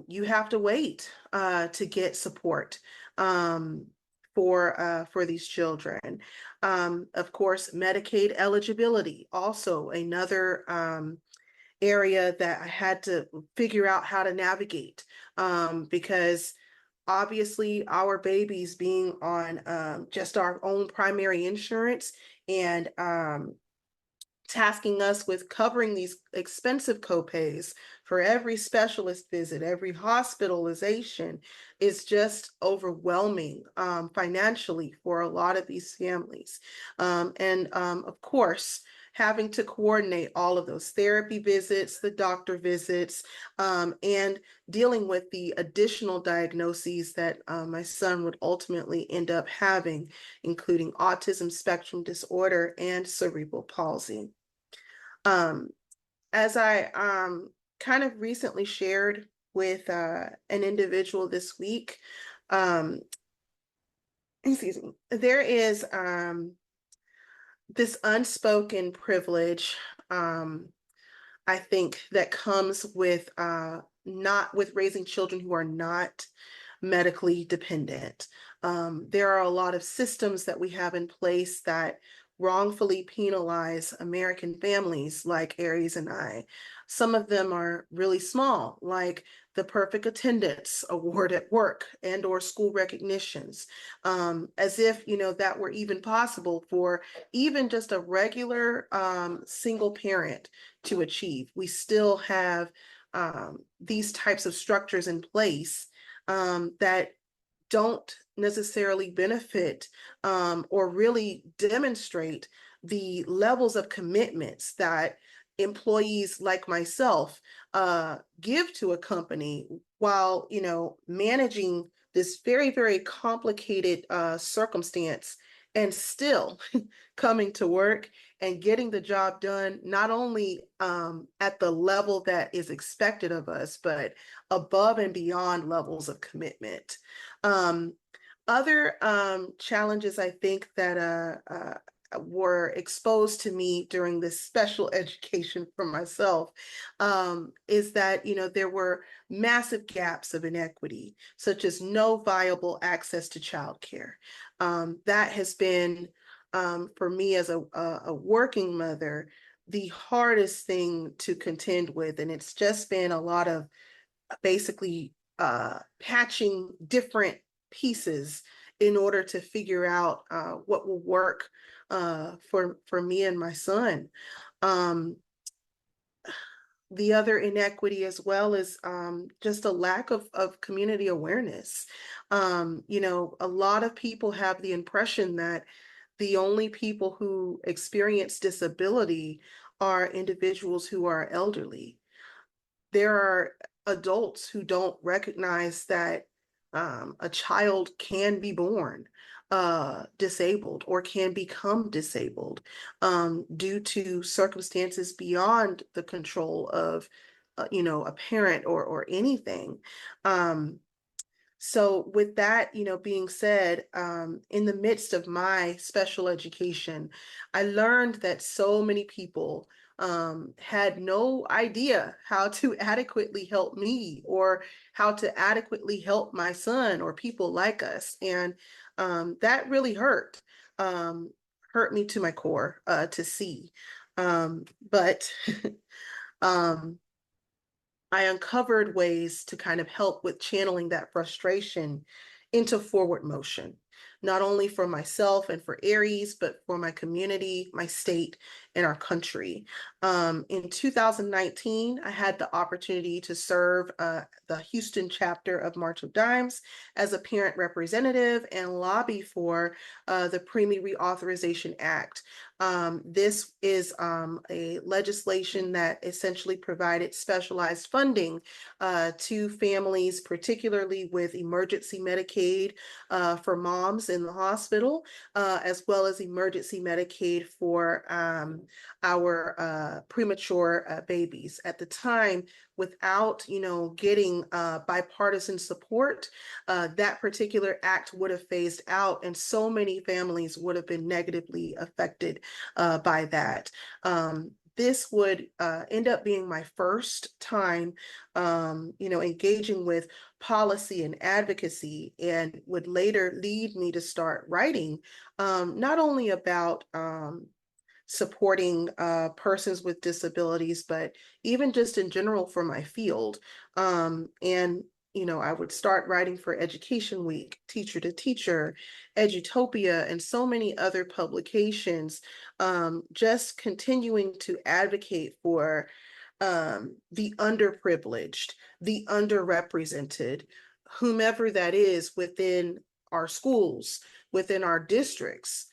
you have to wait to get support for these children. Of course, Medicaid eligibility, also another area that I had to figure out how to navigate, because obviously our babies being on just our own primary insurance, and tasking us with covering these expensive copays for every specialist visit, every hospitalization, is just overwhelming financially for a lot of these families. Of course, having to coordinate all of those therapy visits, the doctor visits, and dealing with the additional diagnoses that my son would ultimately end up having, including autism spectrum disorder and cerebral palsy. As I kind of recently shared with an individual this week, excuse me, there is this unspoken privilege, I think, that comes with not with raising children who are not medically dependent. There are a lot of systems that we have in place that wrongfully penalize American families like Aries and I. Some of them are really small, like the perfect attendance award at work and or school recognitions, as if, that were even possible for even just a regular single parent to achieve. We still have these types of structures in place that don't necessarily benefit or really demonstrate the levels of commitments that employees like myself give to a company while, managing this very, very complicated circumstance and still coming to work and getting the job done, not only at the level that is expected of us, but above and beyond levels of commitment. Other challenges I think that were exposed to me during this special education for myself is that, there were massive gaps of inequity, such as no viable access to childcare. That has been, for me as a working mother, the hardest thing to contend with. And it's just been a lot of basically patching different pieces in order to figure out what will work for me and my son. The other inequity as well is just a lack of community awareness. A lot of people have the impression that the only people who experience disability are individuals who are elderly. There are adults who don't recognize that a child can be born disabled or can become disabled due to circumstances beyond the control of, a parent or anything. So with that, being said, in the midst of my special education, I learned that so many people had no idea how to adequately help me or how to adequately help my son or people like us. And that really hurt me to my core to see. But I uncovered ways to kind of help with channeling that frustration into forward motion, not only for myself and for Aries, but for my community, my state, and our country. In 2019, I had the opportunity to serve the Houston chapter of March of Dimes as a parent representative and lobby for the Preemie Reauthorization Act. This is a legislation that essentially provided specialized funding to families, particularly with emergency Medicaid for moms in the hospital, as well as emergency Medicaid for our premature babies. At the time, without, getting bipartisan support, that particular act would have phased out and so many families would have been negatively affected by that. This would end up being my first time, engaging with policy and advocacy, and would later lead me to start writing not only about supporting persons with disabilities, but even just in general for my field. And I would start writing for Education Week, Teacher to Teacher, Edutopia, and so many other publications, just continuing to advocate for the underprivileged, the underrepresented, whomever that is within our schools, within our districts.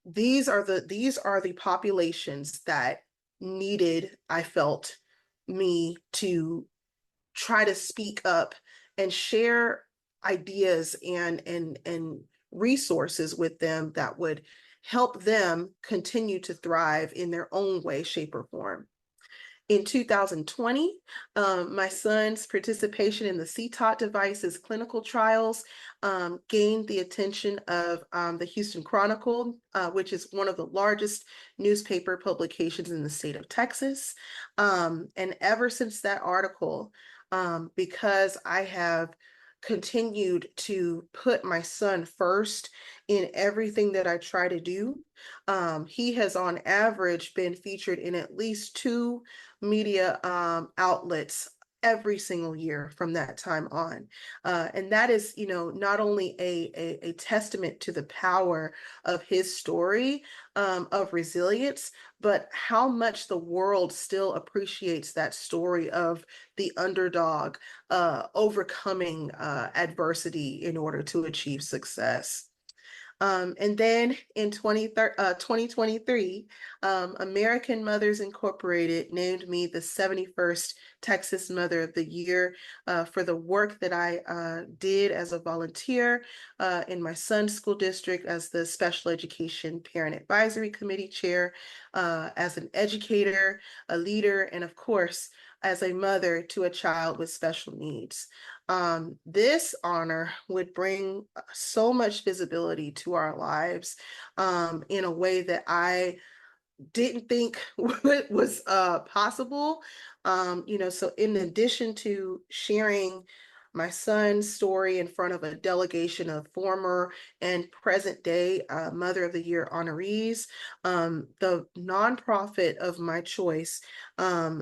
These are the populations that needed, I felt, me to try to speak up and share ideas and resources with them that would help them continue to thrive in their own way, shape, or form. In 2020, my son's participation in the CTOT device's clinical trials gained the attention of the Houston Chronicle, which is one of the largest newspaper publications in the state of Texas. And ever since that article, because I have continued to put my son first in everything that I try to do. He has on average been featured in at least 2 media outlets every single year from that time on. And that is, not only a testament to the power of his story of resilience, but how much the world still appreciates that story of the underdog overcoming adversity in order to achieve success. And then in 2023, American Mothers Incorporated named me the 71st Texas Mother of the Year for the work that I did as a volunteer in my son's school district as the Special Education Parent Advisory Committee Chair, as an educator, a leader, and of course, as a mother to a child with special needs. This honor would bring so much visibility to our lives in a way that I didn't think was possible. So in addition to sharing my son's story in front of a delegation of former and present day Mother of the Year honorees, the nonprofit of my choice,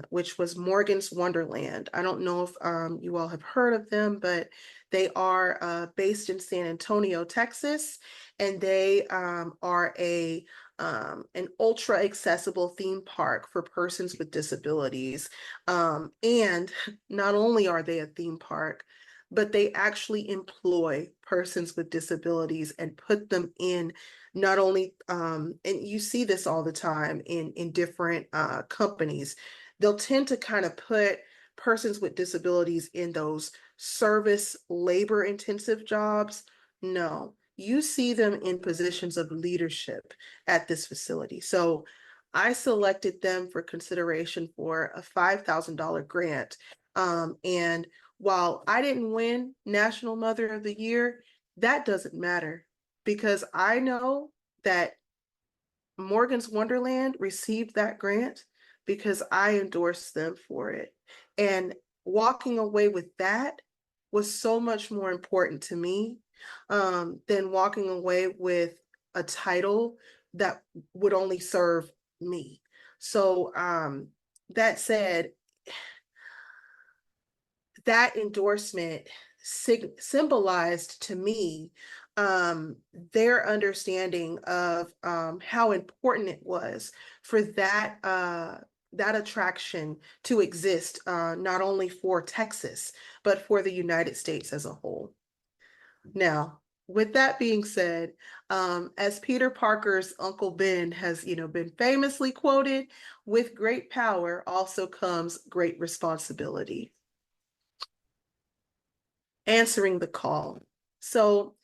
which was Morgan's Wonderland. I don't know if you all have heard of them, but they are based in San Antonio, Texas, and they are an ultra accessible theme park for persons with disabilities. And not only are they a theme park, but they actually employ persons with disabilities and put them in not only, and you see this all the time in different companies, they'll tend to kind of put persons with disabilities in those service labor intensive jobs. No, you see them in positions of leadership at this facility. So I selected them for consideration for a $5,000 grant. And while I didn't win National Mother of the Year, that doesn't matter because I know that Morgan's Wonderland received that grant because I endorsed them for it. And walking away with that was so much more important to me than walking away with a title that would only serve me. So that said, that endorsement symbolized to me their understanding of how important it was for that attraction to exist, not only for Texas, but for the United States as a whole. Now, with that being said, as Peter Parker's Uncle Ben has, been famously quoted, with great power also comes great responsibility. Answering the call. So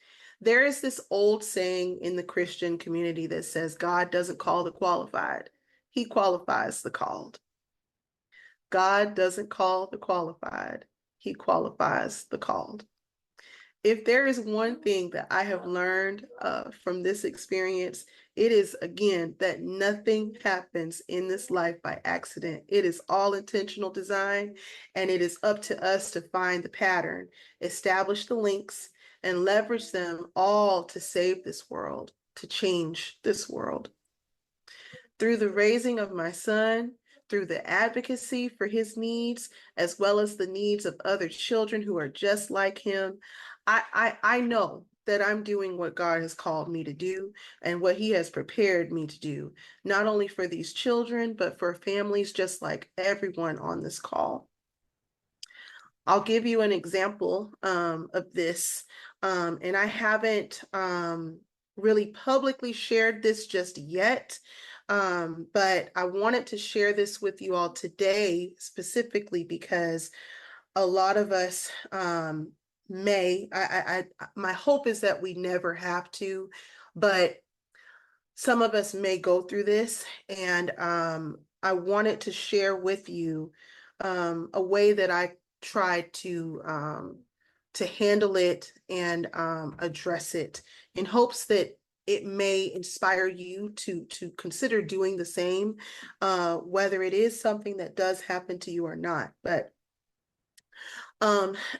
there is this old saying in the Christian community that says God doesn't call the qualified, he qualifies the called. God doesn't call the qualified, he qualifies the called. If there is one thing that I have learned from this experience, it is, again, that nothing happens in this life by accident. It is all intentional design, and it is up to us to find the pattern, establish the links, and leverage them all to save this world, to change this world. Through the raising of my son, through the advocacy for his needs, as well as the needs of other children who are just like him, I know that I'm doing what God has called me to do and what he has prepared me to do, not only for these children, but for families just like everyone on this call. I'll give you an example of this, and I haven't really publicly shared this just yet, but I wanted to share this with you all today specifically because a lot of us my hope is that we never have to, but some of us may go through this, and I wanted to share with you a way that I tried to handle it and address it in hopes that it may inspire you to consider doing the same, whether it is something that does happen to you or not. But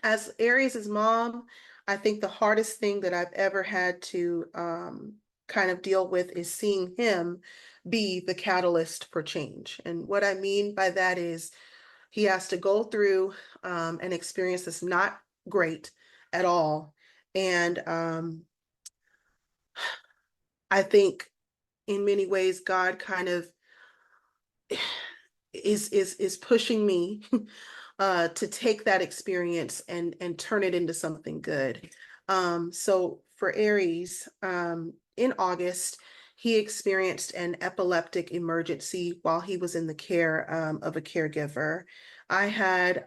As Aries' mom, I think the hardest thing that I've ever had to kind of deal with is seeing him be the catalyst for change. And what I mean by that is he has to go through an experience that's not great at all. And I think in many ways, God kind of is pushing me to take that experience and turn it into something good. So for Aries, in August, he experienced an epileptic emergency while he was in the care of a caregiver. I had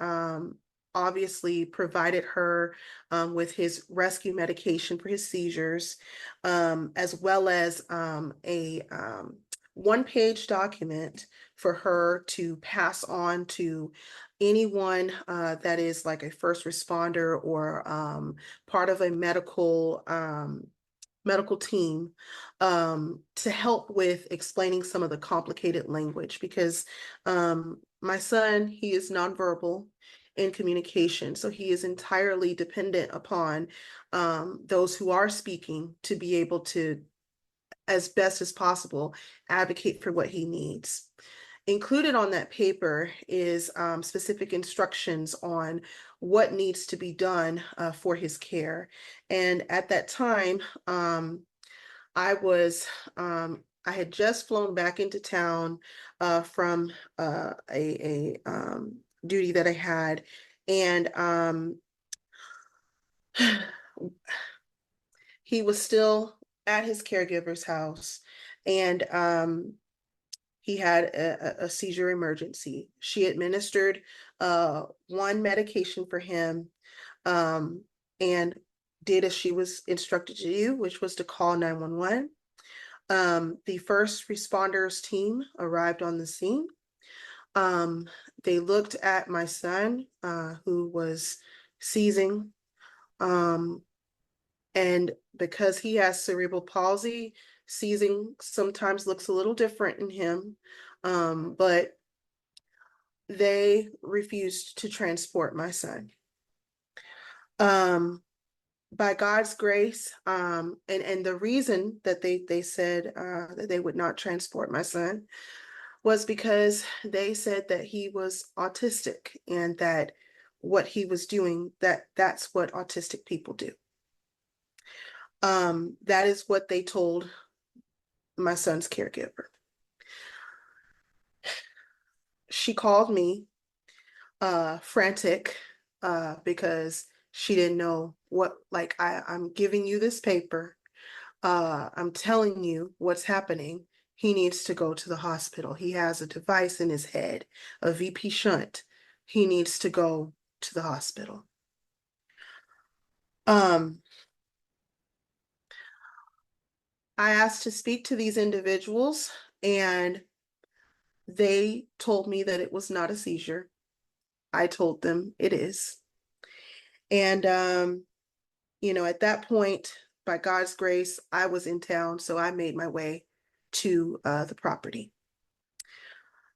obviously provided her with his rescue medication for his seizures, as well as a one-page document for her to pass on to anyone that is like a first responder or part of a medical team to help with explaining some of the complicated language, because my son, he is nonverbal in communication, so he is entirely dependent upon those who are speaking to be able to, as best as possible, advocate for what he needs. Included on that paper is specific instructions on what needs to be done for his care. And at that time, I had just flown back into town from a duty that I had, and he was still at his caregiver's house, and he had a seizure emergency. She administered one medication for him, and did as she was instructed to do, which was to call 911. The first responders team arrived on the scene. They looked at my son, who was seizing, and because he has cerebral palsy, seizing sometimes looks a little different in him, but they refused to transport my son. By God's grace, and the reason that they said that they would not transport my son was because they said that he was autistic, and that what he was doing, that's what autistic people do. That is what they told my son's caregiver. She called me frantic because she didn't know what, like, I'm giving you this paper. I'm telling you what's happening. He needs to go to the hospital. He has a device in his head, a VP shunt. He needs to go to the hospital. I asked to speak to these individuals, and they told me that it was not a seizure. I told them it is. And, at that point, by God's grace, I was in town, so I made my way to the property.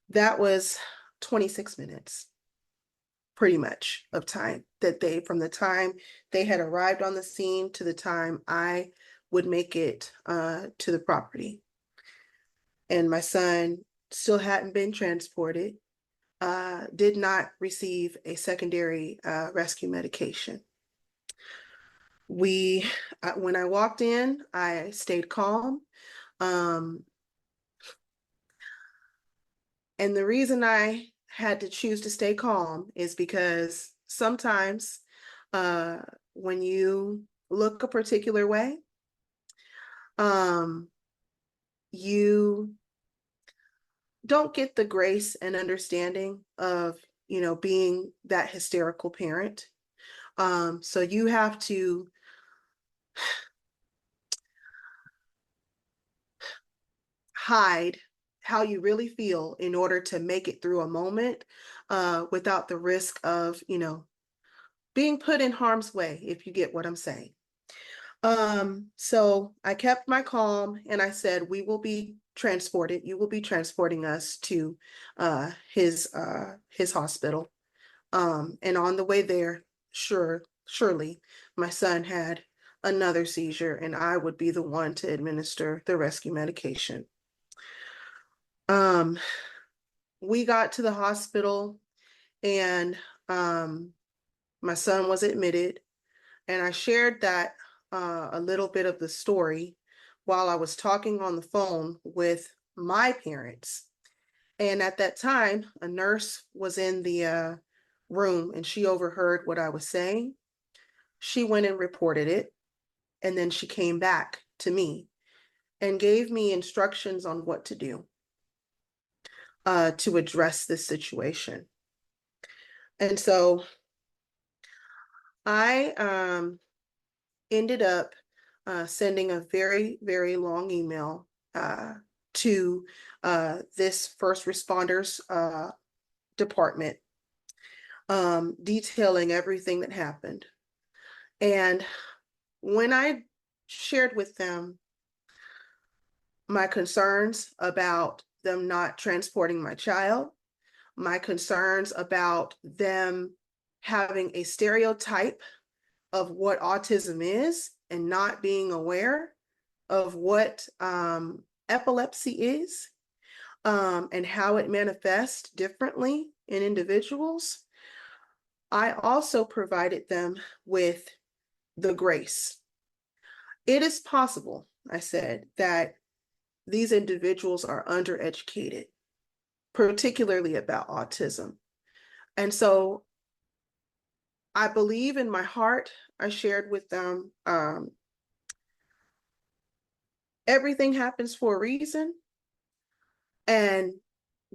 That was 26 minutes, pretty much, of time that from the time they had arrived on the scene to the time I would make it to the property. And my son still hadn't been transported, did not receive a secondary rescue medication. When I walked in, I stayed calm. And the reason I had to choose to stay calm is because sometimes when you look a particular way, you don't get the grace and understanding of, being that hysterical parent. So you have to hide how you really feel in order to make it through a moment without the risk of, being put in harm's way, if you get what I'm saying. So I kept my calm, and I said, we will be transported. You will be transporting us to his hospital. And on the way there, surely my son had another seizure and I would be the one to administer the rescue medication. We got to the hospital and my son was admitted, and I shared that a little bit of the story while I was talking on the phone with my parents. And at that time, a nurse was in the room and she overheard what I was saying. She went and reported it, and then she came back to me and gave me instructions on what to do to address this situation. And so I ended up sending a very, very long email to this first responders department, detailing everything that happened. And when I shared with them my concerns about them not transporting my child, my concerns about them having a stereotype of what autism is and not being aware of what epilepsy is, and how it manifests differently in individuals, I also provided them with the grace. It is possible, I said, that these individuals are undereducated, particularly about autism. And so I believe in my heart, I shared with them, everything happens for a reason. And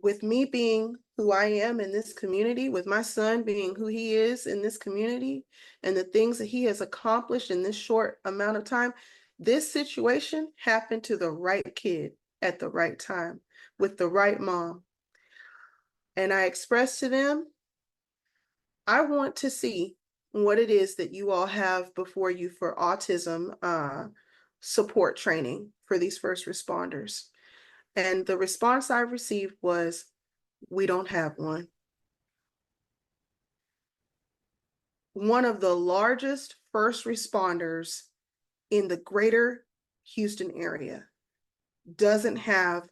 with me being who I am in this community, with my son being who he is in this community, and the things that he has accomplished in this short amount of time, this situation happened to the right kid at the right time with the right mom. And I expressed to them, I want to see what it is that you all have before you for autism support training for these first responders. And the response I received was, we don't have one. One of the largest first responders in the greater Houston area doesn't have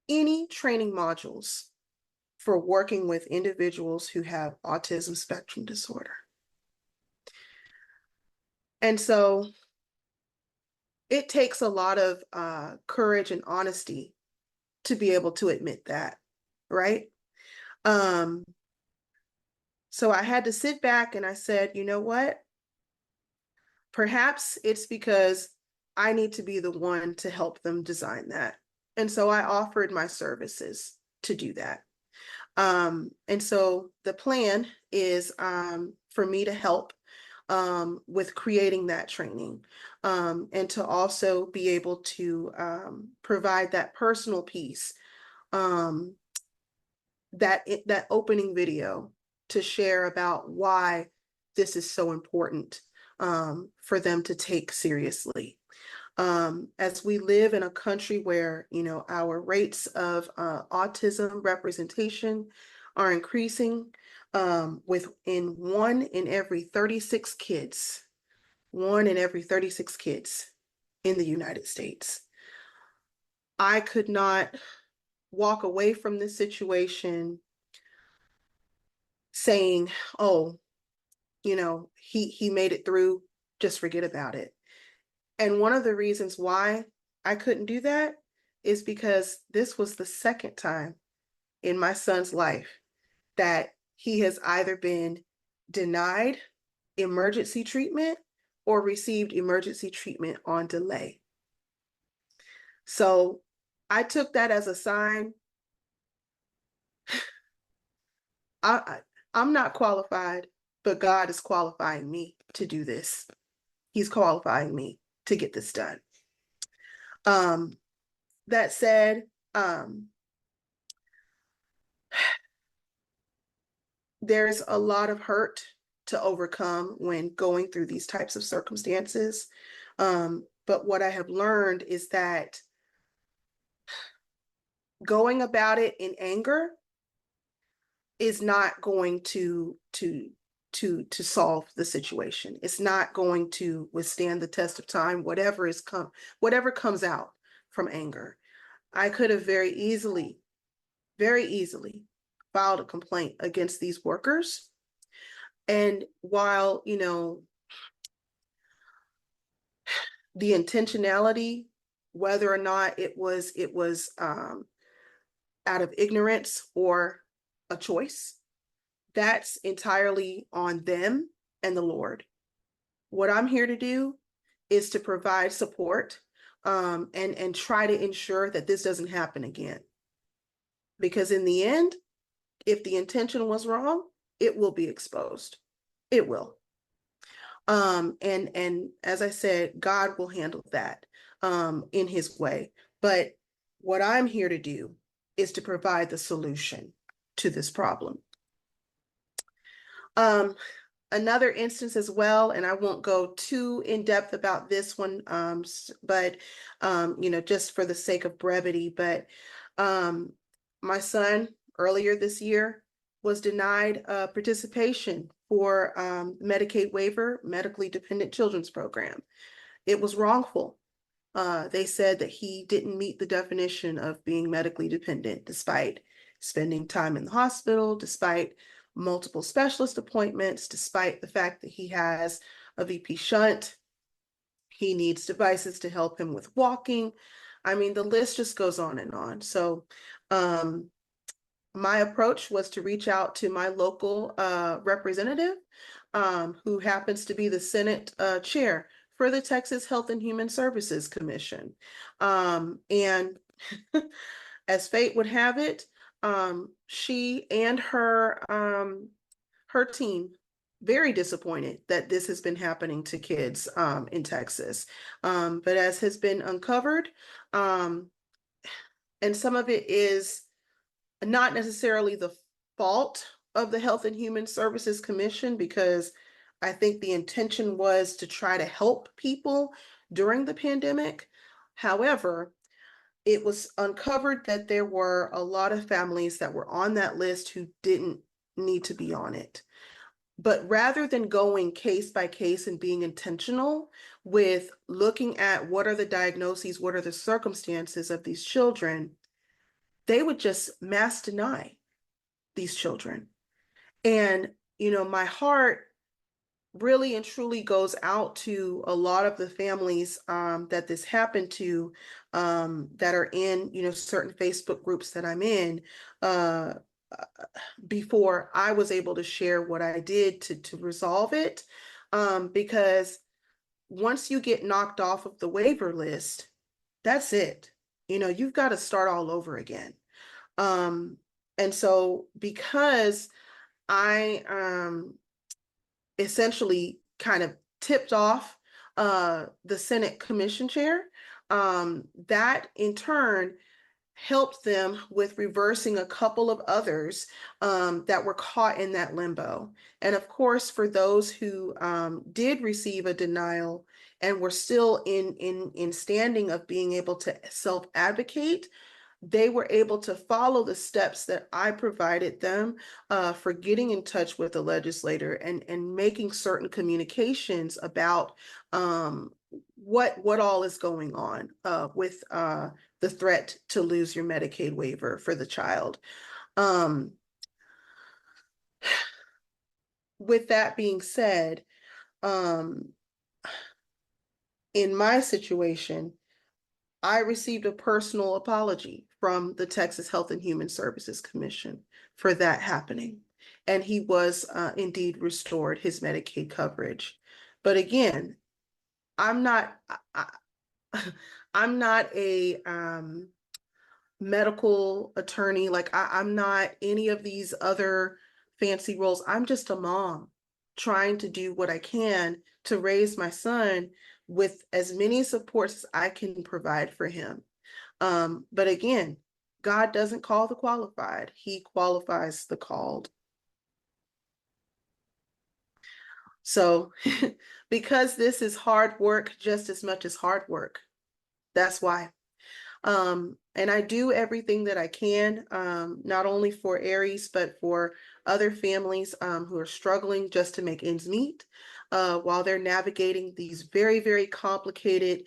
any training modules for working with individuals who have autism spectrum disorder. And so it takes a lot of courage and honesty to be able to admit that, right? So I had to sit back and I said, you know what? Perhaps it's because I need to be the one to help them design that. And so I offered my services to do that. And so the plan is for me to help with creating that training, and to also be able to provide that personal piece, that opening video to share about why this is so important for them to take seriously. As we live in a country where, you know, our rates of autism representation are increasing, within 1 in every 36 kids, 1 in every 36 kids in the United States. I could not walk away from this situation saying, oh, you know, he made it through, just forget about it. And one of the reasons why I couldn't do that is because this was the second time in my son's life that he has either been denied emergency treatment or received emergency treatment on delay. So I took that as a sign. I'm not qualified, but God is qualifying me to do this. He's qualifying me to get this done. That said, there's a lot of hurt to overcome when going through these types of circumstances. But what I have learned is that going about it in anger is not going to to solve the situation. It's not going to withstand the test of time, whatever comes out from anger. I could have very easily filed a complaint against these workers. And while, you know, the intentionality, whether or not it was out of ignorance or a choice, that's entirely on them and the Lord. What I'm here to do is to provide support and try to ensure that this doesn't happen again. Because in the end, if the intention was wrong, it will be exposed. It will. And as I said, God will handle that in his way. But what I'm here to do is to provide the solution to this problem. Another instance as well, and I won't go too in depth about this one, but you know, just for the sake of brevity, but my son earlier this year was denied participation for Medicaid waiver, medically dependent children's program. It was wrongful. They said that he didn't meet the definition of being medically dependent, despite spending time in the hospital, despite multiple specialist appointments, despite the fact that he has a VP shunt. He needs devices to help him with walking. I mean, the list just goes on and on. So my approach was to reach out to my local representative, who happens to be the Senate chair for the Texas Health and Human Services Commission. And as fate would have it, she and her team very disappointed that this has been happening to kids in Texas. But as has been uncovered, and some of it is not necessarily the fault of the Health and Human Services Commission, because I think the intention was to try to help people during the pandemic. However, it was uncovered that there were a lot of families that were on that list who didn't need to be on it. But rather than going case by case and being intentional with looking at what are the diagnoses, what are the circumstances of these children, they would just mass deny these children. And, you know, my heart really and truly goes out to a lot of the families that this happened to, that are in, you know, certain Facebook groups that I'm in, before I was able to share what I did to resolve it. Because once you get knocked off of the waiver list, that's it. You know, you've got to start all over again. And so because I essentially kind of tipped off the Senate commission chair, that in turn helped them with reversing a couple of others that were caught in that limbo. And of course, for those who did receive a denial and were still in standing of being able to self-advocate, they were able to follow the steps that I provided them for getting in touch with the legislator and making certain communications about what all is going on with the threat to lose your Medicaid waiver for the child. With that being said, in my situation, I received a personal apology from the Texas Health and Human Services Commission for that happening. And he was indeed restored his Medicaid coverage. But again, I'm not a medical attorney. Like I'm not any of these other fancy roles. I'm just a mom trying to do what I can to raise my son with as many supports as I can provide for him. But again, God doesn't call the qualified. He qualifies the called. So because this is hard work just as much as hard work, that's why. And I do everything that I can, not only for Aries, but for other families who are struggling just to make ends meet while they're navigating these very, very complicated,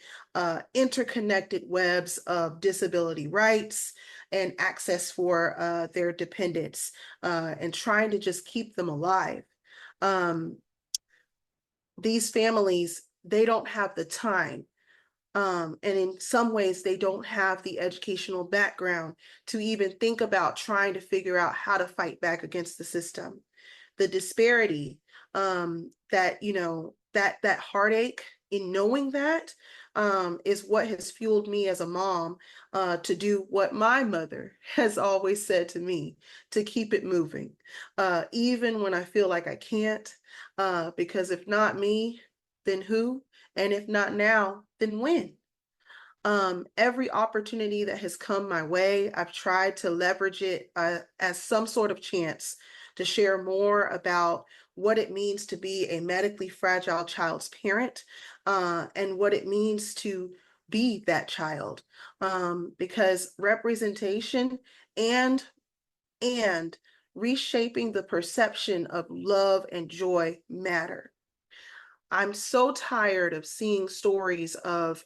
interconnected webs of disability rights and access for their dependents and trying to just keep them alive. These families, they don't have the time. And in some ways, they don't have the educational background to even think about trying to figure out how to fight back against the system. The disparity, that, you know, that heartache in knowing that is what has fueled me as a mom to do what my mother has always said to me, to keep it moving, even when I feel like I can't, because if not me, then who? And if not now, then when? Every opportunity that has come my way, I've tried to leverage it as some sort of chance to share more about what it means to be a medically fragile child's parent and what it means to be that child. Because representation and reshaping the perception of love and joy matter. I'm so tired of seeing stories of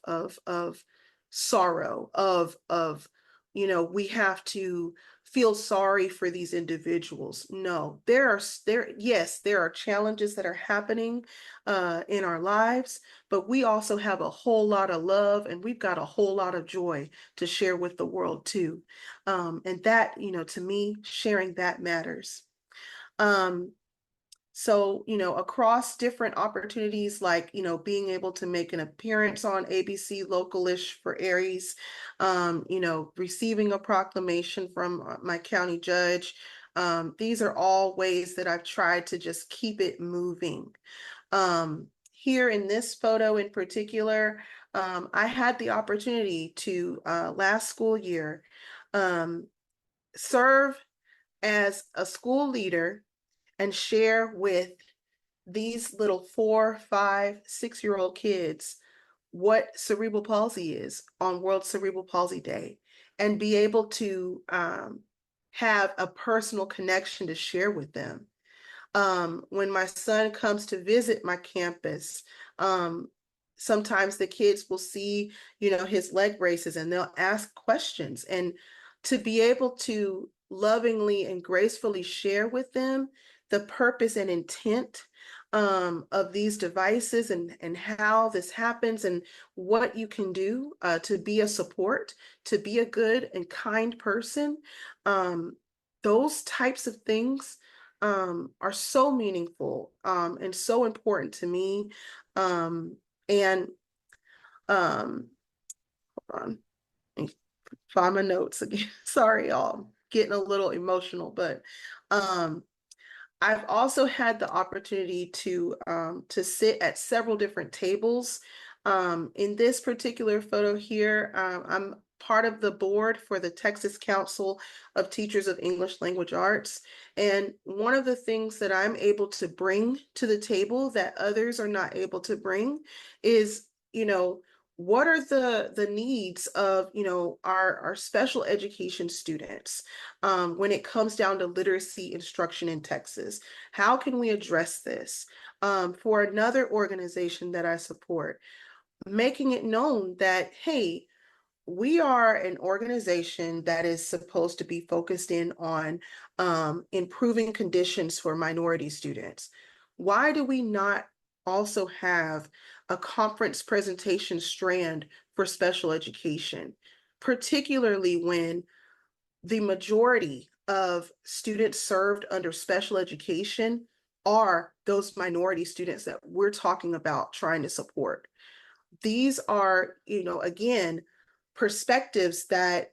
sorrow, of you know, we have to feel sorry for these individuals. No, yes, there are challenges that are happening in our lives, but we also have a whole lot of love and we've got a whole lot of joy to share with the world too. And that, you know, to me, sharing that matters. So, you know, across different opportunities, like, you know, being able to make an appearance on ABC Localish for Aries, you know, receiving a proclamation from my county judge. These are all ways that I've tried to just keep it moving. Here in this photo in particular, I had the opportunity to, last school year, serve as a school leader and share with these little 4, 5, 6-year-old kids what cerebral palsy is on World Cerebral Palsy Day and be able to have a personal connection to share with them. When my son comes to visit my campus, sometimes the kids will see, you know, his leg braces and they'll ask questions, and to be able to lovingly and gracefully share with them the purpose and intent of these devices and how this happens and what you can do to be a support, to be a good and kind person. Those types of things are so meaningful and so important to me. And hold on, let me find my notes again. Sorry, y'all, I'm getting a little emotional, but I've also had the opportunity to sit at several different tables. In this particular photo here, I'm part of the board for the Texas Council of Teachers of English Language Arts. And one of the things that I'm able to bring to the table that others are not able to bring is, you know, what are the needs of, you know, our special education students when it comes down to literacy instruction in Texas? How can we address this? For another organization that I support, making it known that, hey, we are an organization that is supposed to be focused in on improving conditions for minority students. Why do we not also have a conference presentation strand for special education, particularly when the majority of students served under special education are those minority students that we're talking about trying to support? These are, you know, again, perspectives that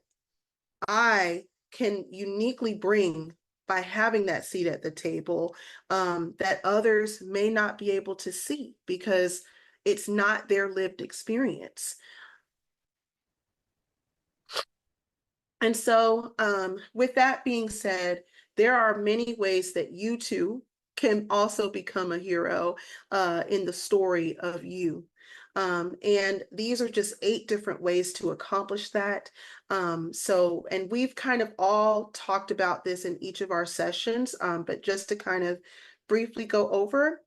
I can uniquely bring by having that seat at the table that others may not be able to see because it's not their lived experience. And so with that being said, there are many ways that you too can also become a hero in the story of you. And these are just 8 different ways to accomplish that. And we've kind of all talked about this in each of our sessions, but just to kind of briefly go over.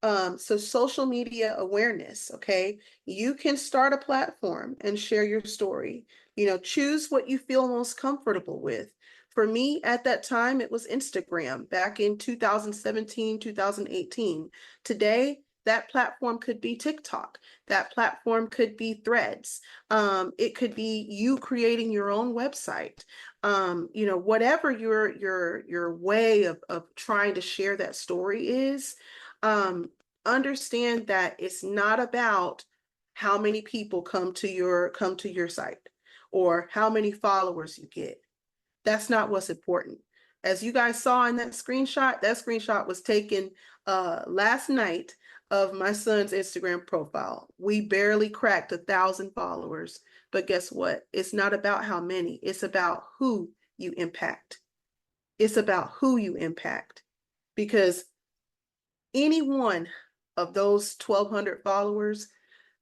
So social media awareness, okay? You can start a platform and share your story. Choose what you feel most comfortable with. For me, at that time, it was Instagram back in 2017, 2018. Today, that platform could be TikTok. That platform could be Threads. It could be you creating your own website. Whatever your way of trying to share that story is, understand that it's not about how many people come to your site or how many followers you get. That's not what's important. As you guys saw in that screenshot was taken last night of my son's Instagram profile. We barely cracked 1,000 followers, but guess what? It's not about how many, it's about who you impact. It's about who you impact, because any one of those 1,200 followers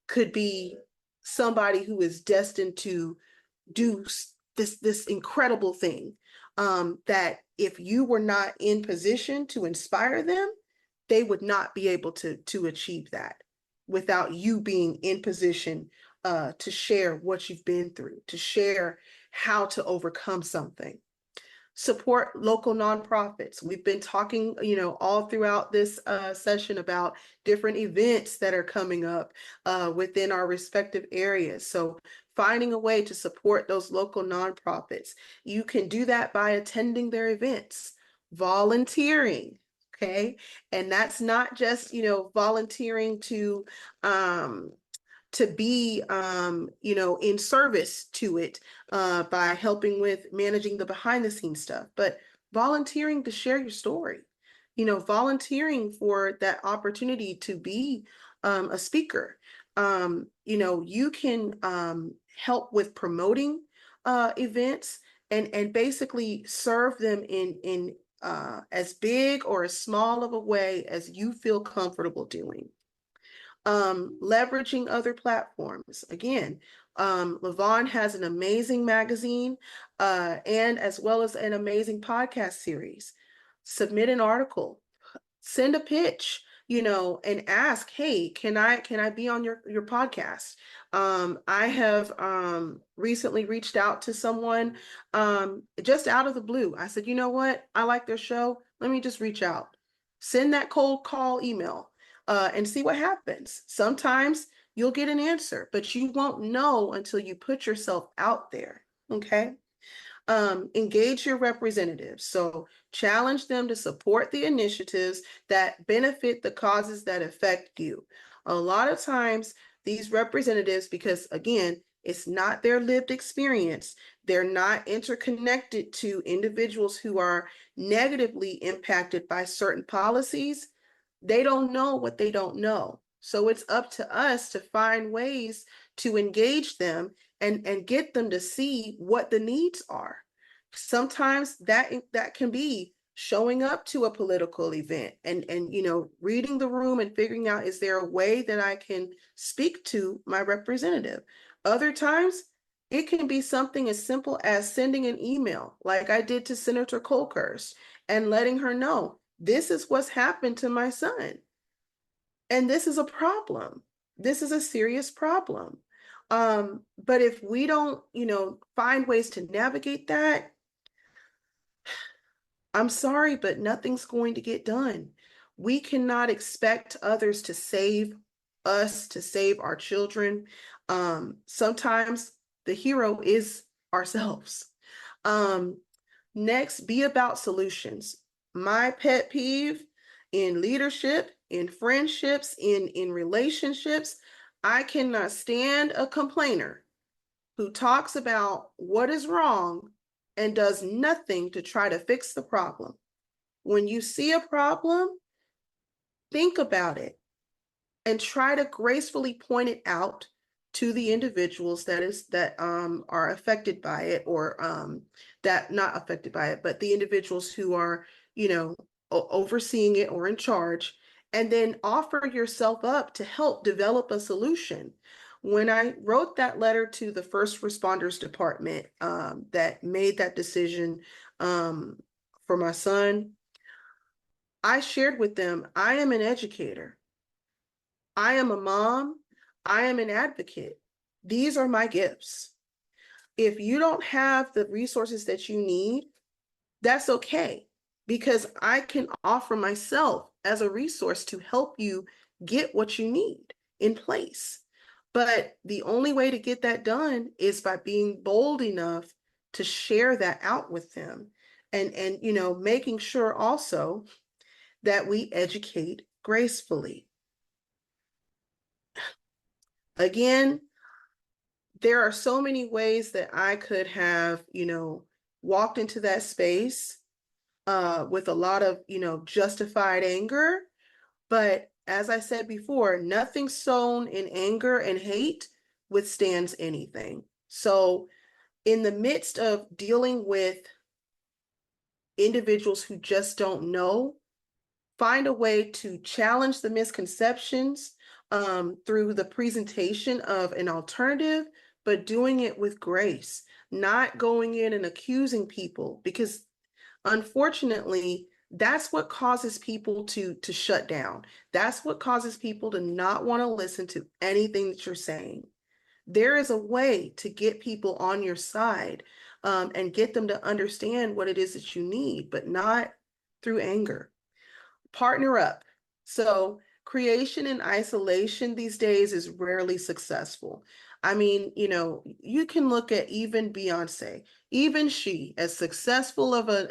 could be somebody who is destined to do this incredible thing, that if you were not in position to inspire them, they would not be able to achieve that without you being in position to share what you've been through, to share how to overcome something. Support local nonprofits. We've been talking, all throughout this session about different events that are coming up within our respective areas. So finding a way to support those local nonprofits. You can do that by attending their events, volunteering, okay? And that's not just, volunteering to be, in service to it by helping with managing the behind the scenes stuff, but volunteering to share your story, volunteering for that opportunity to be a speaker. You can help with promoting events and basically serve them in as big or as small of a way as you feel comfortable doing. Leveraging other platforms. Again, Levon has an amazing magazine and as well as an amazing podcast series. Submit an article, send a pitch, and ask, hey, can I be on your podcast? I have recently reached out to someone just out of the blue. I said, you know what? I like their show. Let me just reach out. Send that cold call email and see what happens. Sometimes you'll get an answer, but you won't know until you put yourself out there. Okay. Engage your representatives. So challenge them to support the initiatives that benefit the causes that affect you. A lot of times these representatives, because again, it's not their lived experience, they're not interconnected to individuals who are negatively impacted by certain policies. They don't know what they don't know. So it's up to us to find ways to engage them and get them to see what the needs are. Sometimes that can be showing up to a political event and reading the room and figuring out, is there a way that I can speak to my representative? Other times it can be something as simple as sending an email like I did to Senator Colkhurst and letting her know, this is what's happened to my son. And this is a problem. This is a serious problem. But if we don't, find ways to navigate that, I'm sorry, but nothing's going to get done. We cannot expect others to save us, to save our children. Sometimes the hero is ourselves. Next, be about solutions. My pet peeve in leadership, in friendships, in relationships, I cannot stand a complainer who talks about what is wrong and does nothing to try to fix the problem. When you see a problem, think about it and try to gracefully point it out to the individuals that are affected by it, or that not affected by it, but the individuals who are, overseeing it or in charge, and then offer yourself up to help develop a solution. When I wrote that letter to the first responders department that made that decision for my son, I shared with them, I am an educator. I am a mom. I am an advocate. These are my gifts. If you don't have the resources that you need, that's okay, because I can offer myself as a resource to help you get what you need in place. But the only way to get that done is by being bold enough to share that out with them, and making sure also that we educate gracefully. Again, there are so many ways that I could have, walked into that space with a lot of, justified anger. But as I said before, nothing sown in anger and hate withstands anything. So in the midst of dealing with individuals who just don't know, find a way to challenge the misconceptions through the presentation of an alternative, but doing it with grace, not going in and accusing people, because unfortunately, that's what causes people to shut down. That's what causes people to not want to listen to anything that you're saying. There is a way to get people on your side and get them to understand what it is that you need, but not through anger. Partner up. So creation in isolation these days is rarely successful. I mean, you can look at even Beyonce, even she, as successful of an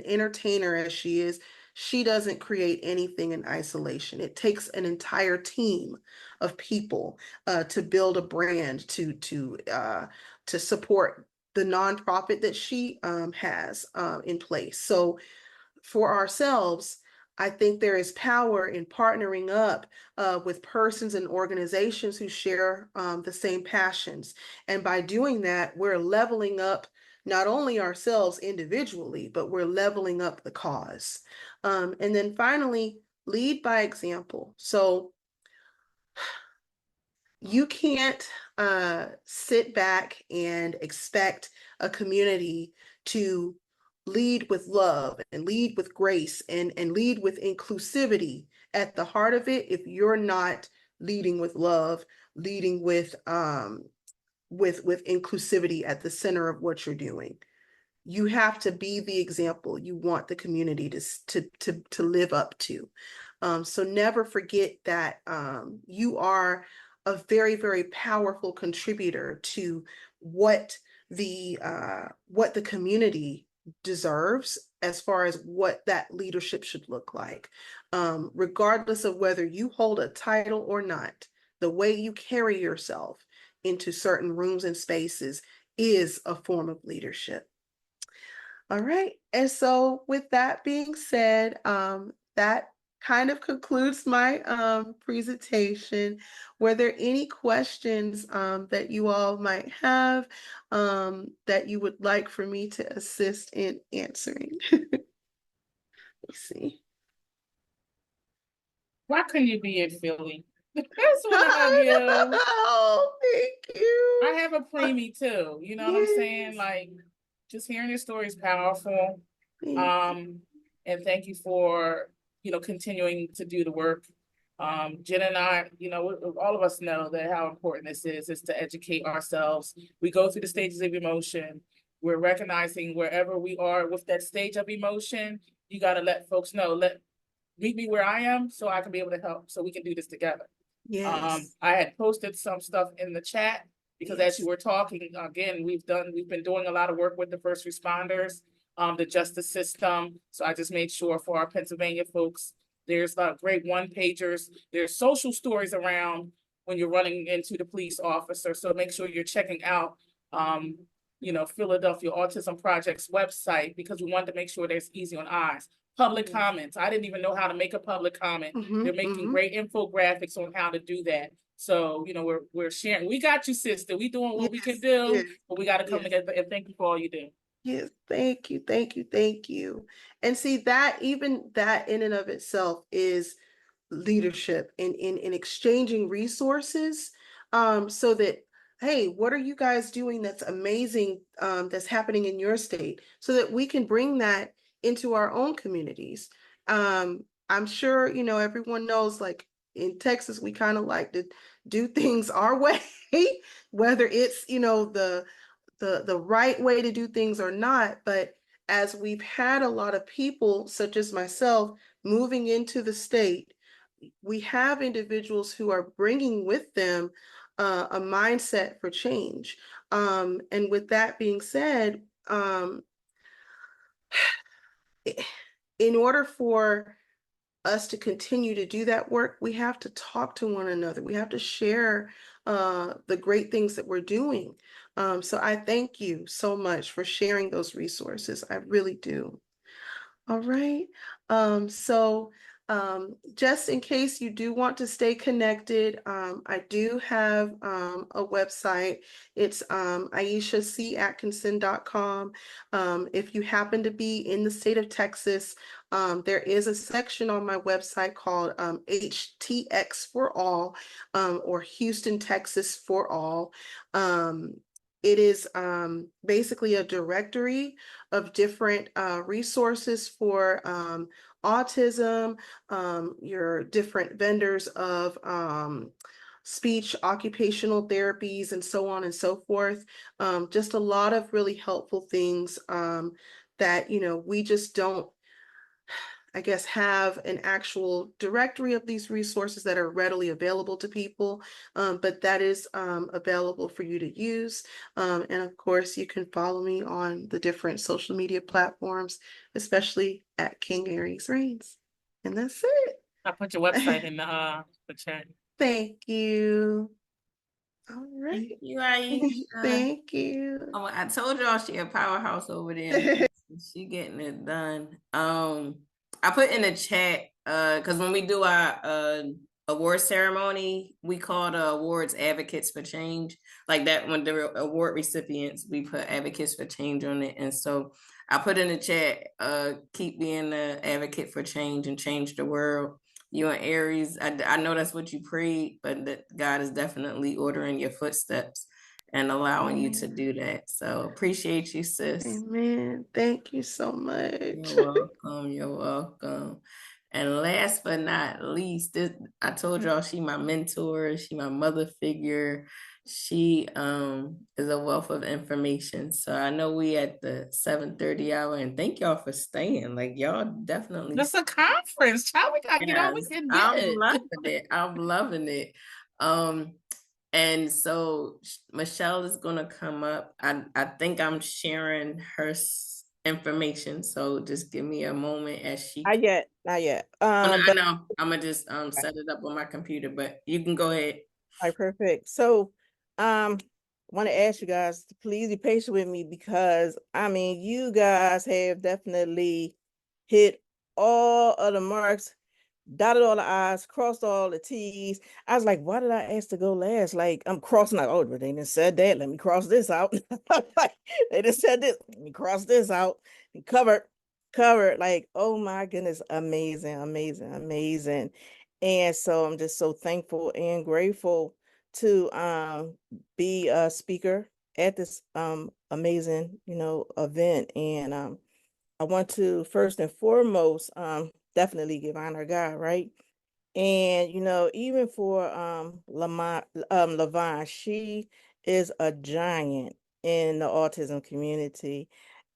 entertainer as she is, she doesn't create anything in isolation. It takes an entire team of people to build a brand, to support the nonprofit that she has in place. So for ourselves, I think there is power in partnering up with persons and organizations who share the same passions. And by doing that, we're leveling up not only ourselves individually, but we're leveling up the cause. And then finally, lead by example. So you can't sit back and expect a community to lead with love and lead with grace and lead with inclusivity at the heart of it if you're not leading with love, leading with inclusivity at the center of what you're doing. You have to be the example you want the community to live up to. So never forget that you are a very, very powerful contributor to what the community deserves as far as what that leadership should look like. Regardless of whether you hold a title or not, the way you carry yourself into certain rooms and spaces is a form of leadership. All right. And so with that being said, that kind of concludes my presentation. Were there any questions that you all might have that you would like for me to assist in answering? Let's see. Why couldn't you be in Philly? I just want to hug you. Oh, thank you. I have a preemie too. You know what I'm saying? Like, just hearing your story is powerful. And thank you for, continuing to do the work. Jen and I, all of us know that how important this is to educate ourselves. We go through the stages of emotion. We're recognizing wherever we are with that stage of emotion, you got to let folks know, meet me where I am so I can be able to help, so we can do this together. Yes. I had posted some stuff in the chat because as you were talking, again, we've been doing a lot of work with the first responders, the justice system. So I just made sure for our Pennsylvania folks, there's great one-pagers. There's social stories around when you're running into the police officer. So make sure you're checking out, Philadelphia Autism Project's website, because we wanted to make sure that's easy on eyes. Public comments. I didn't even know how to make a public comment. They're making great infographics on how to do that. So, we're sharing. We got you, sister. We doing what we can do, but we got to come together. And thank you for all you do. Yes, thank you, thank you, thank you. And see that even that in and of itself is leadership in exchanging resources, so that, hey, what are you guys doing that's amazing, that's happening in your state, so that we can bring that into our own communities. I'm sure, everyone knows, like in Texas, we kind of like to do things our way, whether it's, the right way to do things or not. But as we've had a lot of people, such as myself, moving into the state, we have individuals who are bringing with them a mindset for change. And with that being said, in order for us to continue to do that work, we have to talk to one another. We have to share the great things that we're doing. So I thank you so much for sharing those resources. I really do. All right. So just in case you do want to stay connected, I do have a website. It's aishacatkinson.com. If you happen to be in the state of Texas, there is a section on my website called HTX for All, or Houston, Texas for All. It is basically a directory of different resources for autism, your different vendors of speech, occupational therapies, and so on and so forth. Just a lot of really helpful things that, we just don't, I guess, have an actual directory of these resources that are readily available to people, but that is available for you to use. And of course, you can follow me on the different social media platforms, especially at King Aries Reigns. And that's it. I put your website in the chat. Thank you. All Thank right. you, Aisha. Thank you. Oh, I told y'all she a powerhouse over there. She getting it done. I put in the chat, because when we do our award ceremony, we call the awards advocates for change. Like that, when the award recipients, we put advocates for change on it. And so I put in the chat, keep being the advocate for change and change the world. You and Aries, I know that's what you prayed, but that God is definitely ordering your footsteps and allowing you to do that. So appreciate you, sis. Amen. Thank you so much. You're welcome. You're welcome. And last but not least, I told y'all she my mentor, she my mother figure. She is a wealth of information. So I know we at the 7:30 hour, and thank y'all for staying. Like y'all definitely. This is a conference. Child, we gotta get on. We can get I'm it. loving it. I'm loving it. And so Michelle is gonna come up. I think I'm sharing her information. So just give me a moment as she. Not yet, not yet. I But know. I'm gonna just set it up on my computer, but you can go ahead. all right, perfect. So, want to ask you guys to please be patient with me because you guys have definitely hit all of the marks, dotted all the I's, crossed all the T's. I was like, why did I ask to go last? Like, I'm crossing out, oh, but they didn't said that. Let me cross this out. Like, they just said this. Let me cross this out. And covered. Like, oh my goodness, amazing, amazing, amazing. And so I'm just so thankful and grateful to be a speaker at this amazing, event. And I want to first and foremost definitely give honor to God, right? And even for Lavon, she is a giant in the autism community.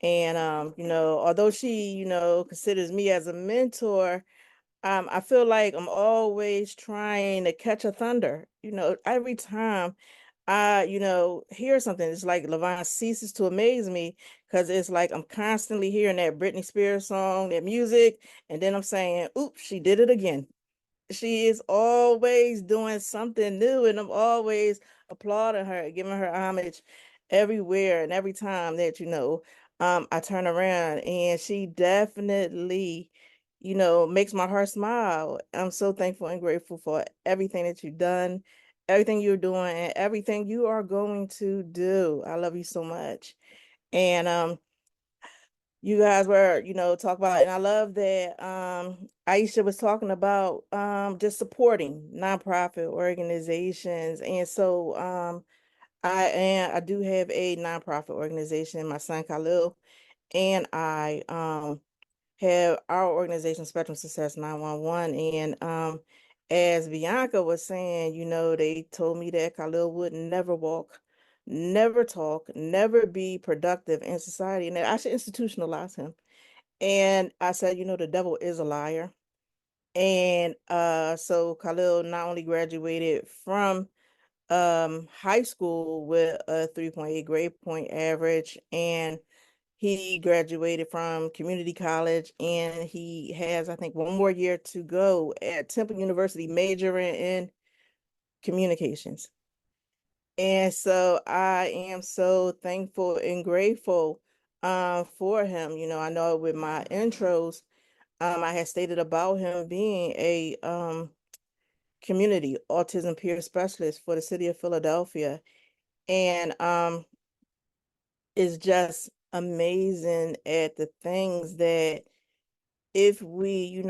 And although she, considers me as a mentor, I feel like I'm always trying to catch a thunder. Every time I, hear something, it's like Lavon ceases to amaze me because it's like I'm constantly hearing that Britney Spears song, that music, and then I'm saying, oops, she did it again. She is always doing something new, and I'm always applauding her, giving her homage everywhere and every time that I turn around, and she definitely makes my heart smile. I'm so thankful and grateful for everything that you've done, everything you're doing, and everything you are going to do. I love you so much. And you guys were, talk about, and I love that Aisha was talking about just supporting nonprofit organizations. And so I do have a nonprofit organization, my son Khalil, and I have our organization Spectrum Success 911. And as Bianca was saying, they told me that Khalil would never walk, never talk, never be productive in society, and that I should institutionalize him. And I said, the devil is a liar. And so Khalil not only graduated from high school with a 3.8 grade point average, and he graduated from community college, and he has, I think, one more year to go at Temple University, majoring in communications. And so I am so thankful and grateful for him. I know with my intros, I had stated about him being a community autism peer specialist for the city of Philadelphia. And is just amazing at the things that if we,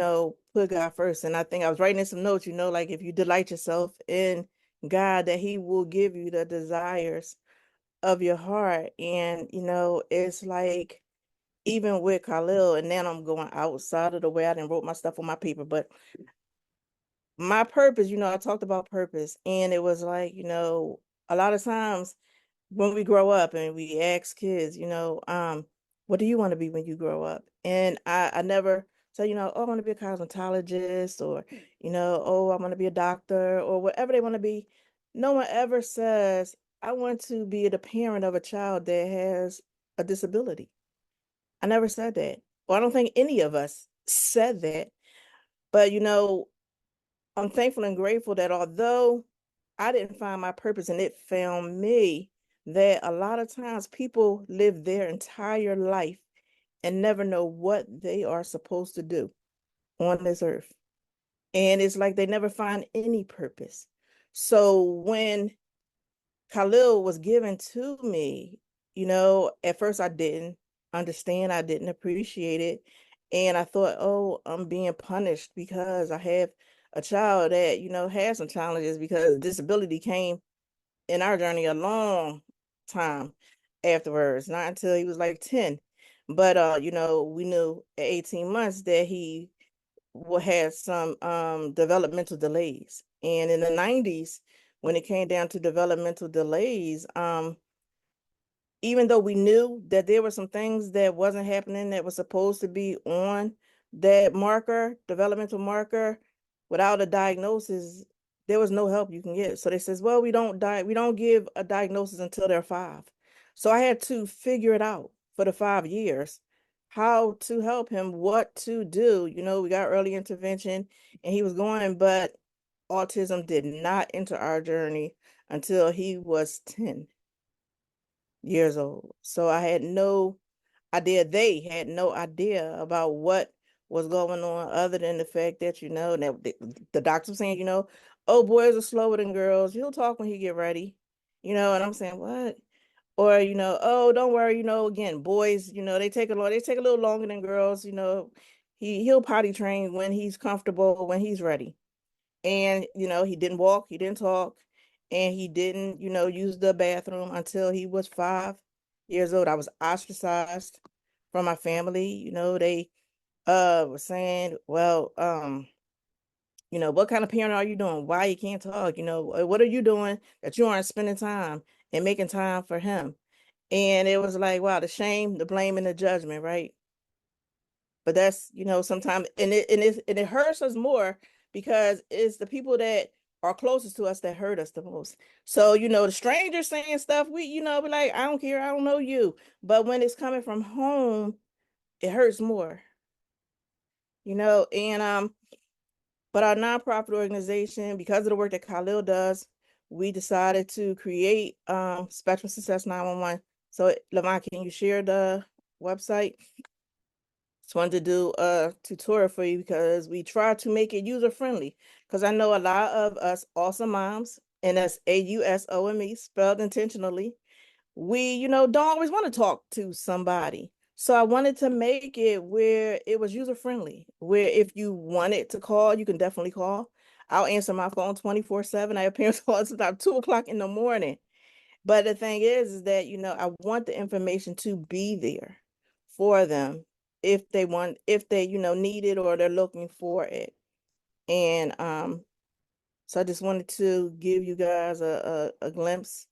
put God first. And I think I was writing in some notes, like if you delight yourself in God, that he will give you the desires of your heart. And, it's like even with Khalil, and then I'm going outside of the way I didn't wrote my stuff on my paper, but my purpose, I talked about purpose, and it was like, a lot of times when we grow up and we ask kids, what do you want to be when you grow up? And I never say, oh, I want to be a cosmetologist, or, oh, I want to be a doctor, or whatever they want to be. No one ever says, I want to be the parent of a child that has a disability. I never said that. Well, I don't think any of us said that. But, I'm thankful and grateful that although I didn't find my purpose and it found me, that a lot of times people live their entire life and never know what they are supposed to do on this earth. And it's like they never find any purpose. So when Khalil was given to me, at first I didn't understand, I didn't appreciate it. And I thought, oh, I'm being punished because I have a child that, has some challenges, because disability came in our journey a long time afterwards, not until he was like 10. But we knew at 18 months that he had some developmental delays. And in the 90s, when it came down to developmental delays, even though we knew that there were some things that wasn't happening that was supposed to be on that marker, developmental marker, without a diagnosis, there was no help you can get. So they says, well, we don't give a diagnosis until they're 5. So I had to figure it out for the 5 years, how to help him, what to do. We got early intervention and he was going, but autism did not enter our journey until he was 10 years old. So I had no idea. They had no idea about what was going on, other than the fact that, that the doctor was saying, oh, boys are slower than girls. He'll talk when he get ready, and I'm saying, what? Or, oh, don't worry, again, boys, they take a little longer than girls, he'll potty train when he's comfortable, when he's ready. And, he didn't walk, he didn't talk, and he didn't, use the bathroom until he was 5 years old. I was ostracized from my family. They were saying, well, what kind of parent are you doing? Why you can't talk? What are you doing that you aren't spending time and making time for him? And it was like, wow, the shame, the blame, and the judgment, right? But that's, sometimes, and it hurts us more because it's the people that are closest to us that hurt us the most. So, the strangers saying stuff, we, be like, I don't care, I don't know you. But when it's coming from home, it hurts more, and but our nonprofit organization, because of the work that Khalil does, we decided to create Spectrum Success 911. So, Lavon, can you share the website? Just wanted to do a tutorial for you because we try to make it user friendly. Because I know a lot of us awesome moms, and that's AUSOME spelled intentionally. We, don't always want to talk to somebody. So I wanted to make it where it was user friendly, where if you wanted to call, you can definitely call. I'll answer my phone 24/7. I have parents calling about 2 o'clock in the morning. But the thing is that, I want the information to be there for them if they, need it or they're looking for it. And so I just wanted to give you guys a glimpse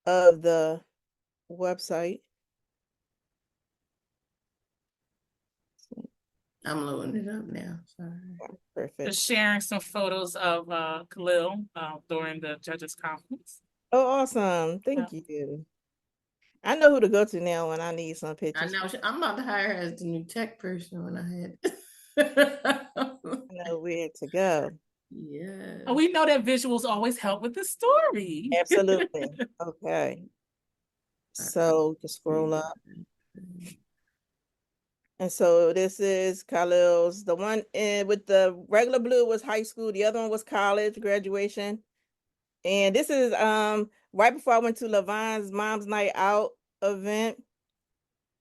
of the website. I'm loading it up now. Sorry. Perfect. Just sharing some photos of Khalil during the judges conference. Oh, awesome. Thank you. I know who to go to now when I need some I pictures. know I'm about to hire her as the new tech person when I had. I know where to go. Yeah. And we know that visuals always help with the story. Absolutely. Okay. So just scroll up. And so this is Khalil's. The one with the regular blue was high school. The other one was college graduation. And this is right before I went to Levine's Mom's Night Out event.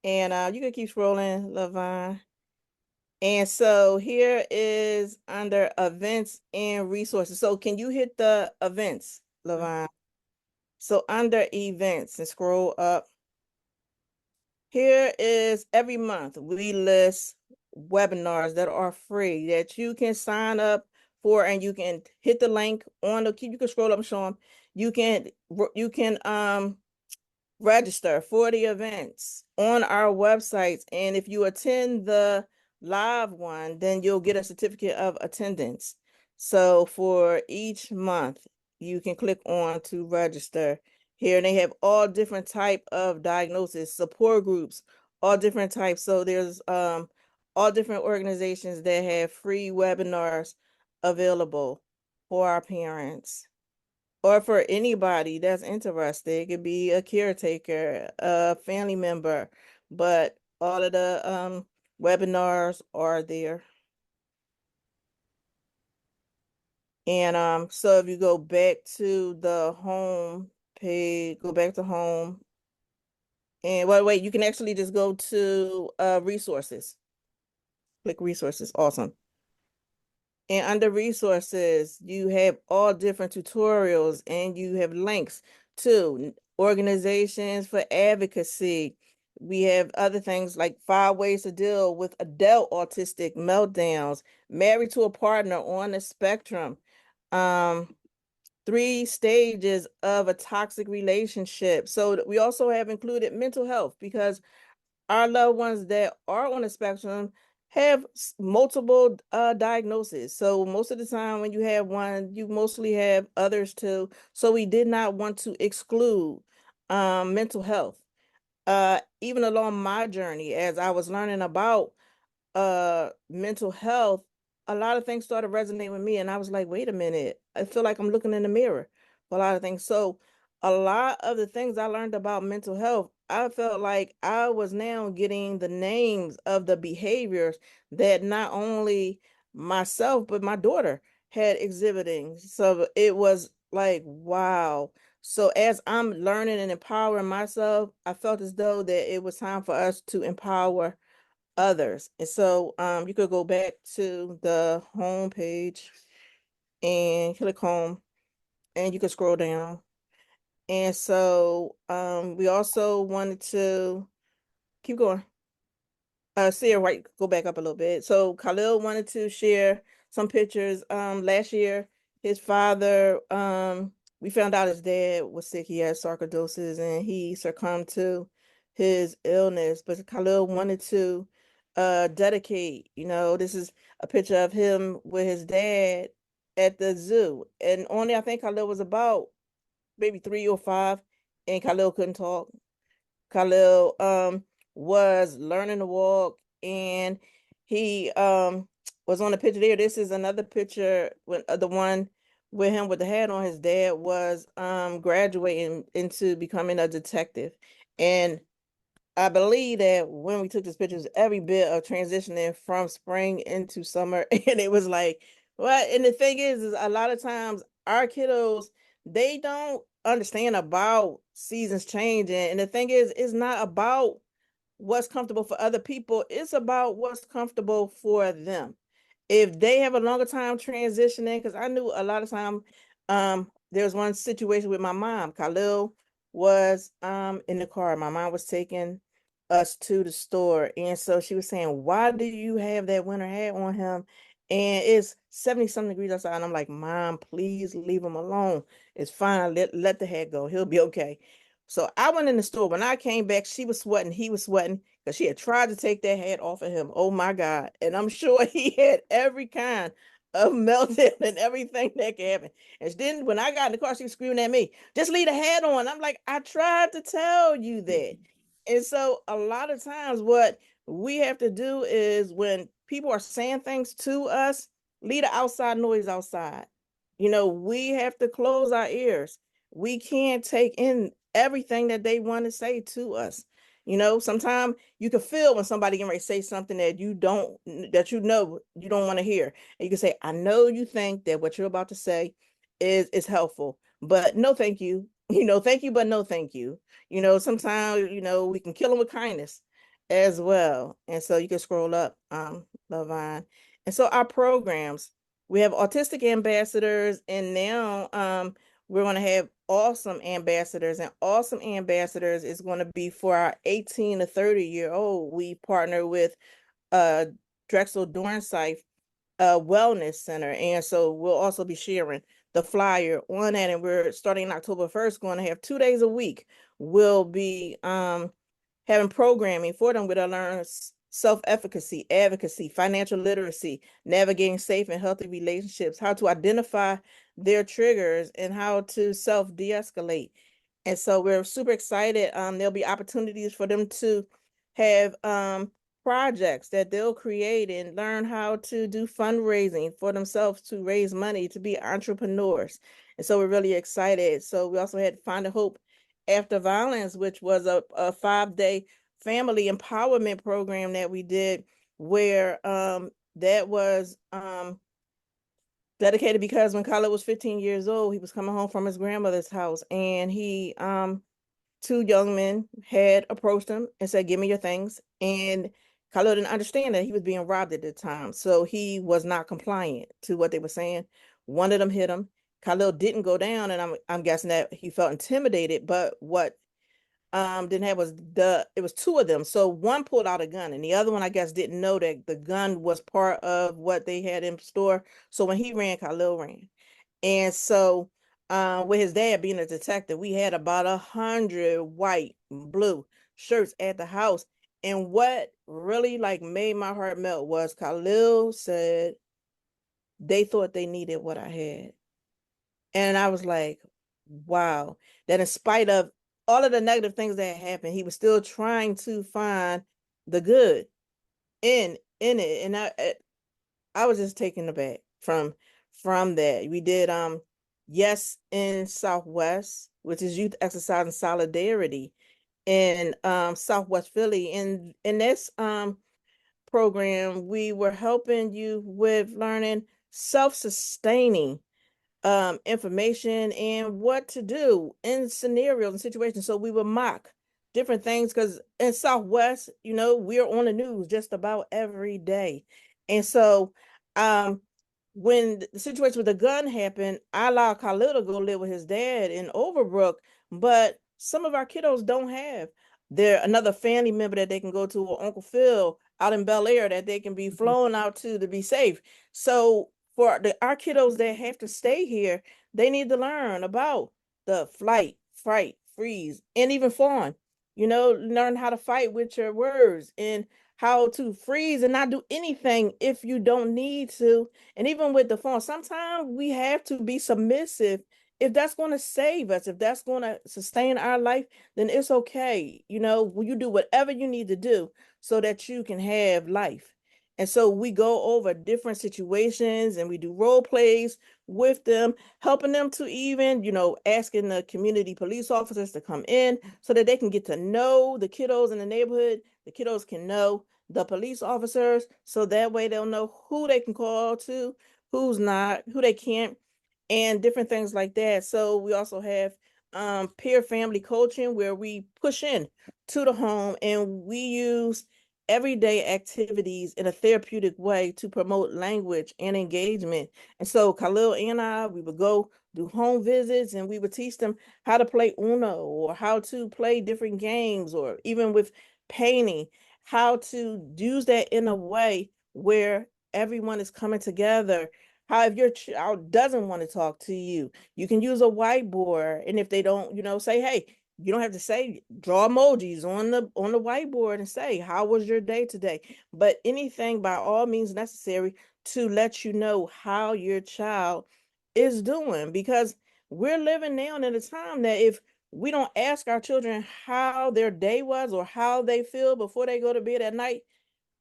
And you can keep scrolling, Levine. And so here is under events and resources. So can you hit the events, Levine? So under events and scroll up. Here is every month we list webinars that are free that you can sign up for, and you can hit the link on the, you can scroll up and show them. You can register for the events on our websites. And if you attend the live one, then you'll get a certificate of attendance. So for each month, you can click on to register here. And they have all different type of diagnosis, support groups, all different types. So there's all different organizations that have free webinars available for our parents or for anybody that's interested. It could be a caretaker, a family member, but all of the webinars are there. And so if you go back to the home page, go back to home, and wait, you can actually just go to resources. Click resources. Awesome. And under resources, you have all different tutorials, and you have links to organizations for advocacy. We have other things like 5 ways to deal with adult autistic meltdowns, married to a partner on the spectrum, 3 stages of a toxic relationship. So we also have included mental health, because our loved ones that are on the spectrum have multiple diagnoses. So most of the time when you have one, you mostly have others too. So we did not want to exclude mental health. Even along my journey, as I was learning about mental health, a lot of things started resonating with me, and I was like, wait a minute, I feel like I'm looking in the mirror for a lot of things. So a lot of the things I learned about mental health, I felt like I was now getting the names of the behaviors that not only myself but my daughter had exhibiting. So it was like, wow. So as I'm learning and empowering myself, I felt as though that it was time for us to empower others. And so you could go back to the home page and click home, and you can scroll down. And so we also wanted to keep going. Sarah, right, go back up a little bit. So Khalil wanted to share some pictures. Last year, his father, we found out his dad was sick. He had sarcoidosis and he succumbed to his illness. But Khalil wanted to dedicate, this is a picture of him with his dad at the zoo. And only I think Khalil was about maybe 3 or 5, and Khalil couldn't talk. Khalil was learning to walk, and he was on the picture there. This is another picture when the one with him with the hat on. His dad was graduating into becoming a detective. And I believe that when we took this picture, it was every bit of transitioning from spring into summer. And it was like, what? And the thing is a lot of times our kiddos, they don't understand about seasons changing. And the thing is, it's not about what's comfortable for other people. It's about what's comfortable for them. If they have a longer time transitioning, because I knew a lot of time, there was one situation with my mom. Khalil was in the car. My mom was taking us to the store. And so she was saying, why do you have that winter hat on him? And it's 70 something degrees outside. And I'm like, Mom, please leave him alone. It's fine. Let the hat go. He'll be okay. So I went in the store. When I came back, she was sweating. He was sweating because she had tried to take that hat off of him. Oh my God. And I'm sure he had every kind of meltdown and everything that could happen. And then when I got in the car, she was screaming at me, just leave the hat on. I'm like, I tried to tell you that. And so a lot of times what we have to do is when people are saying things to us, leave the outside noise outside. We have to close our ears. We can't take in everything that they want to say to us. Sometimes you can feel when somebody can say something that you don't want to hear. And you can say, I know you think that what you're about to say is helpful, but no, thank you. Thank you, but no, thank you. Sometimes, we can kill them with kindness as well. And so you can scroll up, Lavine. And so our programs, we have autistic ambassadors, and now we're going to have awesome ambassadors, and awesome ambassadors is going to be for our 18 to 30-year-old. We partner with Drexel Dornsife Wellness Center. And so we'll also be sharing the flyer on that. And we're starting October 1st, going to have 2 days a week. We'll be having programming for them with a learn self-efficacy, advocacy, financial literacy, navigating safe and healthy relationships, how to identify their triggers, and how to self-de-escalate. And so we're super excited. There'll be opportunities for them to have projects that they'll create and learn how to do fundraising for themselves to raise money, to be entrepreneurs. And so we're really excited. So we also had Find a Hope After Violence, which was a 5-day family empowerment program that we did, where that was dedicated because when Khaled was 15 years old, he was coming home from his grandmother's house, and he 2 young men had approached him and said, give me your things. And Khalil didn't understand that he was being robbed at the time. So he was not compliant to what they were saying. One of them hit him. Khalil didn't go down, and I'm guessing that he felt intimidated. But what didn't have was it was 2 of them. So one pulled out a gun, and the other one, I guess, didn't know that the gun was part of what they had in store. So when he ran, Khalil ran. And so with his dad being a detective, we had about 100 white, blue shirts at the house. And what really made my heart melt was Khalil said they thought they needed what I had. And I was like, wow, that in spite of all of the negative things that happened, he was still trying to find the good in it. And I was just taken aback from that. We did Yes in Southwest, which is youth exercise and solidarity in Southwest Philly. And in this program, we were helping you with learning self-sustaining information and what to do in scenarios and situations. So we would mock different things because in Southwest, we're on the news just about every day. And so when the situation with the gun happened, I allowed Khalil to go live with his dad in Overbrook, but some of our kiddos don't have another family member that they can go to, or Uncle Phil out in Bel Air that they can be flown out to be safe. So for our kiddos that have to stay here, they need to learn about the flight, fight, freeze, and even fawn. Learn how to fight with your words, and how to freeze and not do anything if you don't need to. And even with the phone, sometimes we have to be submissive. If that's going to save us, if that's going to sustain our life, then it's okay. Will you do whatever you need to do so that you can have life? And so we go over different situations and we do role plays with them, helping them to even, asking the community police officers to come in so that they can get to know the kiddos in the neighborhood. The kiddos can know the police officers, so that way they'll know who they can call to, who's not, who they can't, and different things like that. So we also have peer family coaching where we push in to the home and we use everyday activities in a therapeutic way to promote language and engagement. And so Khalil and I, we would go do home visits and we would teach them how to play Uno or how to play different games or even with painting, how to use that in a way where everyone is coming together. How if your child doesn't want to talk to you, you can use a whiteboard. And if they don't, say, hey, you don't have to say draw emojis on the whiteboard and say, how was your day today? But anything by all means necessary to let you know how your child is doing, because we're living now in a time that if we don't ask our children how their day was or how they feel before they go to bed at night,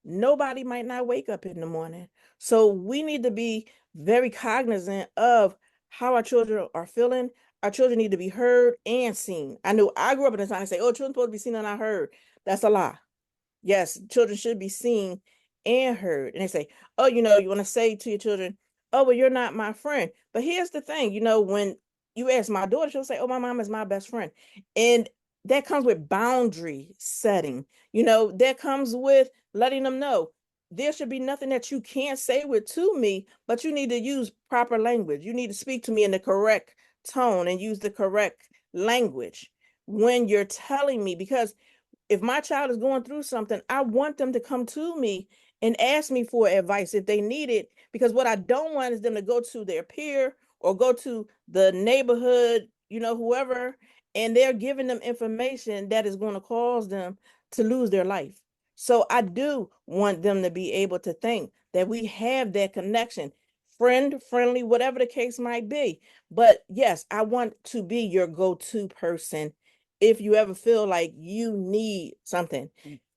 nobody might not wake up in the morning. So we need to be very cognizant of how our children are feeling. Our children need to be heard and seen. I know I grew up in a time to say, oh, children supposed to be seen and not heard. That's a lie. Yes, children should be seen and heard. And they say, oh, you want to say to your children, oh, well, you're not my friend. But here's the thing, when you ask my daughter, she'll say, oh, my mom is my best friend. And that comes with boundary setting. That comes with letting them know there should be nothing that you can't say with to me, but you need to use proper language. You need to speak to me in the correct tone and use the correct language when you're telling me, because if my child is going through something, I want them to come to me and ask me for advice if they need it, because what I don't want is them to go to their peer or go to the neighborhood, whoever, and they're giving them information that is going to cause them to lose their life. So I do want them to be able to think that we have that connection, friend, friendly, whatever the case might be. But yes, I want to be your go-to person if you ever feel like you need something.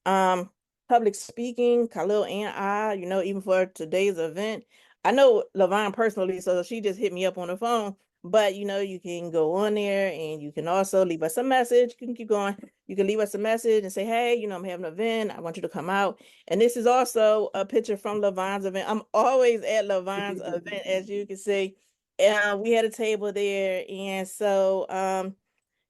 Public speaking, Khalil and I, even for today's event, I know Lavon personally, so she just hit me up on the phone. But you can go on there and you can also leave us a message. You can keep going. You can leave us a message and say, hey, I'm having an event. I want you to come out. And this is also a picture from Lavon's event. I'm always at Lavon's event, as you can see. We had a table there. And so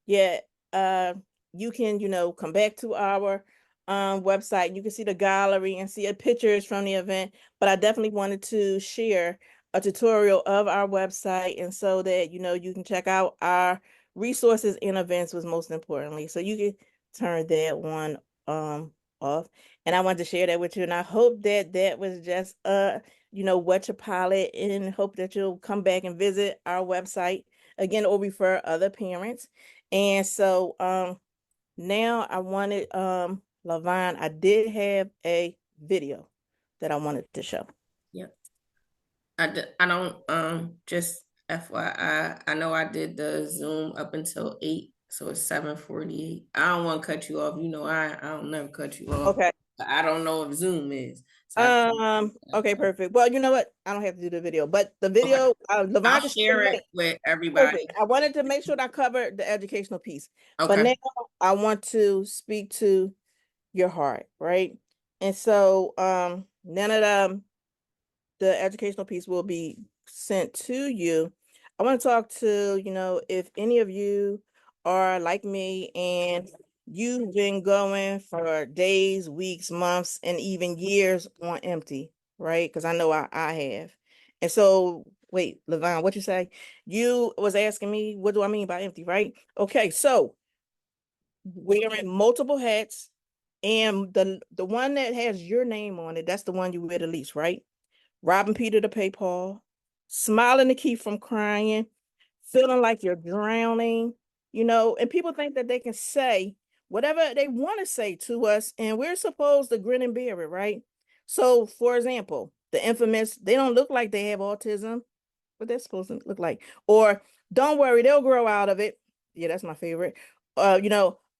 yeah, uh you can come back to our website. You can see the gallery and see pictures from the event, but I definitely wanted to share a tutorial of our website, and so that you can check out our resources and events, was most importantly, so you can turn that one off. And I wanted to share that with you, and I hope that that was just whet your palate, and hope that you'll come back and visit our website again or refer other parents. And so now I wanted Lavon, I did have a video that I wanted to show. Yep. I don't just FYI, I know I did the Zoom up until 8, so it's 7:48. I don't want to cut you off. I don't never cut you off. Okay. But I don't know if Zoom is. So okay, perfect. Well, you know what? I don't have to do the video, but the video, okay. Lavon, I'll share it with everybody. Perfect. I wanted to make sure that I covered the educational piece. Okay. But now I want to speak to your heart, right? And so none of the educational piece will be sent to you. I want to talk to, if any of you are like me and you've been going for days, weeks, months, and even years on empty, right? Because I know I have. And so, wait, Lavon, what you say? You was asking me, what do I mean by empty, right? Okay, so wearing multiple hats, and the one that has your name on it, that's the one you wear the least, right? Robbing Peter to pay Paul, smiling to keep from crying, feeling like you're drowning, and people think that they can say whatever they want to say to us, and we're supposed to grin and bear it, right? So, for example, the infamous, they don't look like they have autism, what they're supposed to look like. Or, don't worry, they'll grow out of it. Yeah, that's my favorite.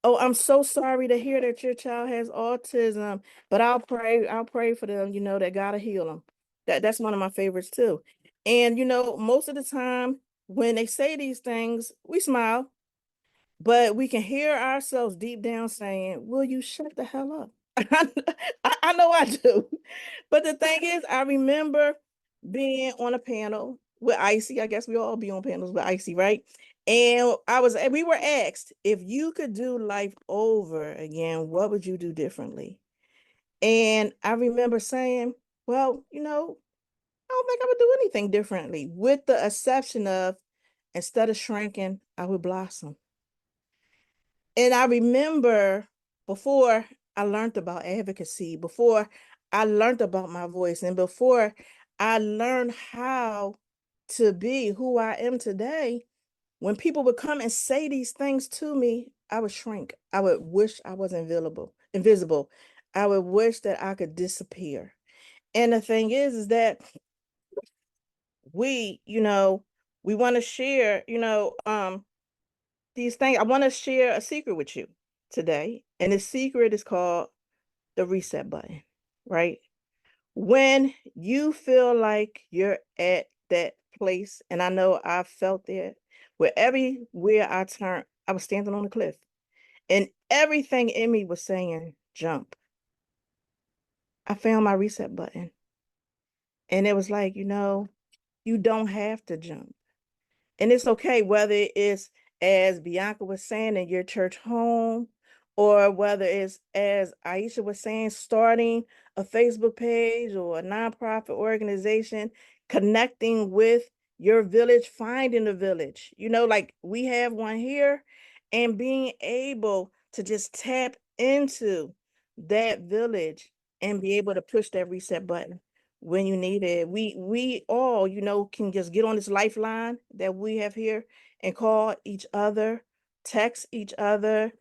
Oh, I'm so sorry to hear that your child has autism, but I'll pray for them, that God will heal them. That's one of my favorites too. And most of the time when they say these things, we smile, but we can hear ourselves deep down saying, will you shut the hell up? I know I do. But the thing is, I remember being on a panel with Icy. I guess we all be on panels with Icy, right? And we were asked, if you could do life over again, what would you do differently? And I remember saying, well, I don't think I would do anything differently, with the exception of, instead of shrinking, I would blossom. And I remember, before I learned about advocacy, before I learned about my voice, and before I learned how to be who I am today, when people would come and say these things to me, I would shrink. I would wish I was invisible. I would wish that I could disappear. And the thing is that we want to share, these things. I want to share a secret with you today. And the secret is called the reset button, right? When you feel like you're at that place, and I know I felt there, where everywhere I turned, I was standing on a cliff, and everything in me was saying, jump. I found my reset button. And it was like, you don't have to jump. And it's okay, whether it's, as Bianca was saying, in your church home, or whether it's, as Aisha was saying, starting a Facebook page or a nonprofit organization, connecting with your village, finding a village, like we have one here, and being able to just tap into that village and be able to push that reset button when you need it. We all, can just get on this lifeline that we have here and call each other, text each other,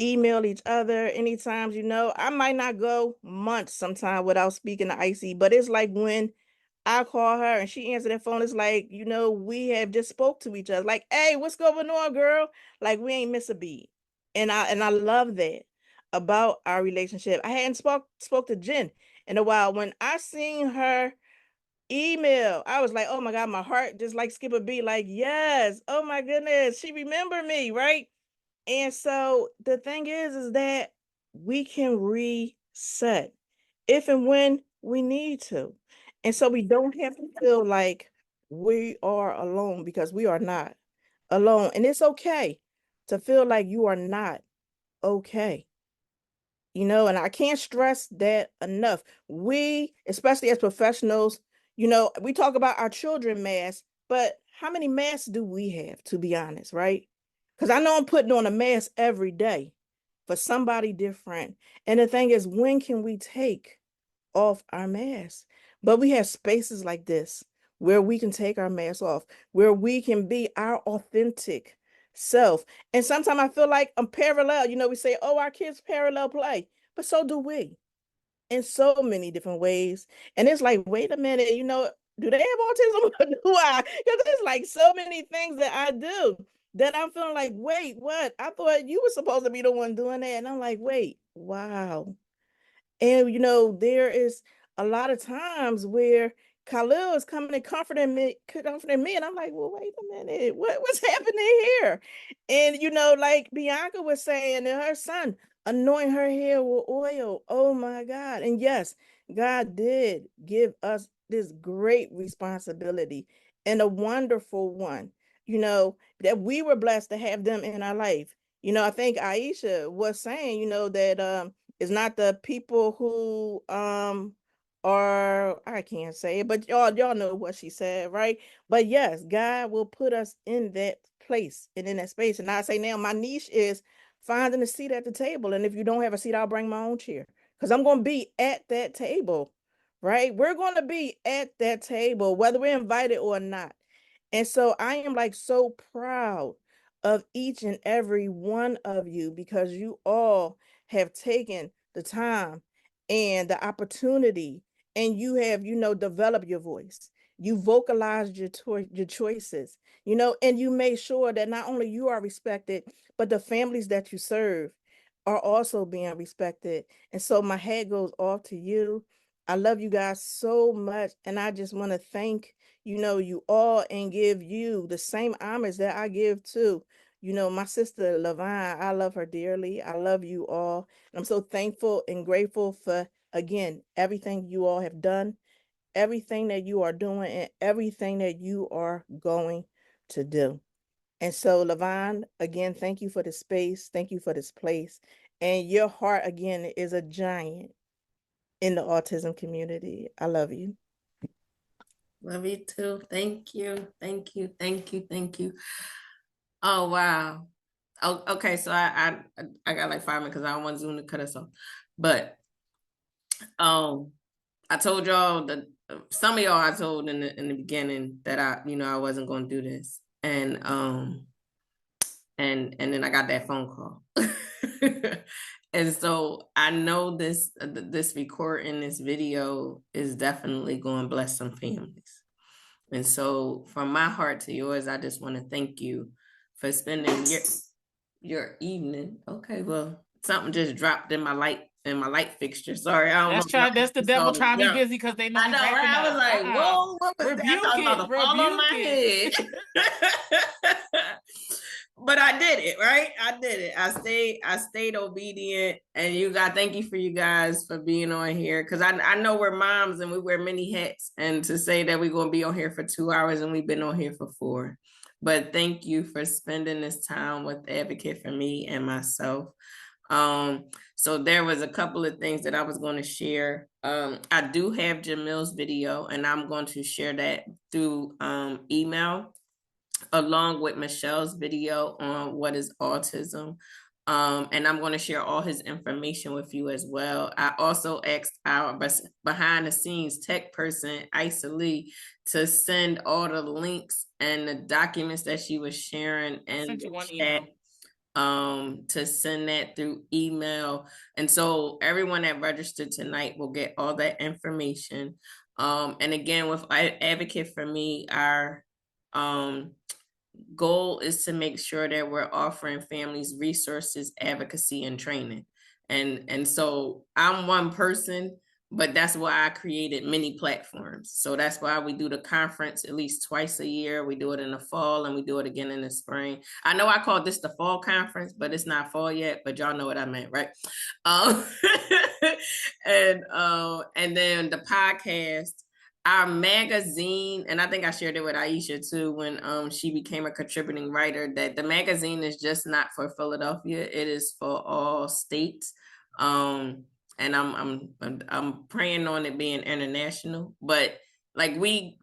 email each other anytime. I might not go months sometime without speaking to Icy, but it's like when I call her and she answered that phone, it's like, we have just spoke to each other. Like, hey, what's going on, girl? Like, we ain't miss a beat. And I love that about our relationship. I hadn't spoke to Jen in a while. When I seen her email, I was like, oh my God, my heart just like skip a beat, like, yes, oh my goodness, she remembered me, right? And so the thing is that we can reset if and when we need to. And so we don't have to feel like we are alone, because we are not alone. And it's okay to feel like you are not okay. And I can't stress that enough. We, especially as professionals, we talk about our children masks, but how many masks do we have, to be honest, right? Because I know I'm putting on a mask every day for somebody different. And the thing is, when can we take off our masks? But we have spaces like this where we can take our masks off, where we can be our authentic self. And sometimes I feel like I'm parallel. We say, oh, our kids parallel play, but so do we, in so many different ways. And it's like, wait a minute, do they have autism or do I? Because there's like so many things that I do that I'm feeling like, wait, what? I thought you were supposed to be the one doing that. And I'm like, wait, wow. And there is a lot of times where Khalil is coming and comforting me, and I'm like, well, wait a minute, what's happening here? And like Bianca was saying, and her son anoint her hair with oil. Oh my God. And yes, God did give us this great responsibility, and a wonderful one, that we were blessed to have them in our life. I think Aisha was saying, that it's not the people who are, I can't say it, but y'all know what she said, right? But yes, God will put us in that place and in that space. And I say now my niche is finding a seat at the table. And if you don't have a seat, I'll bring my own chair, because I'm going to be at that table, right? We're going to be at that table, whether we're invited or not. And so I am like so proud of each and every one of you, because you all have taken the time and the opportunity, and you have, developed your voice. You vocalized your choices, and you made sure that not only you are respected, but the families that you serve are also being respected. And so my hat goes off to you. I love you guys so much. And I just want to thank, you all, and give you the same homage that I give to, my sister Lavine. I love her dearly. I love you all. And I'm so thankful and grateful for, again, everything you all have done, everything that you are doing, and everything that you are going to do. And so, Lavon, again, thank you for the space. Thank you for this place. And your heart, again, is a giant in the autism community. I love you. Love you too. Thank you. Thank you. Thank you. Thank you. Oh, wow. Oh, okay. So I got like 5 minutes because I don't want Zoom to cut us off. But I told y'all that some of y'all I told in the beginning that I wasn't going to do this. And then I got that phone call. And so I know this recording, this video is definitely going to bless some families. And so from my heart to yours, I just want to thank you for spending your evening. Okay, well, something just dropped in my light fixture. Sorry, I don't know. That's the devil trying to be busy because they know I know, right? I was like, whoa, what was that? I was about to fall on my head. But I did it, right? I did it. I stayed obedient. And thank you for you guys for being on here. Cause I know we're moms and we wear many hats. And to say that we're gonna be on here for 2 hours and we've been on here for 4. But thank you for spending this time with Advocate for me and myself. So there was a couple of things that I was going to share. I do have Jamil's video and I'm going to share that through email along with Michelle's video on what is autism. And I'm going to share all his information with you as well. I also asked our behind the scenes tech person, Isa Lee, to send all the links and the documents that she was sharing in the chat, to send that through email. And so everyone that registered tonight will get all that information. And again, with Advocate for Me, our goal is to make sure that we're offering families resources, advocacy, and training. And so I'm one person, but that's why I created many platforms. So that's why we do the conference at least twice a year. We do it in the fall and we do it again in the spring. I know I called this the fall conference, but it's not fall yet, but y'all know what I meant, right? And then the podcast, our magazine, and I think I shared it with Aisha too when she became a contributing writer, that the magazine is just not for Philadelphia, it is for all states. And I'm praying on it being international, but like we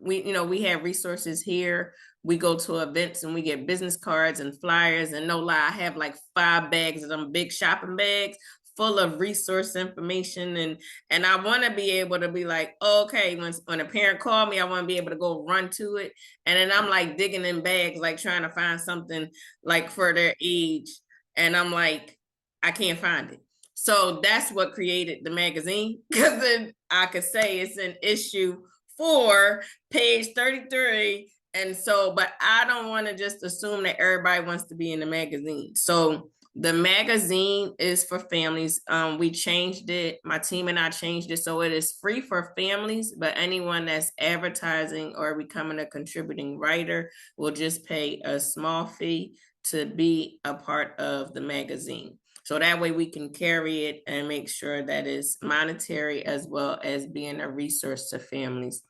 have resources here. We go to events and we get business cards and flyers, and no lie, I have like 5 bags of them big shopping bags full of resource information, and I want to be able to be like, oh, okay, when a parent called me, I want to be able to go run to it. And then I'm like digging in bags, like trying to find something like for their age, and I'm like, I can't find it. So that's what created the magazine, because then I could say it's an issue 4, page 33. And so, but I don't want to just assume that everybody wants to be in the magazine. So the magazine is for families. We changed it. My team and I changed it. So it is free for families, but anyone that's advertising or becoming a contributing writer will just pay a small fee to be a part of the magazine. So that way we can carry it and make sure that it's monetary as well as being a resource to families.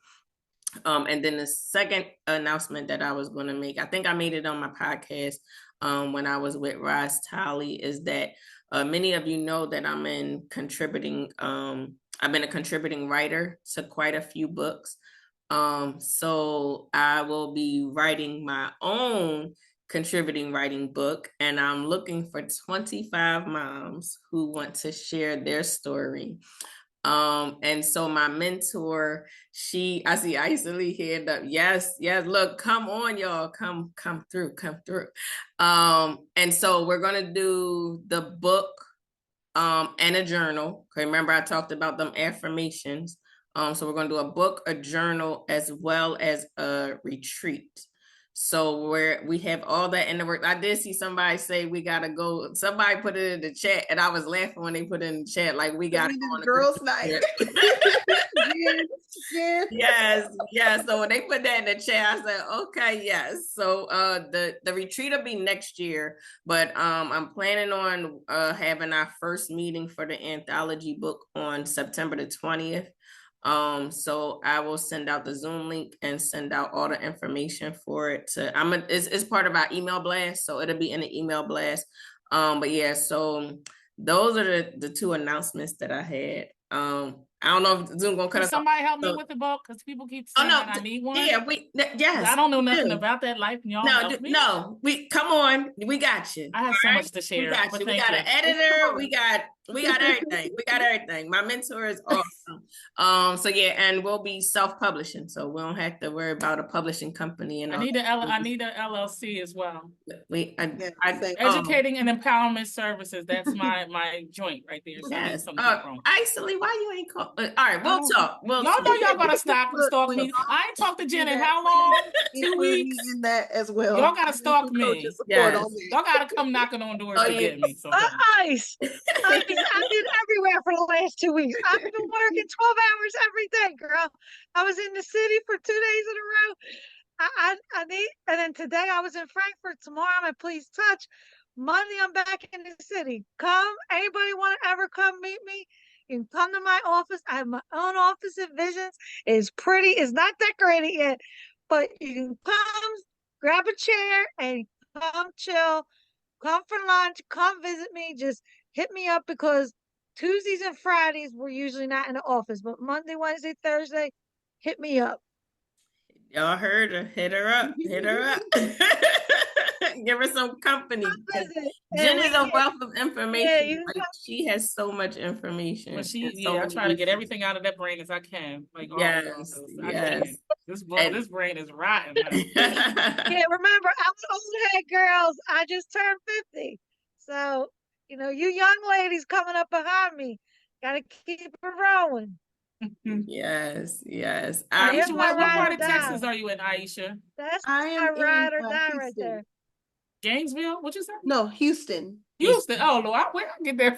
And then the second announcement that I was going to make, I think I made it on my podcast when I was with Roz Talley, is that many of you know that I'm in contributing. I've been a contributing writer to quite a few books. So I will be writing my own contributing writing book, and I'm looking for 25 moms who want to share their story. And so my mentor, I see Isa Lee hand up. Yes, look, come on, y'all, come through. And so we're gonna do the book and a journal. Okay, remember I talked about them affirmations. So we're gonna do a book, a journal, as well as a retreat. So we have all that in the work. I did see somebody say we gotta go. Somebody put it in the chat, and I was laughing when they put it in the chat, like we gotta go on a girls' night. Yes. So when they put that in the chat, I said, okay, yes. So the retreat will be next year, but I'm planning on having our first meeting for the anthology book on September the 20th. So I will send out the Zoom link and send out all the information for it to, it's part of our email blast, so it'll be in the email blast. But yeah, so those are the two announcements that I had. I don't know if Zoom gonna cut Can us off. somebody help me with the book? Because people keep saying that I need one. Yeah, yes. I don't know nothing about that life, and y'all help me. No, come on, we got you. I have so much to share. We got you. We got an editor. We got everything. We got everything. My mentor is awesome. So yeah, and we'll be self-publishing, so we don't have to worry about a publishing company. And I need a LLC as well. Educating and empowerment services. That's my joint right there. So yes. I Actually, why you ain't call? All right, we'll talk. Y'all know y'all gotta stalk me. I ain't talked to Jen in how long? 2 weeks. In that as well. Y'all gotta stalk me. Yes. Y'all gotta come knocking on doors to get me. Ice. I've been everywhere for the last 2 weeks. I've been working 12 hours every day, girl. I was in the city for 2 days in a row. I need, and then today I was in Frankfurt. Tomorrow I'm at Please Touch. Monday I'm back in the city. Come, anybody want to ever come meet me? You can come to my office. I have my own office at Visions. It's pretty. It's not decorated yet, but you can come, grab a chair, and come chill. Come for lunch. Come visit me. Just hit me up because Tuesdays and Fridays we're usually not in the office, but Monday, Wednesday, Thursday, hit me up. Y'all heard her. Hit her up. Hit her up. Give her some company. Jen is a wealth of information. Yeah, like, she has so much information. But I try to get everything out of that brain as I can. Like yes. This brain is rotten. Yeah, remember, I'm an old head girls. I just turned 50. So, you young ladies coming up behind me, gotta keep it rolling. Yes. Aisha, what part of Texas are you in, Aisha? That's my ride or die right there. Gainesville? What you say? No, Houston. Oh, Lord, where I get that?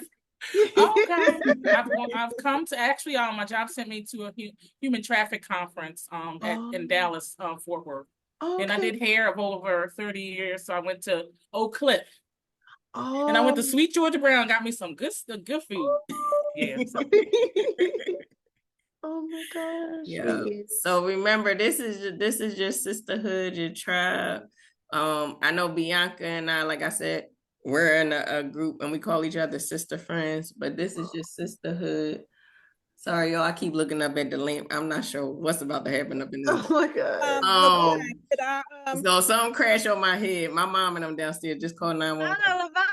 Okay. I've come to actually my job sent me to a human traffic conference in Dallas, Fort Worth. And I did hair of over 30 years. So I went to Oak Cliff. And I went to Sweet Georgia Brown, got me some good food. Yeah. So. Oh my gosh. Yeah. So remember, this is your sisterhood, your tribe. I know Bianca and I, like I said, we're in a group and we call each other sister friends, but this is your sisterhood. Sorry, y'all, I keep looking up at the lamp. I'm not sure what's about to happen up in this. Oh my God. So something crashed on my head. My mom and them downstairs just called 911. I'm about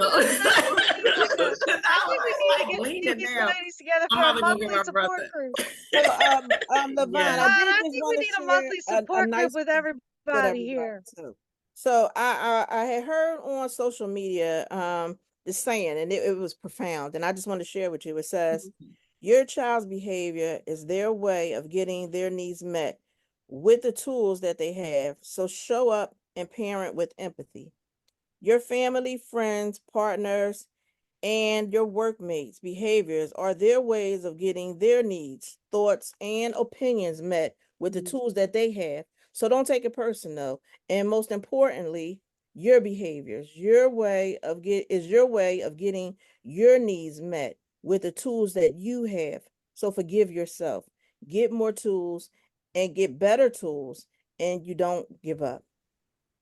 to get my brother. Levon, I think we need a monthly support group with everybody here. So I had heard on social media the saying, and it was profound, and I just want to share with you. It says, your child's behavior is their way of getting their needs met with the tools that they have. So show up and parent with empathy. Your family, friends, partners, and your workmates' behaviors are their ways of getting their needs, thoughts, and opinions met with the tools that they have. So don't take it personal. And most importantly, your behaviors, your way of getting your needs met with the tools that you have. So forgive yourself, get more tools, and get better tools, and you don't give up.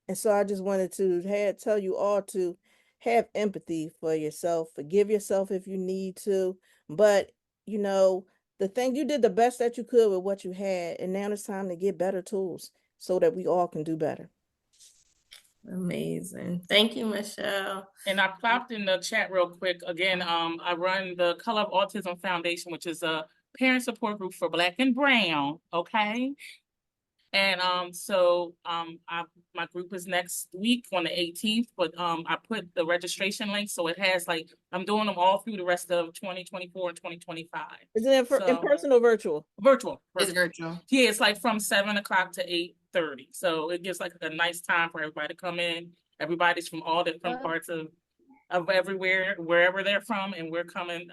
And so I just wanted to tell you all to have empathy for yourself, forgive yourself if you need to, but the thing, you did the best that you could with what you had, and now it's time to get better tools so that we all can do better. Amazing. Thank you, Michelle. And I popped in the chat real quick. Again, I run the Color of Autism Foundation, which is a parent support group for Black and Brown. Okay. And my group is next week on the 18th, but I put the registration link, so it has I'm doing them all through the rest of 2024 and 2025. Is it in person or virtual? Virtual. It's virtual. Yeah, it's from 7 o'clock to 8:30. So it gives a nice time for everybody to come in. Everybody's from all different parts of everywhere, wherever they're from, and we're coming.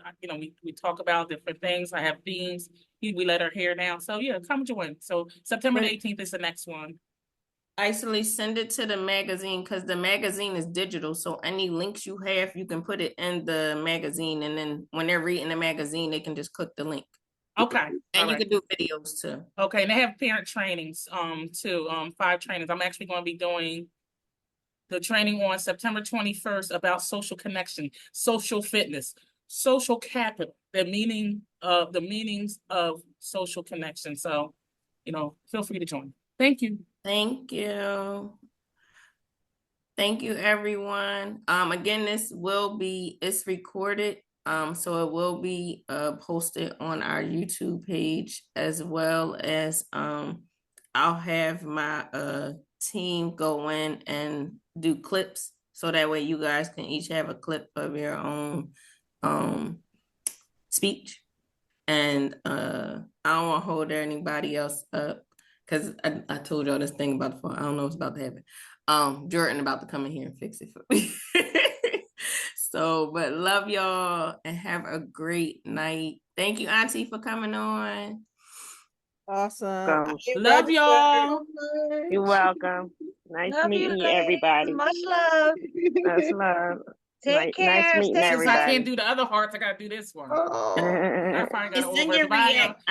We talk about different things. I have themes. We let our hair down. So yeah, come join. So September 18th is the next one. Actually, send it to the magazine because the magazine is digital. So any links you have, you can put it in the magazine, and then when they're reading the magazine, they can just click the link. Okay. And you can do videos too. Okay, and they have parent trainings, too, 5 trainings. I'm actually going to be doing the training on September 21st about social connection, social fitness, social capital, the meanings of social connection. So, feel free to join. Thank you. Thank you. Thank you, everyone. Again, it's recorded. So it will be posted on our YouTube page, as well as I'll have my team go in and do clips, so that way you guys can each have a clip of your own speech. And I don't want to hold anybody else up, because I told y'all this thing about the phone. I don't know what's about to happen. Jordan about to come in here and fix it for me. So, but love y'all and have a great night. Thank you, Auntie, for coming on. Awesome. Love y'all. You're welcome. Nice Love you, meeting ladies. everybody. Much love. Much love. Take care. Nice meeting Stay Since I everybody. can't do the other hearts, I gotta do this one. Oh. I finally got an old Send your version. react,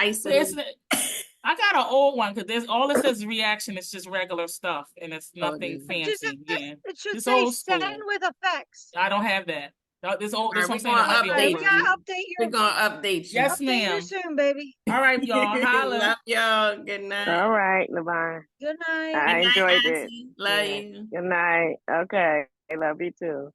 I got an old one because there's all it says reaction. It's just regular stuff, and it's nothing fancy. Yeah, It should it's say old school. send with effects. I don't have that. This old. This All one right, saying it might be All right, old we version. gotta update We're your. gonna update you. Yes, Update you ma'am. soon, baby. All right, y'all. Holla. Love y'all. Good night. All right, Lavon. Good night. I Good night, enjoyed it. Auntie. Love Yeah. you. Good night. Okay. I love you too.